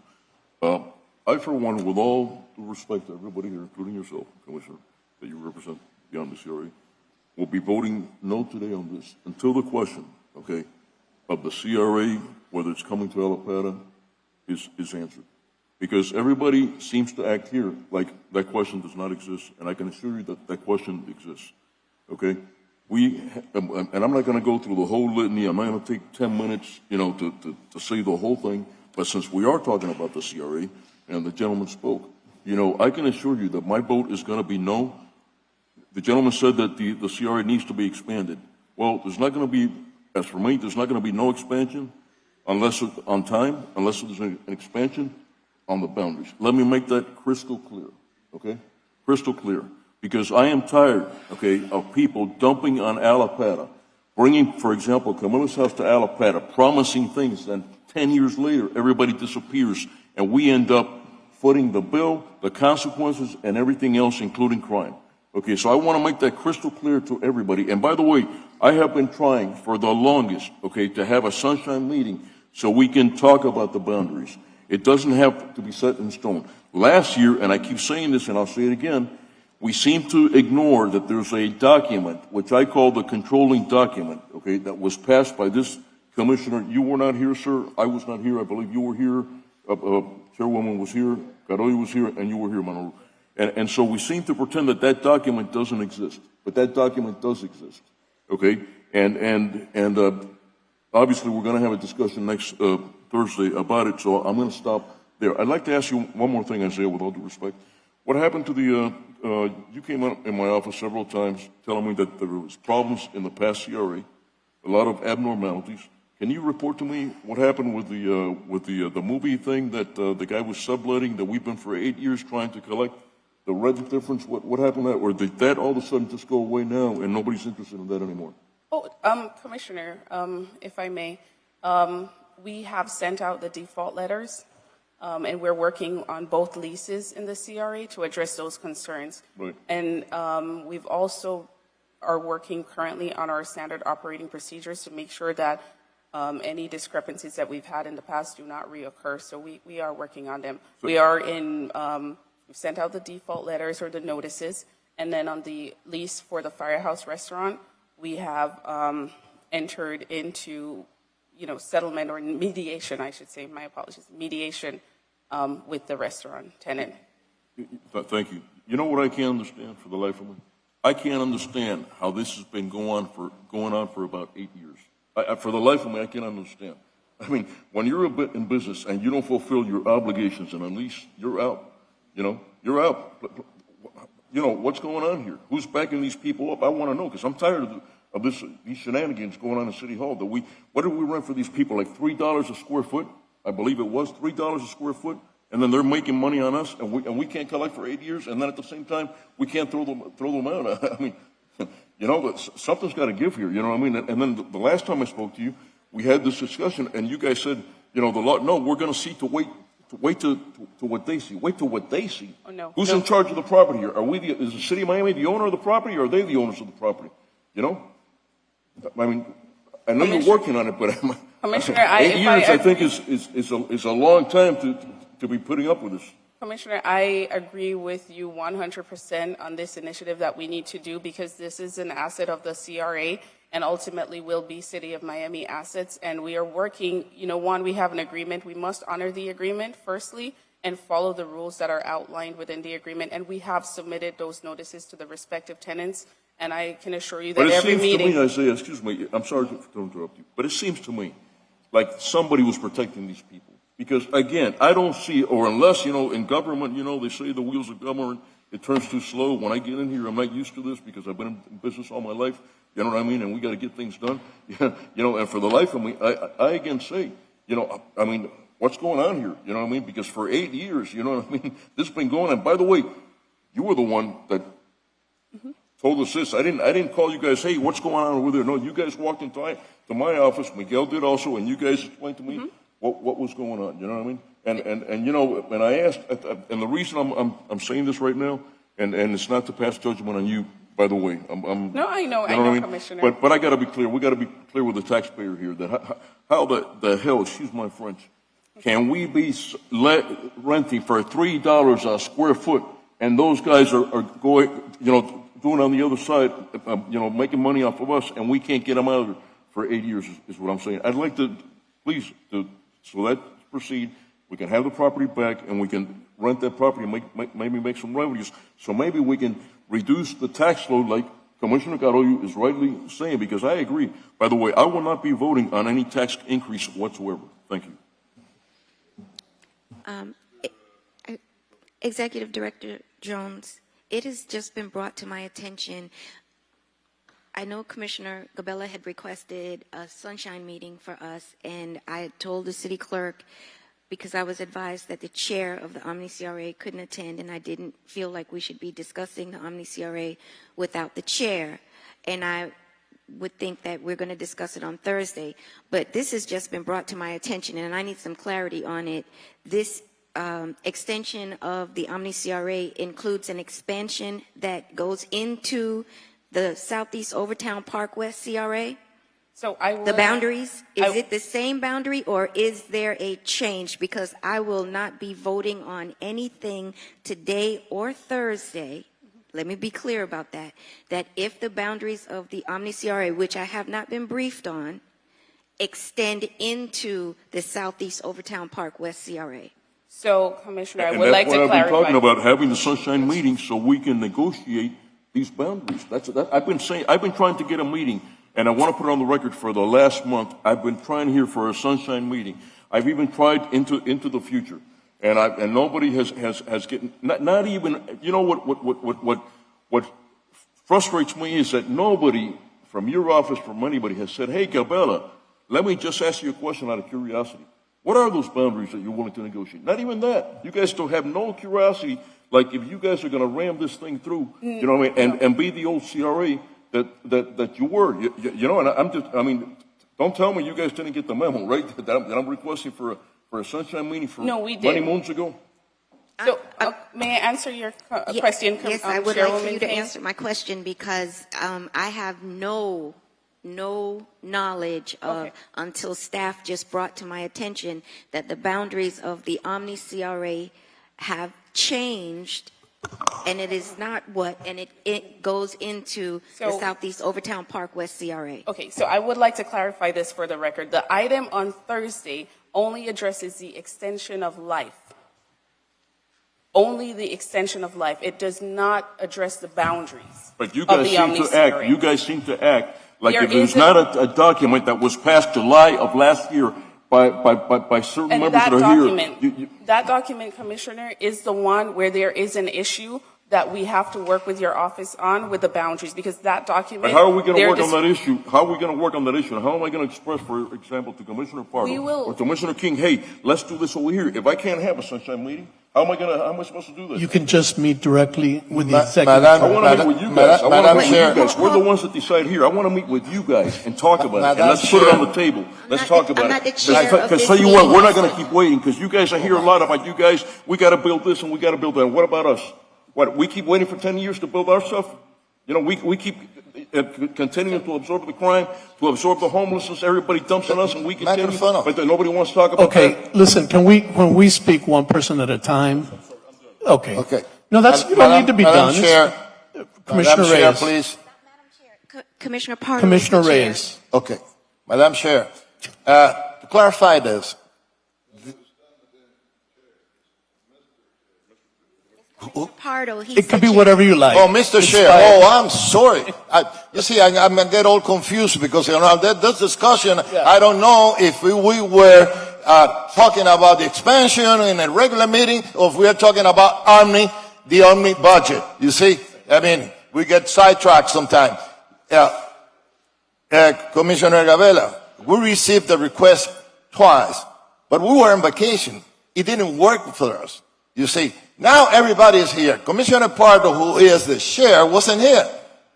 I, for one, with all due respect to everybody here, including yourself, Commissioner, that you represent the Omni CRA, will be voting no today on this until the question, okay, of the CRA, whether it's coming to Alapata, is answered. Because everybody seems to act here like that question does not exist, and I can assure you that that question exists, okay? And I'm not going to go through the whole litany. I'm not going to take 10 minutes, to say the whole thing. But since we are talking about the CRA, and the gentleman spoke, I can assure you that my vote is going to be no. The gentleman said that the CRA needs to be expanded. Well, there's not going to be, as for me, there's not going to be no expansion unless on time, unless there's an expansion on the boundaries. Let me make that crystal clear, okay? Crystal clear. Because I am tired, okay, of people dumping on Alapata, bringing, for example, Camilla's house to Alapata, promising things, then 10 years later, everybody disappears, and we end up footing the bill, the consequences, and everything else, including crime. Okay, so I want to make that crystal clear to everybody. And by the way, I have been trying for the longest, okay, to have a sunshine meeting so we can talk about the boundaries. It doesn't have to be set in stone. Last year, and I keep saying this and I'll say it again, we seem to ignore that there's a document, which I call the controlling document, okay, that was passed by this commissioner. You were not here, sir. I was not here. I believe you were here. Chairwoman was here. Caroy was here, and you were here, Manolo. And so we seem to pretend that that document doesn't exist, but that document does exist, okay? And obviously we're going to have a discussion next Thursday about it, so I'm going to stop there. I'd like to ask you one more thing, Isaiah, with all due respect. What happened to you came up in my office several times telling me that there was problems in the past CRA, a lot of abnormalities. Can you report to me what happened with the movie thing that the guy was subletting that we've been for 8 years trying to collect the rent difference? What happened to that? Or did that all of a sudden just go away now and nobody's interested in that anymore? Oh, Commissioner, if I may, we have sent out the default letters. And we're working on both leases in the CRA to address those concerns. Right. And we've also are working currently on our standard operating procedures to make sure that any discrepancies that we've had in the past do not reoccur. So we are working on them. So, We've sent out the default letters or the notices. And then on the lease for the Firehouse Restaurant, we have entered into, settlement or mediation, I should say, my apologies, mediation with the restaurant tenant. Thank you. You know what I can't understand for the life of me? I can't understand how this has been going on for about 8 years. For the life of me, I can't understand. I mean, when you're in business and you don't fulfill your obligations and at least you're out, you're out. What's going on here? Who's backing these people up? I want to know because I'm tired of these shenanigans going on in City Hall. What did we rent for these people? Like $3 a square foot? I believe it was $3 a square foot. And then they're making money on us, and we can't collect for 8 years. And then at the same time, we can't throw them out. I mean, something's got to give here. You know what I mean? And then the last time I spoke to you, we had this discussion, and you guys said, the law. No, we're going to see to wait to what they see. Wait to what they see. Oh, no. Who's in charge of the property here? Is the city of Miami the owner of the property, or are they the owners of the property? I mean, I know you're working on it, but Commissioner, 8 years, I think, is a long time to be putting up with this. Commissioner, I agree with you 100% on this initiative that we need to do because this is an asset of the CRA and ultimately will be City of Miami assets. And we are working, one, we have an agreement. We must honor the agreement, firstly, and follow the rules that are outlined within the agreement. And we have submitted those notices to the respective tenants. And I can assure you that every meeting... But it seems to me, Isaiah, excuse me, I'm sorry to interrupt you, but it seems to me like somebody was protecting these people. Because, again, I don't see, or unless, in government, they say the wheels of government, it turns too slow. When I get in here, I'm not used to this because I've been in business all my life. You know what I mean? And we got to get things done. And for the life of me, I again say, what's going on here? You know what I mean? Because for 8 years, this has been going on. By the way, you were the one that told us this. I didn't call you guys, hey, what's going on over there? No, you guys walked into my office. Miguel did also, and you guys explained to me what was going on. You know what I mean? And I asked, and the reason I'm saying this right now, and it's not to pass judgment on you, by the way. No, I know, Commissioner. But I got to be clear. We got to be clear with the taxpayer here that how the hell, excuse my French, can we be renting for $3 a square foot, and those guys are going, doing on the other side, making money off of us, and we can't get them out of it for 8 years, is what I'm saying. I'd like to, please, so let's proceed. We can have the property back, and we can rent that property and maybe make some revenues. So maybe we can reduce the tax load like Commissioner Carollo is rightly saying, because I agree. By the way, I will not be voting on any tax increase whatsoever. Thank you. Executive Director Jones, it has just been brought to my attention. I know Commissioner Gabella had requested a sunshine meeting for us, and I had told the city clerk, because I was advised that the chair of the Omni CRA couldn't attend, and I didn't feel like we should be discussing the Omni CRA without the chair. And I would think that we're going to discuss it on Thursday. But this has just been brought to my attention, and I need some clarity on it. This extension of the Omni CRA includes an expansion that goes into the Southeast Overtown Park West CRA? So I will, the boundaries, is it the same boundary or is there a change? Because I will not be voting on anything today or Thursday. Let me be clear about that. That if the boundaries of the Omni CRA, which I have not been briefed on, extend into the Southeast Overtown Park West CRA. So, Commissioner, I would like to clarify. That's what I've been talking about, having the sunshine meeting so we can negotiate these boundaries. I've been trying to get a meeting, and I want to put it on the record for the last month. I've been trying here for a sunshine meeting. I've even tried into the future, and nobody has gotten, not even, you know what frustrates me is that nobody from your office, from anybody, has said, hey, Gabella, let me just ask you a question out of curiosity. What are those boundaries that you're willing to negotiate? Not even that. You guys don't have no curiosity. Like if you guys are going to ram this thing through, you know what I mean, and be the old CRA that you were, you know. And don't tell me you guys didn't get the memo, right? That I'm requesting for a sunshine meeting for many moons ago. So, may I answer your question? Yes, I would like for you to answer my question because I have no knowledge of, until staff just brought to my attention that the boundaries of the Omni CRA have changed, and it is not it goes into the Southeast Overtown Park West CRA. Okay, so I would like to clarify this for the record. The item on Thursday only addresses the extension of life. Only the extension of life. It does not address the boundaries. But you guys seem to act. You guys seem to act like if there's not a document that was passed July of last year by certain members that are here. That document, Commissioner, is the one where there is an issue that we have to work with your office on with the boundaries, because that document. But how are we going to work on that issue? How are we going to work on that issue? How am I going to express, for example, to Commissioner Pardo or to Commissioner King, hey, let's do this over here. If I can't have a sunshine meeting, how am I supposed to do this? You can just meet directly with the executive. I want to meet with you guys. I want to meet with you guys. We're the ones that decide here. I want to meet with you guys and talk about it. And let's put it on the table. Let's talk about it. Because tell you what, we're not going to keep waiting, because you guys, I hear a lot about you guys. We got to build this and we got to build that. What about us? What, we keep waiting for 10 years to build our stuff? You know, we keep continuing to absorb the crime, to absorb the homelessness. Everybody dumps on us and we continue. But nobody wants to talk about that. Okay, listen, when we speak one person at a time? Okay. No, you don't need to be done. Commissioner Reyes. Chair, please. Commissioner Pardo. Commissioner Reyes. Okay. Madam Chair, to clarify this, Pardo, it could be whatever you like. Oh, Mr. Chair. Oh, I'm sorry. You see, I'm going to get all confused because, you know, this discussion, I don't know if we were talking about the expansion in a regular meeting or if we are talking about the Omni budget. You see, I mean, we get sidetracked sometimes. Commissioner Gabella, we received the request twice, but we were on vacation. It didn't work for us. You see, now everybody is here. Commissioner Pardo, who is the chair, wasn't here.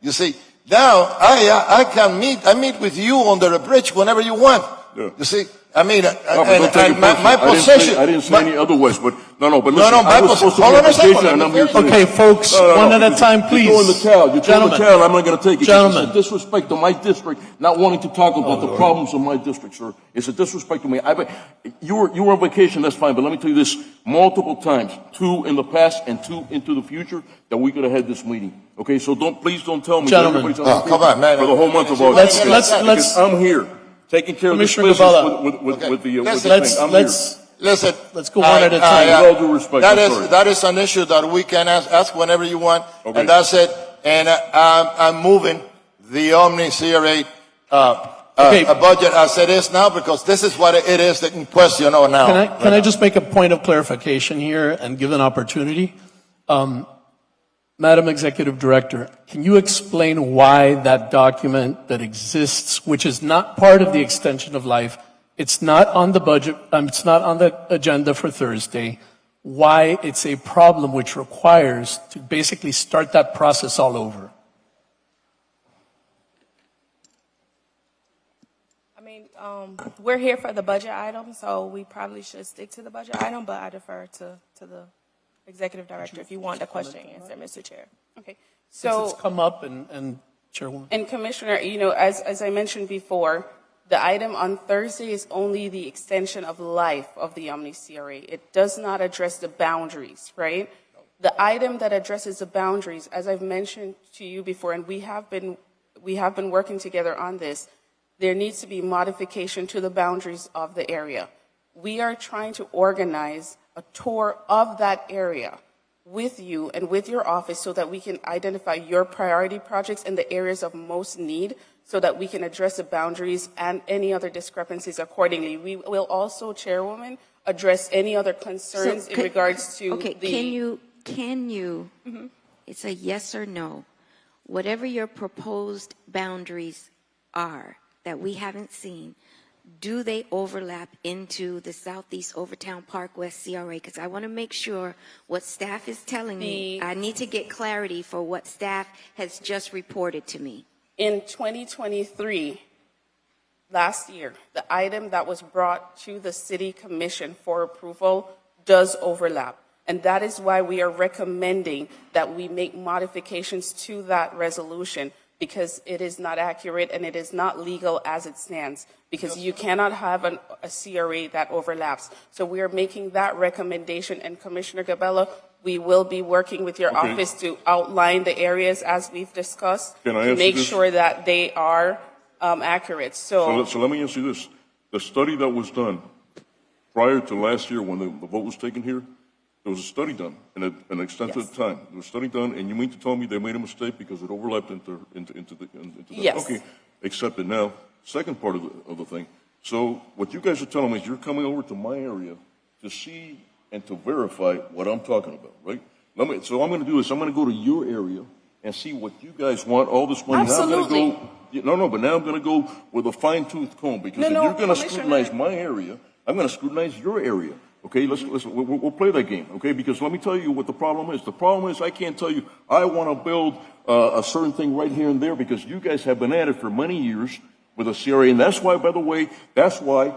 You see, now I meet with you under the bridge whenever you want. You see, I mean, No, but don't take it and my personally. position. I didn't say any otherwise, but no, but No, listen, no, I my was supposed to hold be on on a second, vacation, and I'm here today. Okay, folks, one at a time, please. You're throwing the towel. You're throwing the Gentlemen. towel. I'm not going to take it. Gentlemen. It's a disrespect to my district, not wanting to talk about the problems of my district, sir. It's a disrespect to me. You were on vacation, that's fine, but let me tell you this multiple times, 2 in the past and 2 into the future, that we could have had this meeting. Okay, so please don't tell me that Gentlemen. everybody's on vacation come on, man. for the whole month of August. Let's- Because I'm here, taking care of this Commissioner business Gabala. with the Let's, thing. I'm let's, here. Listen. let's go one at a time. With all due respect, I'm sorry. That is an issue that we can ask whenever you want, Okay. and that's it. And I'm moving the Omni CRA Okay. budget as it is now, because this is what it is in question now. Can I just make a point of clarification here and give an opportunity? Madam Executive Director, can you explain why that document that exists, which is not part of the extension of life, it's not on the budget, it's not on the agenda for Thursday, why it's a problem which requires to basically start that process all over? I mean, we're here for the budget item, so we probably should stick to the budget item, but I defer to the Executive Director if you want the question answered, Mr. Chair. Okay. Since So, it's come up and Chairwoman. and Commissioner, as I mentioned before, the item on Thursday is only the extension of life of the Omni CRA. It does not address the boundaries, right? The item that addresses the boundaries, as I've mentioned to you before, and we have been working together on this, there needs to be modification to the boundaries of the area. We are trying to organize a tour of that area with you and with your office so that we can identify your priority projects and the areas of most need so that we can address the boundaries and any other discrepancies accordingly. We will also, Chairwoman, address any other concerns in regards to Okay, can you, it's a yes or no, whatever your proposed boundaries are that we haven't seen, do they overlap into the Southeast Overtown Park West CRA? Because I want to make sure what staff is telling me. I need to get clarity for what staff has just reported to me. In 2023, last year, the item that was brought to the City Commission for approval does overlap. And that is why we are recommending that we make modifications to that resolution, because it is not accurate and it is not legal as it stands, because you cannot have a CRA that overlaps. So we are making that recommendation, and Commissioner Gabella, we will be working with your office to outline the areas as we've discussed Can I to ask make you this? sure that they are accurate. So let me ask you this. The study that was done prior to last year when the vote was taken here, there was a study done in an extensive time. There was a study done, and you mean to tell me they made a mistake because it overlapped into the Yes. Okay, accepted. Now, second part of the thing. So what you guys are telling me is you're coming over to my area to see and to verify what I'm talking about, right? So I'm going to do this. I'm going to go to your area and see what you guys want. All this money. Absolutely. But now I'm going to go with a fine-tooth comb, because if you're going to scrutinize my area, I'm going to scrutinize your area. Okay, we'll play that game. Okay, because let me tell you what the problem is. The problem is I can't tell you I want to build a certain thing right here and there, because you guys have been at it for many years with a CRA, and that's why, by the way, that's why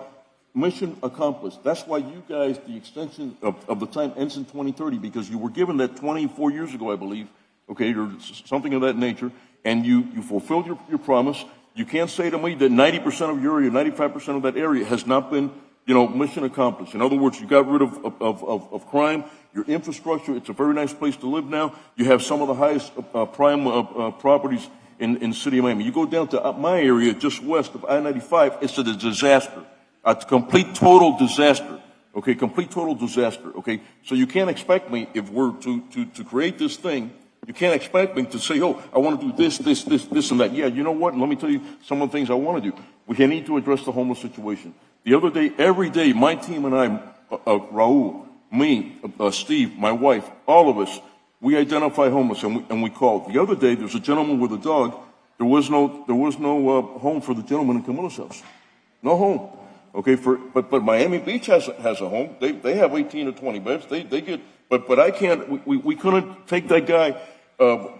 mission accomplished. That's why you guys, the extension of the time ends in 2030, because you were given that 24 years ago, I believe. Okay, or something of that nature, and you fulfilled your promise. You can't say to me that 90% of your area, 95% of that area has not been, mission accomplished. In other words, you got rid of crime, your infrastructure. It's a very nice place to live now. You have some of the highest prime properties in the city of Miami. You go down to my area just west of I-95, it's a disaster. A complete, total disaster. Okay, complete, total disaster. Okay, so you can't expect me, if we're to create this thing, you can't expect me to say, oh, I want to do this, and that. Yeah, you know what? Let me tell you some of the things I want to do. We need to address the homeless situation. The other day, every day, my team and I, Raul, me, Steve, my wife, all of us, we identify homeless and we call. The other day, there's a gentleman with a dog. There was no home for the gentleman in Camilla's house. No home. Okay, but Miami Beach has a home. They have 18 or 20 beds. They get, but I can't. We couldn't take that guy to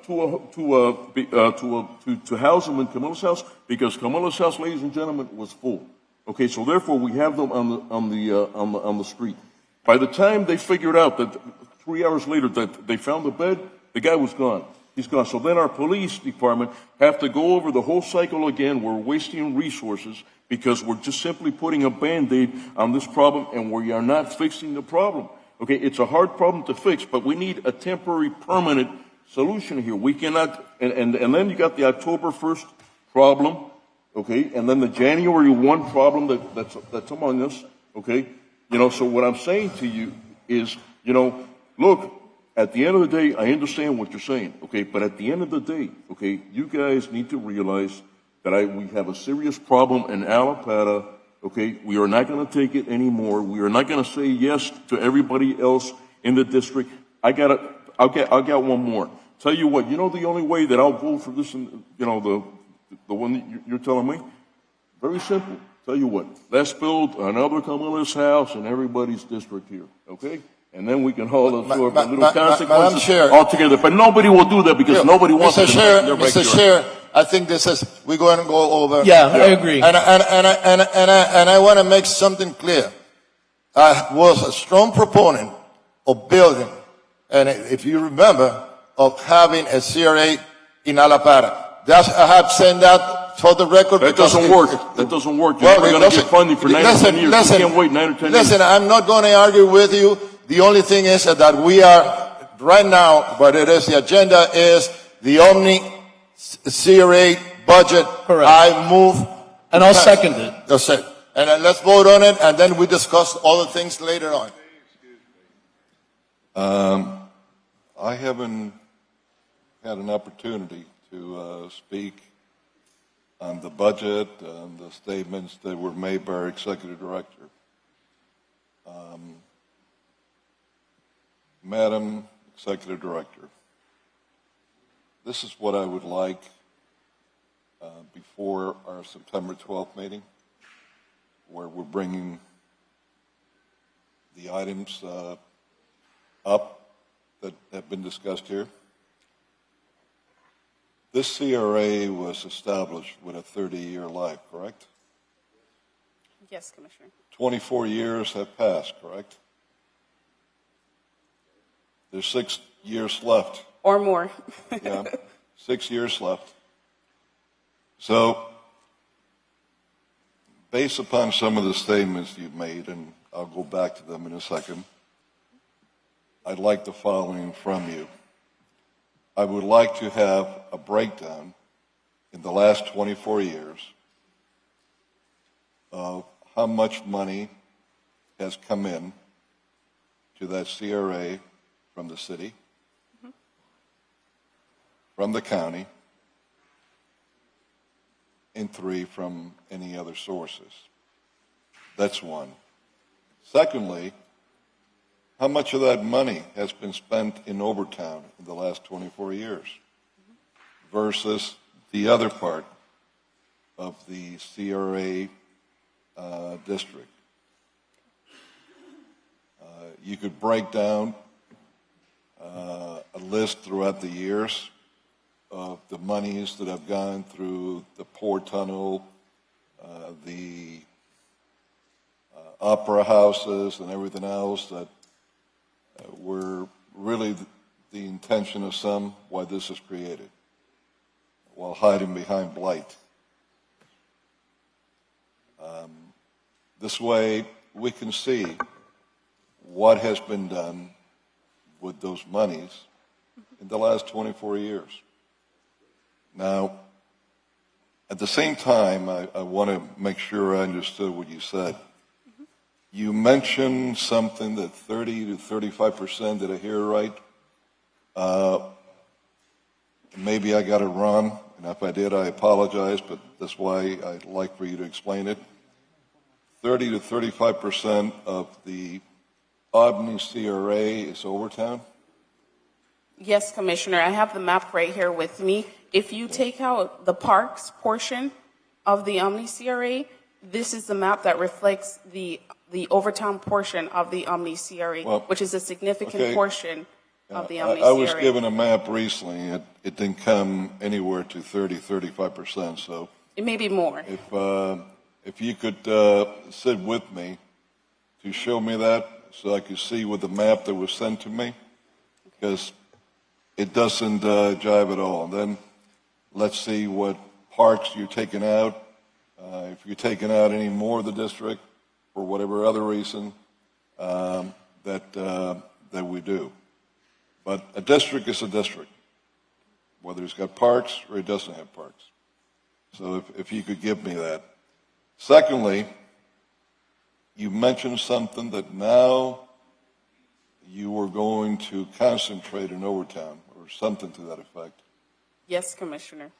house him in Camilla's house, because Camilla's house, ladies and gentlemen, was full. Okay, so therefore we have them on the street. By the time they figured out that 3 hours later that they found the bed, the guy was gone. He's gone. So then our police department have to go over the whole cycle again. We're wasting resources because we're just simply putting a Band-Aid on this problem and we are not fixing the problem. Okay, it's a hard problem to fix, but we need a temporary, permanent solution here. We cannot, and then you got the October 1st problem, okay, and then the January 1 problem that's among us, okay? You know, so what I'm saying to you is, you know, look, at the end of the day, I understand what you're saying, okay? But at the end of the day, okay, you guys need to realize that we have a serious problem in Alapata, okay? We are not going to take it anymore. We are not going to say yes to everybody else in the district. I'll get one more. Tell you what, you know the only way that I'll vote for this, you know, the one that you're telling me? Very simple. Tell you what, let's build another communist house in everybody's district here, okay? And then we can all absorb the little consequences altogether. But nobody will do that because nobody wants to. Mr. Chair, I think we're going to go over. Yeah, I agree. And I want to make something clear. I was a strong proponent of building, and if you remember, of having a CRA in Alapata. I have said that for the record. That doesn't work. That doesn't work. You're going to get funding for 9 or 10 years. You can't wait 9 or 10 years. Listen, I'm not going to argue with you. The only thing is that we are, right now, but it is, the agenda is the Omni CRA budget. Correct. I move. And I'll second it. That's it. And let's vote on it, and then we discuss all the things later on. I haven't had an opportunity to speak on the budget and the statements that were made by our executive director. Madam Executive Director, this is what I would like before our September 12th meeting, where we're bringing the items up that have been discussed here. This CRA was established with a 30-year life, correct? Yes, Commissioner. 24 years have passed, correct? There's 6 years left. Or more. Yeah, 6 years left. So, based upon some of the statements you've made, and I'll go back to them in a second, I'd like the following from you. I would like to have a breakdown in the last 24 years of how much money has come in to that CRA from the city, from the county, and 3 from any other sources. That's one. Secondly, how much of that money has been spent in Overtown in the last 24 years versus the other part of the CRA district? You could break down a list throughout the years of the monies that have gone through the Port Tunnel, the opera houses, and everything else that were really the intention of some why this was created, while hiding behind blight. This way, we can see what has been done with those monies in the last 24 years. Now, at the same time, I want to make sure I understood what you said. You mentioned something that 30 to 35%, did I hear right? Maybe I got it wrong, and if I did, I apologize, but that's why I'd like for you to explain it. 30 to 35% of the Omni CRA is Overtown? Yes, Commissioner. I have the map right here with me. If you take out the parks portion of the Omni CRA, this is the map that reflects the Overtown portion of the Omni CRA, which is a significant portion of the Omni CRA. I was given a map recently. It didn't come anywhere to 30, 35%. So it may be more. if you could sit with me to show me that so I could see with the map that was sent to me, because it doesn't jive at all. And then let's see what parks you're taking out. If you're taking out any more of the district for whatever other reason that we do. But a district is a district, whether it's got parks or it doesn't have parks. So if you could give me that. Secondly, you mentioned something that now you are going to concentrate in Overtown or something to that effect. Yes, Commissioner.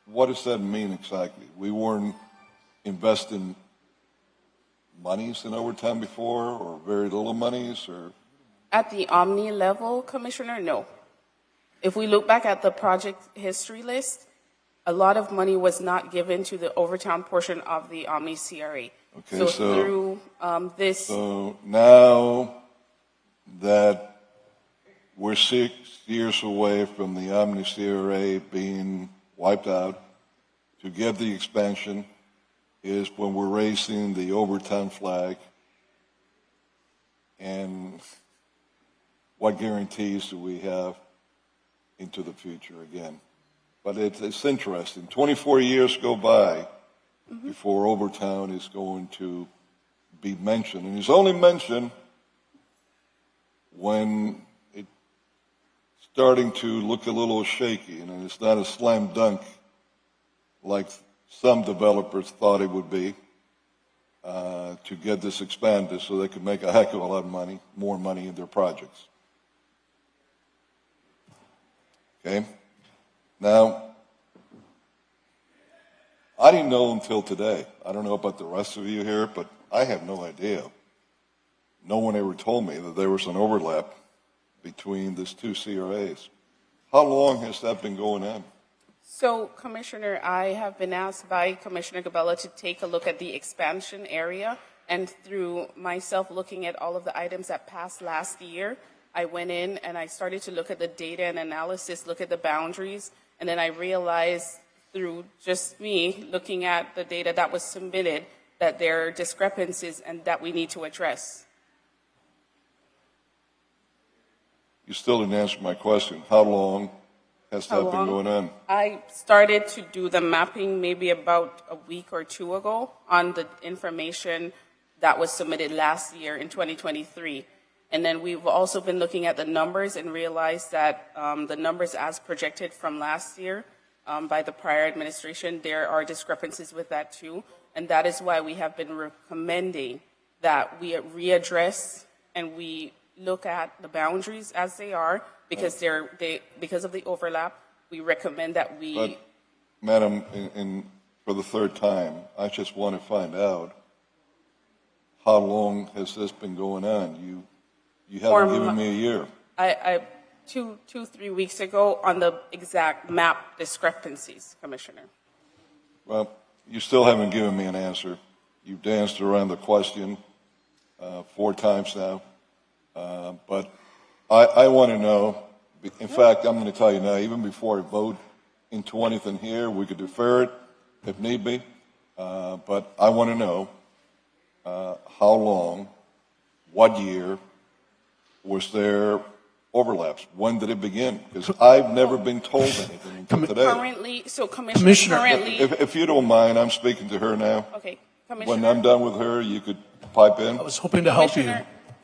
What does that mean exactly? We weren't investing monies in Overtown before, or very little monies, or? At the Omni level, Commissioner, no. If we look back at the project history list, a lot of money was not given to the Overtown portion of the Omni CRA. Okay, so through this. So now that we're 6 years away from the Omni CRA being wiped out, to get the expansion is when we're raising the Overtown flag. And what guarantees do we have into the future again? But it's interesting. 24 years go by before Overtown is going to be mentioned. And it's only mentioned when it's starting to look a little shaky, and it's not a slam dunk like some developers thought it would be to get this expanded so they could make a heck of a lot of money, more money in their projects. Okay? Now, I didn't know until today. I don't know about the rest of you here, but I have no idea. No one ever told me that there was an overlap between these two CRAs. How long has that been going on? So, Commissioner, I have been asked by Commissioner Gabella to take a look at the expansion area, and through myself looking at all of the items that passed last year, I went in and I started to look at the data and analysis, look at the boundaries, and then I realized through just me looking at the data that was submitted that there are discrepancies and that we need to address. You still didn't answer my question. How long has that been going on? I started to do the mapping maybe about a week or two ago on the information that was submitted last year in 2023. And then we've also been looking at the numbers and realized that the numbers as projected from last year by the prior administration, there are discrepancies with that too. And that is why we have been recommending that we readdress and we look at the boundaries as they are, because because of the overlap. We recommend that we. But, Madam, for the third time, I just want to find out how long has this been going on? You haven't given me a year. I 3 weeks ago on the exact map discrepancies, Commissioner. Well, you still haven't given me an answer. You've danced around the question 4 times now. But I want to know. In fact, I'm going to tell you now, even before I vote into anything here, we could defer it if need be. But I want to know how long, what year was there overlaps? When did it begin? Because I've never been told anything until today. Currently, so Commissioner, currently. If you don't mind, I'm speaking to her now. Okay, When Commissioner. I'm done with her, you could pipe in. I was hoping to help you.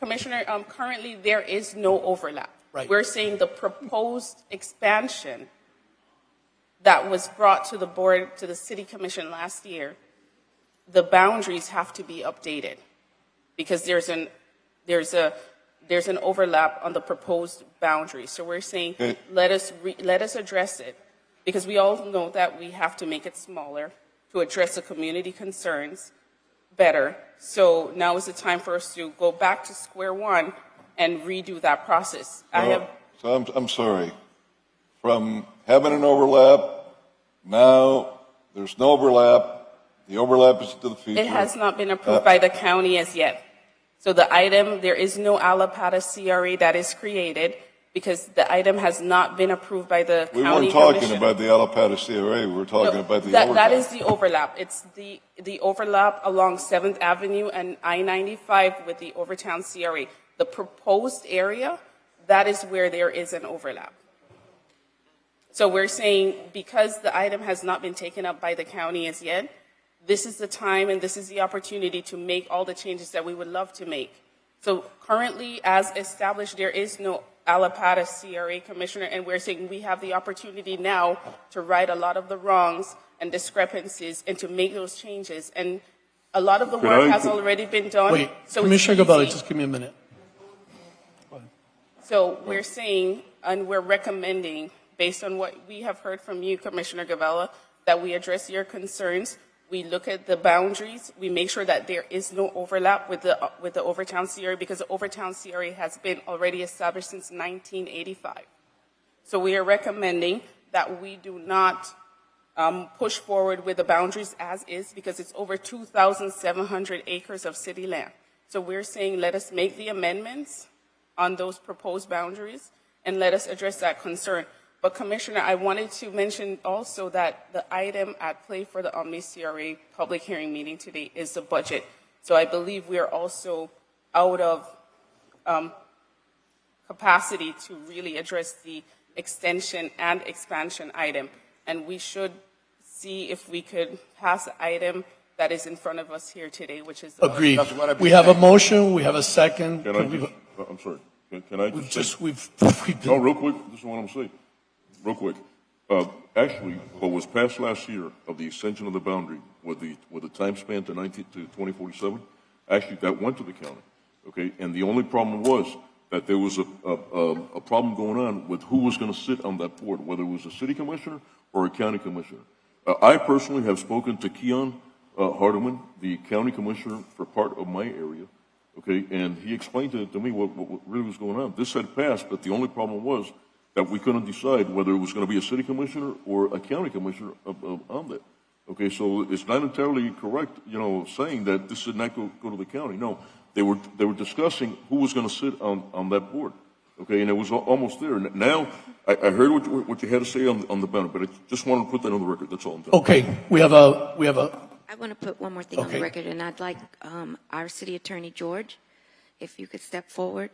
Commissioner, currently there is no overlap. Right. We're saying the proposed expansion that was brought to the board, to the City Commission last year, the boundaries have to be updated because there's an overlap on the proposed boundaries. So we're saying let us address it, because we all know that we have to make it smaller to address the community concerns better. So now is the time for us to go back to square one and redo that process. So I'm sorry. From having an overlap, now there's no overlap. The overlap is to the future. It has not been approved by the county as yet. So the item, there is no Alapata CRA that is created because the item has not been approved by the We county weren't talking commission. about the Alapata CRA, we were talking about the That overtime. is the overlap. It's the overlap along 7th Avenue and I-95 with the Overtown CRA. The proposed area, that is where there is an overlap. So we're saying because the item has not been taken up by the county as yet, this is the time and this is the opportunity to make all the changes that we would love to make. So currently, as established, there is no Alapata CRA commissioner, and we're saying we have the opportunity now to right a lot of the wrongs and discrepancies and to make those changes. And a lot of the work has already been done. Wait, so Commissioner it's easy. Gabella, just give me a minute. So we're saying, and we're recommending, based on what we have heard from you, Commissioner Gabella, that we address your concerns. We look at the boundaries. We make sure that there is no overlap with the Overtown CRA, because the Overtown CRA has been already established since 1985. So we are recommending that we do not push forward with the boundaries as is, because it's over 2,700 acres of city land. So we're saying let us make the amendments on those proposed boundaries and let us address that concern. But Commissioner, I wanted to mention also that the item at play for the Omni CRA public hearing meeting today is the budget. So I believe we are also out of capacity to really address the extension and expansion item. And we should see if we could pass the item that is in front of us here today, which is the Agreed. budget. We have a motion, we have a second. Can I just, I'm sorry. Can I just We've no, real quick, this is what I'm saying. Real quick. Actually, what was passed last year of the extension of the boundary with the time span to 2047, actually that went to the county. Okay, and the only problem was that there was a problem going on with who was going to sit on that board, whether it was a city commissioner or a county commissioner. I personally have spoken to Keon Hardeman, the county commissioner for part of my area. Okay, and he explained to me what really was going on. This had passed, but the only problem was that we couldn't decide whether it was going to be a city commissioner or a county commissioner on that. Okay, so it's not entirely correct, saying that this did not go to the county. No, they were discussing who was going to sit on that board. Okay, and it was almost there. Now, I heard what you had to say on the banner, but I just wanted to put that on the record. That's all I'm telling you. Okay, we have a. I want to put one more thing on the record, and I'd like our city attorney, George, if you could step forward.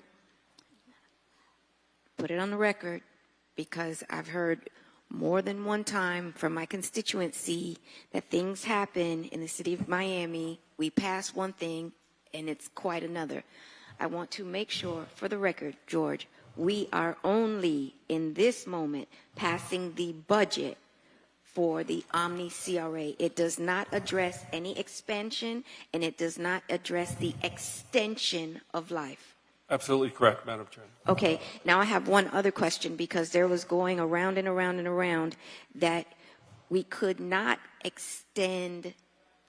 Put it on the record, because I've heard more than one time from my constituency that things happen in the city of Miami. We pass one thing, and it's quite another. I want to make sure, for the record, George, we are only in this moment passing the budget for the Omni CRA. It does not address any expansion, and it does not address the extension of life. Absolutely correct, Madam Chair. Okay, now I have one other question, because there was going around and around and around that we could not extend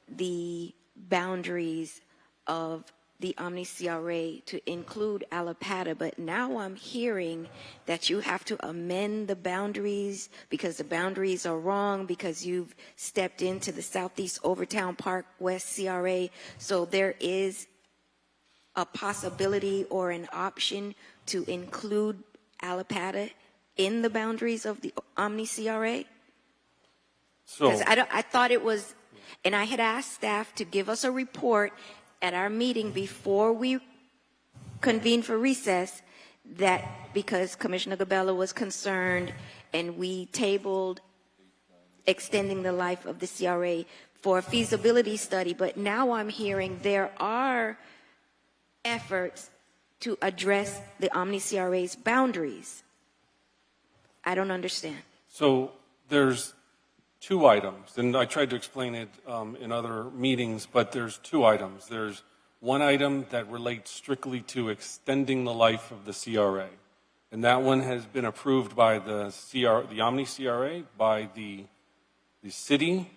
the boundaries of the Omni CRA to include Alapata, but now I'm hearing that you have to amend the boundaries because the boundaries are wrong, because you've stepped into the Southeast Overtown Park West CRA. So there is a possibility or an option to include Alapata in the boundaries of the Omni CRA? Because I thought it was, and I had asked staff to give us a report at our meeting before we convened for recess, that because Commissioner Gabella was concerned and we tabled extending the life of the CRA for a feasibility study, but now I'm hearing there are efforts to address the Omni CRA's boundaries. I don't understand. So there's two items, and I tried to explain it in other meetings, but there's two items. There's one item that relates strictly to extending the life of the CRA, and that one has been approved by the Omni CRA, by the city,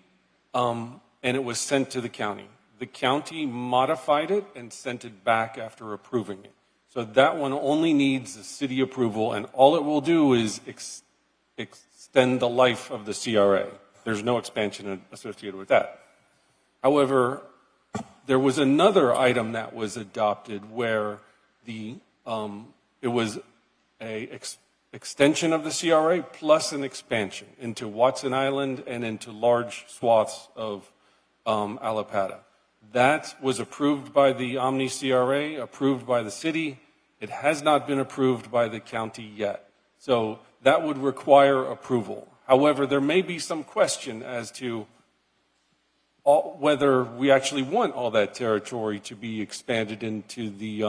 and it was sent to the county. The county modified it and sent it back after approving it. So that one only needs the city approval, and all it will do is extend the life of the CRA. There's no expansion associated with that. However, there was another item that was adopted where it was extension of the CRA plus an expansion into Watson Island and into large swaths of Allapattah. That was approved by the Omni CRA, approved by the city. It has not been approved by the county yet. So that would require approval. However, there may be some question as to whether we actually want all that territory to be expanded into the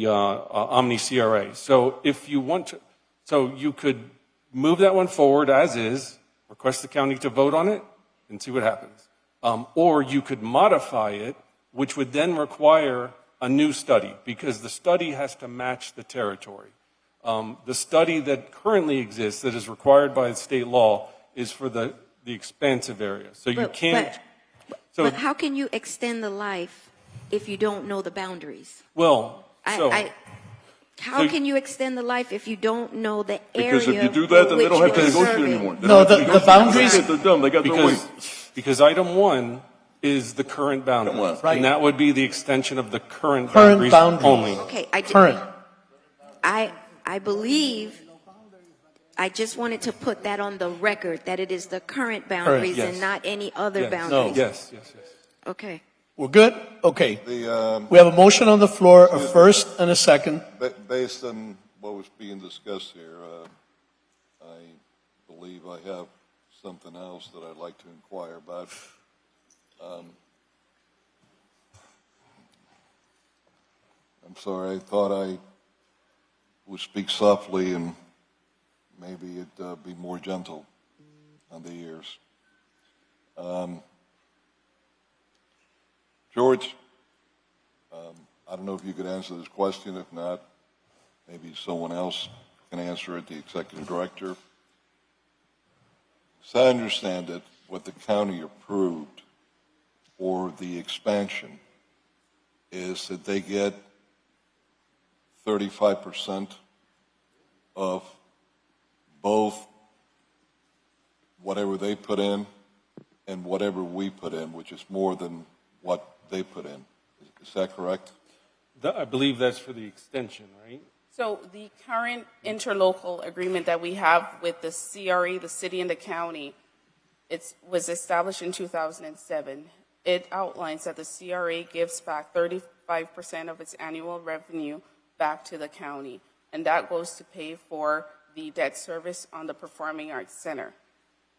Omni CRA. So if you want to, so you could move that one forward as is, request the county to vote on it, and see what happens. Or you could modify it, which would then require a new study, because the study has to match the territory. The study that currently exists, that is required by state law, is for the expansive area. So you can't. But how can you extend the life if you don't know the boundaries? Well, how can you extend the life if you don't know the area? Because if you do that, then they don't have to negotiate anymore. No, the boundaries. They're done. They got their way. Because item 1 is the current boundary. Right. And that would be the extension of the current Current boundaries only. Okay, I believe, I just wanted to put that on the record, that it is the current boundaries Yes. and not any other Yes. boundaries. Yes. Okay. We're good? Okay. The, We have a motion on the floor, a first and a second. based on what was being discussed here, I believe I have something else that I'd like to inquire about. I'm sorry, I thought I would speak softly and maybe it'd be more gentle on the ears. George, I don't know if you could answer this question. If not, maybe someone else can answer it, the executive director. As I understand it, what the county approved for the expansion is that they get 35% of both whatever they put in and whatever we put in, which is more than what they put in. Is that correct? I believe that's for the extension, right? So the current interlocal agreement that we have with the CRA, the city and the county, it was established in 2007. It outlines that the CRA gives back 35% of its annual revenue back to the county, and that goes to pay for the debt service on the Performing Arts Center,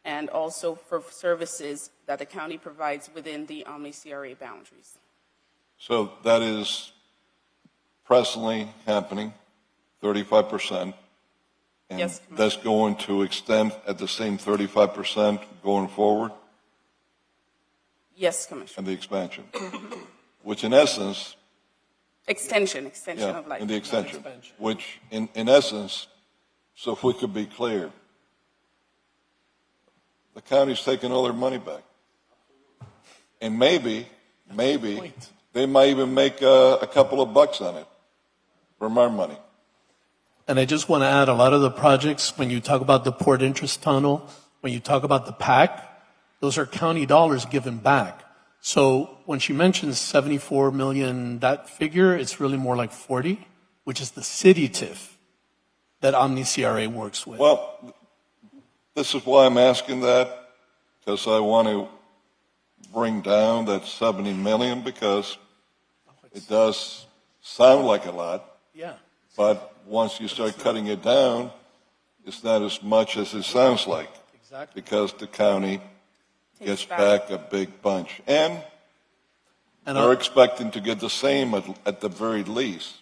and also for services that the county provides within the Omni CRA boundaries. So that is presently happening, 35%. And Yes, that's going to extend at the same 35% going forward? Yes, Commissioner. And the expansion, which in essence, Extension yeah, of life. in the extension, which in essence, so if we could be clear, the county's taking all their money back. And maybe they might even make a couple of bucks on it from our money. And I just want to add, a lot of the projects, when you talk about the Port Interest Tunnel, when you talk about the PAC, those are county dollars given back. So when she mentions 74 million, that figure, it's really more like 40, which is the city TIF that Omni CRA works with. Well, this is why I'm asking that, because I want to bring down that 70 million, because it does sound like a lot. Yeah. But once you start cutting it down, it's not as much as it sounds like. Exactly. Because the county gets back a big bunch. And they're expecting to get the same at the very least.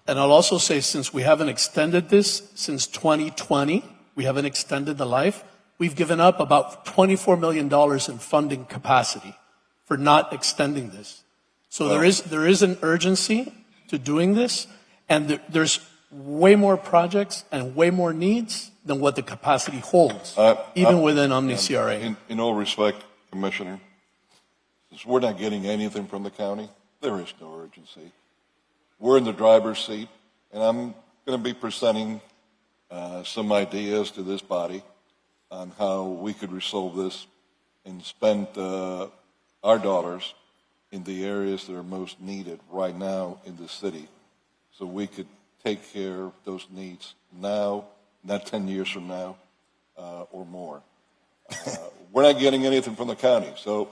And I'll also say, since we haven't extended this since 2020, we haven't extended the life, we've given up about $24 million in funding capacity for not extending this. So there is an urgency to doing this, and there's way more projects and way more needs than what the capacity holds, even within Omni CRA. In all respect, Commissioner, since we're not getting anything from the county, there is no urgency. We're in the driver's seat, and I'm going to be presenting some ideas to this body on how we could resolve this and spend our dollars in the areas that are most needed right now in the city, so we could take care of those needs now, not 10 years from now, or more. We're not getting anything from the county, so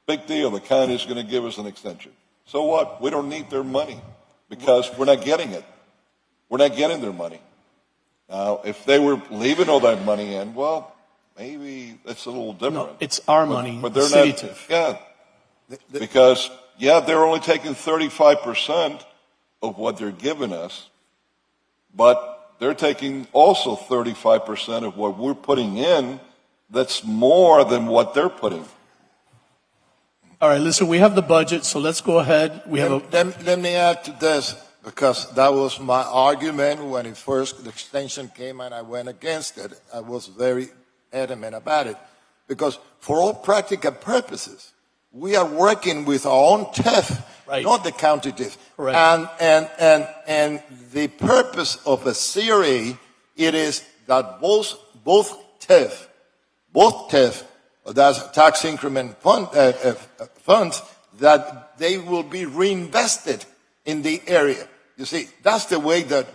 big deal. The county is going to give us an extension. So what? We don't need their money because we're not getting it. We're not getting their money. Now, if they were leaving all that money in, well, maybe that's a little different. No, it's our money, but the they're city not. TIF. Yeah, because they're only taking 35% of what they're giving us, but they're taking also 35% of what we're putting in. That's more than what they're putting. All right, listen, we have the budget, so let's go ahead. Let me add to this, because that was my argument when the extension came and I went against it. I was very adamant about it. Because for all practical purposes, we are working with our own TIF, not the county TIF. Correct. And the purpose of a CRA, it is that both TIF, that's tax increment funds, that they will be reinvested in the area. You see, that's the way that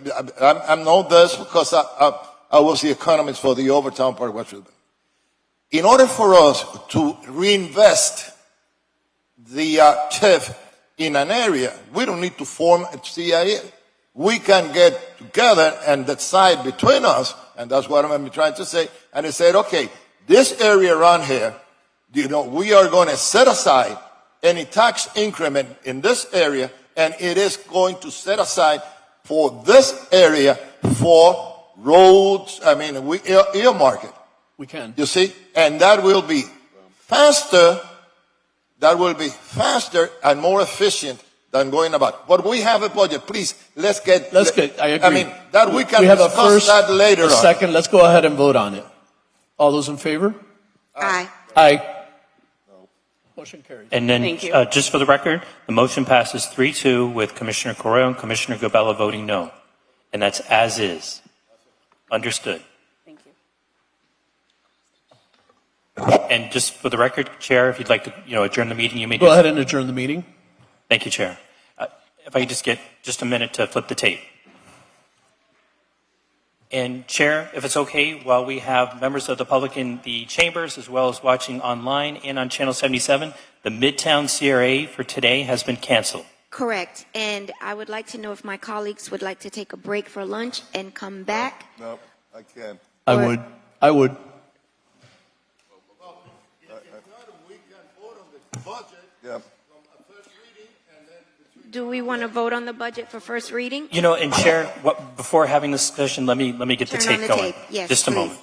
I know this because I was the economist for the Overtown Park West River. In order for us to reinvest the TIF in an area, we don't need to form a CIA. We can get together and decide between us, and that's what I'm trying to say, and they said, okay, this area around here, we are going to set aside any tax increment in this area, and it is going to set aside for this area for roads. I mean, we earmark it. We can. You see? And that will be faster. That will be faster and more efficient than going about. But we have a budget. Please, let's get. I agree. I mean, that we can have discuss that later on. Second, let's go ahead and vote on it. All those in favor? Aye. Aye. Motion carries. And then, Thank you. just for the record, the motion passes 3-2 with Commissioner Correa and Commissioner Gabella voting no. And that's as is. Understood. Thank you. And just for the record, Chair, if you'd like to, adjourn the meeting, you may Go ahead and adjourn the meeting. Thank you, Chair. If I could just get just a minute to flip the tape. And Chair, if it's okay, while we have members of the public in the chambers as well as watching online and on Channel 77, the Midtown CRA for today has been canceled. Correct. And I would like to know if my colleagues would like to take a break for lunch and come back. No, I can't. I would. Yeah. Do we want to vote on the budget for first reading? And Chair, before having this discussion, let me get the Turn on tape the going. tape. Yes, just a please. moment.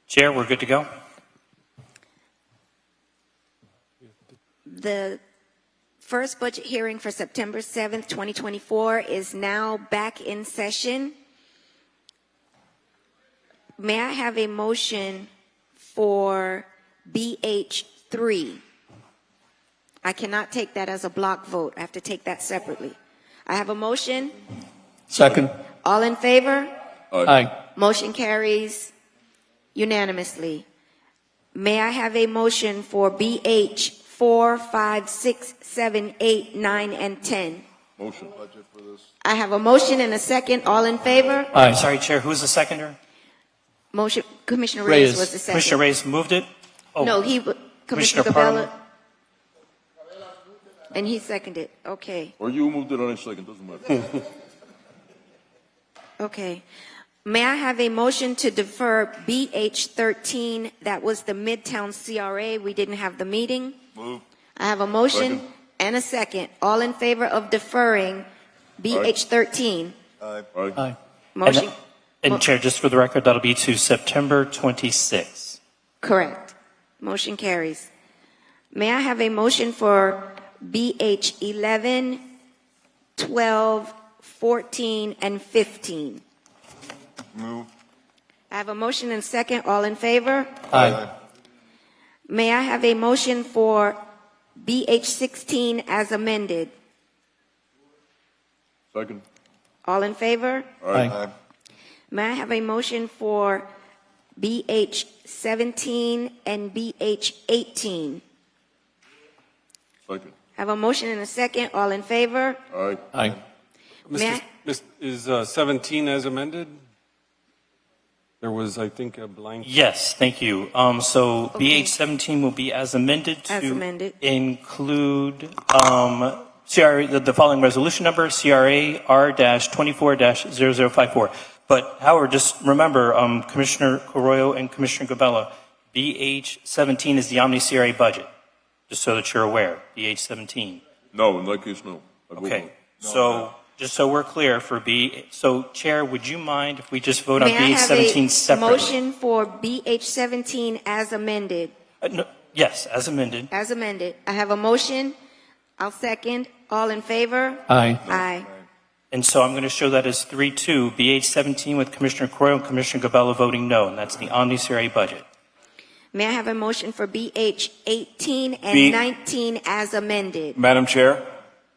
Chair, we're good to go. The first budget hearing for September 7th, 2024 is now back in session. May I have a motion for BH3? I cannot take that as a block vote. I have to take that separately. I have a motion. Second. All in favor? Aye. Motion carries unanimously. May I have a motion for BH 4, 5, 6, 7, 8, 9, and 10? Motion budget for this. I have a motion and a second. All in favor? Aye. Sorry, Chair, who's the seconder? Motion. Commissioner Reyes Reyes. was the second. Commissioner Reyes moved it? Oh, No, Commissioner Pardo. Gabella. And he seconded. Okay. Or you moved it on a second, doesn't matter. Okay. May I have a motion to defer BH 13? That was the Midtown CRA. We didn't have the meeting. Move. I have a motion and a second. All in favor of deferring BH 13? Aye. Aye. Motion. And Chair, just for the record, that'll be to September 26th. Correct. Motion carries. May I have a motion for BH 11, 12, 14, and 15? Move. I have a motion and second. All in favor? Aye. May I have a motion for BH 16 as amended? Second. All in favor? Aye. May I have a motion for BH 17 and BH 18? Second. Have a motion and a second. All in favor? Aye. Aye. May I- Is 17 as amended? There was, I think, a blank. Yes, thank you. So Okay. BH 17 will be as amended to As amended. include CRA, the following resolution number, CRA R-24-0054. But Howard, just remember, Commissioner Carollo and Commissioner Gabella, BH 17 is the Omni CRA budget, just so that you're aware, BH 17. No, in that case, no. I vote Okay, no. so just so we're clear for so Chair, would you mind if we just vote on May I BH have 17 a separately? motion for BH 17 as amended? No, yes, as amended. As amended. I have a motion. I'll second. All in favor? Aye. Aye. And so I'm going to show that as 3-2, BH 17 with Commissioner Carollo and Commissioner Gabella voting no, and that's the Omni CRA budget. May I have a motion for BH 18 and 19 as amended? Madam Chair,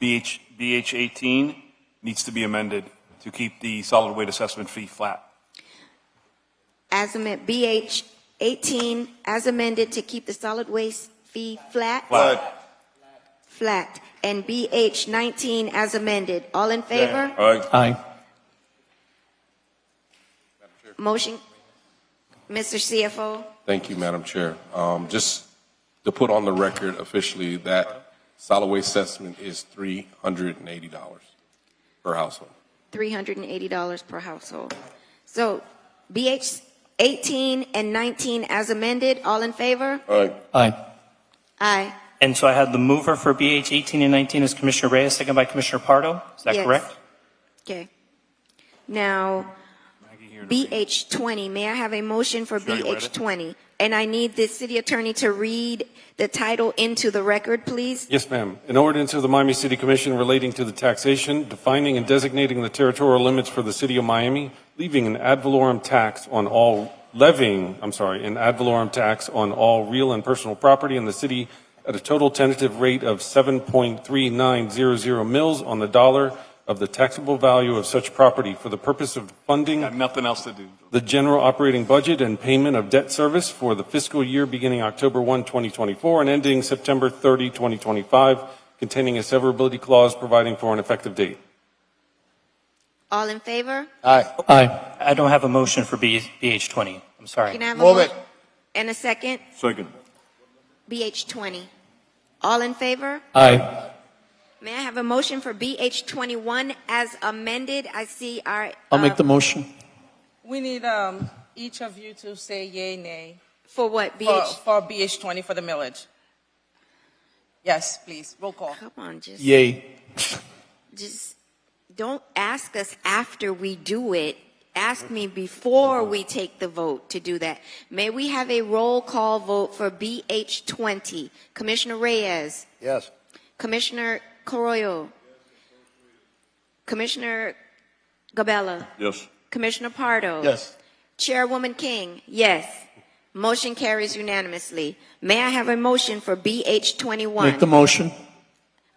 BH 18 needs to be amended to keep the solid weight assessment fee flat. As amended, BH 18 as amended to keep the solid waste fee flat? Flat. And BH 19 as amended. All in favor? Aye. Aye. Motion. Mr. CFO? Thank you, Madam Chair. Just to put on the record officially that solid waste assessment is $380 per household. $380 per household. So BH 18 and 19 as amended. All in favor? Aye. Aye. Aye. And so I had the mover for BH 18 and 19 as Commissioner Reyes, second by Commissioner Pardo. Is that Yes. correct? Okay. Now, BH 20, may I have a motion for Sure, you read BH it? 20? And I need the city attorney to read the title into the record, please. Yes, ma'am. An ordinance of the Miami City Commission relating to the taxation, defining and designating the territorial limits for the city of Miami, levying an ad valorem tax on all real and personal property in the city at a total tentative rate of 7.3900 mils on the dollar of the taxable value of such property for the purpose of funding Got nothing else to do. the general operating budget and payment of debt service for the fiscal year beginning October 1, 2024 and ending September 30, 2025, containing a severability clause providing for an effective date. All in favor? Aye. Aye. I don't have a motion for BH 20. I'm sorry. Can I have a Move motion? it. And a second? Second. BH 20. All in favor? Aye. May I have a motion for BH 21 as amended? I see our... I'll make the motion. We need each of you to say yay, nay. For what, BH? For BH 20 for the millage. Yes, please. Roll call. Come on, just don't ask us after we do it. Ask me before we take the vote to do that. May we have a roll call vote for BH 20? Commissioner Reyes, Yes. Commissioner Carollo, Commissioner Gabella, Yes. Commissioner Pardo. Yes. Chairwoman King, yes. Motion carries unanimously. May I have a motion for BH 21? Make the motion.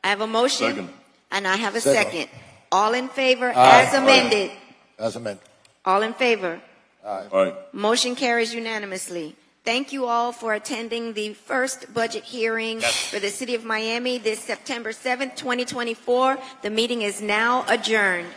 I have a motion. Second. And I have a Second. second. All in favor Aye. as amended? As amended. All in favor? Aye. Motion carries unanimously. Thank you all for attending the first budget hearing for the City of Miami this September 7th, 2024. The meeting is now adjourned.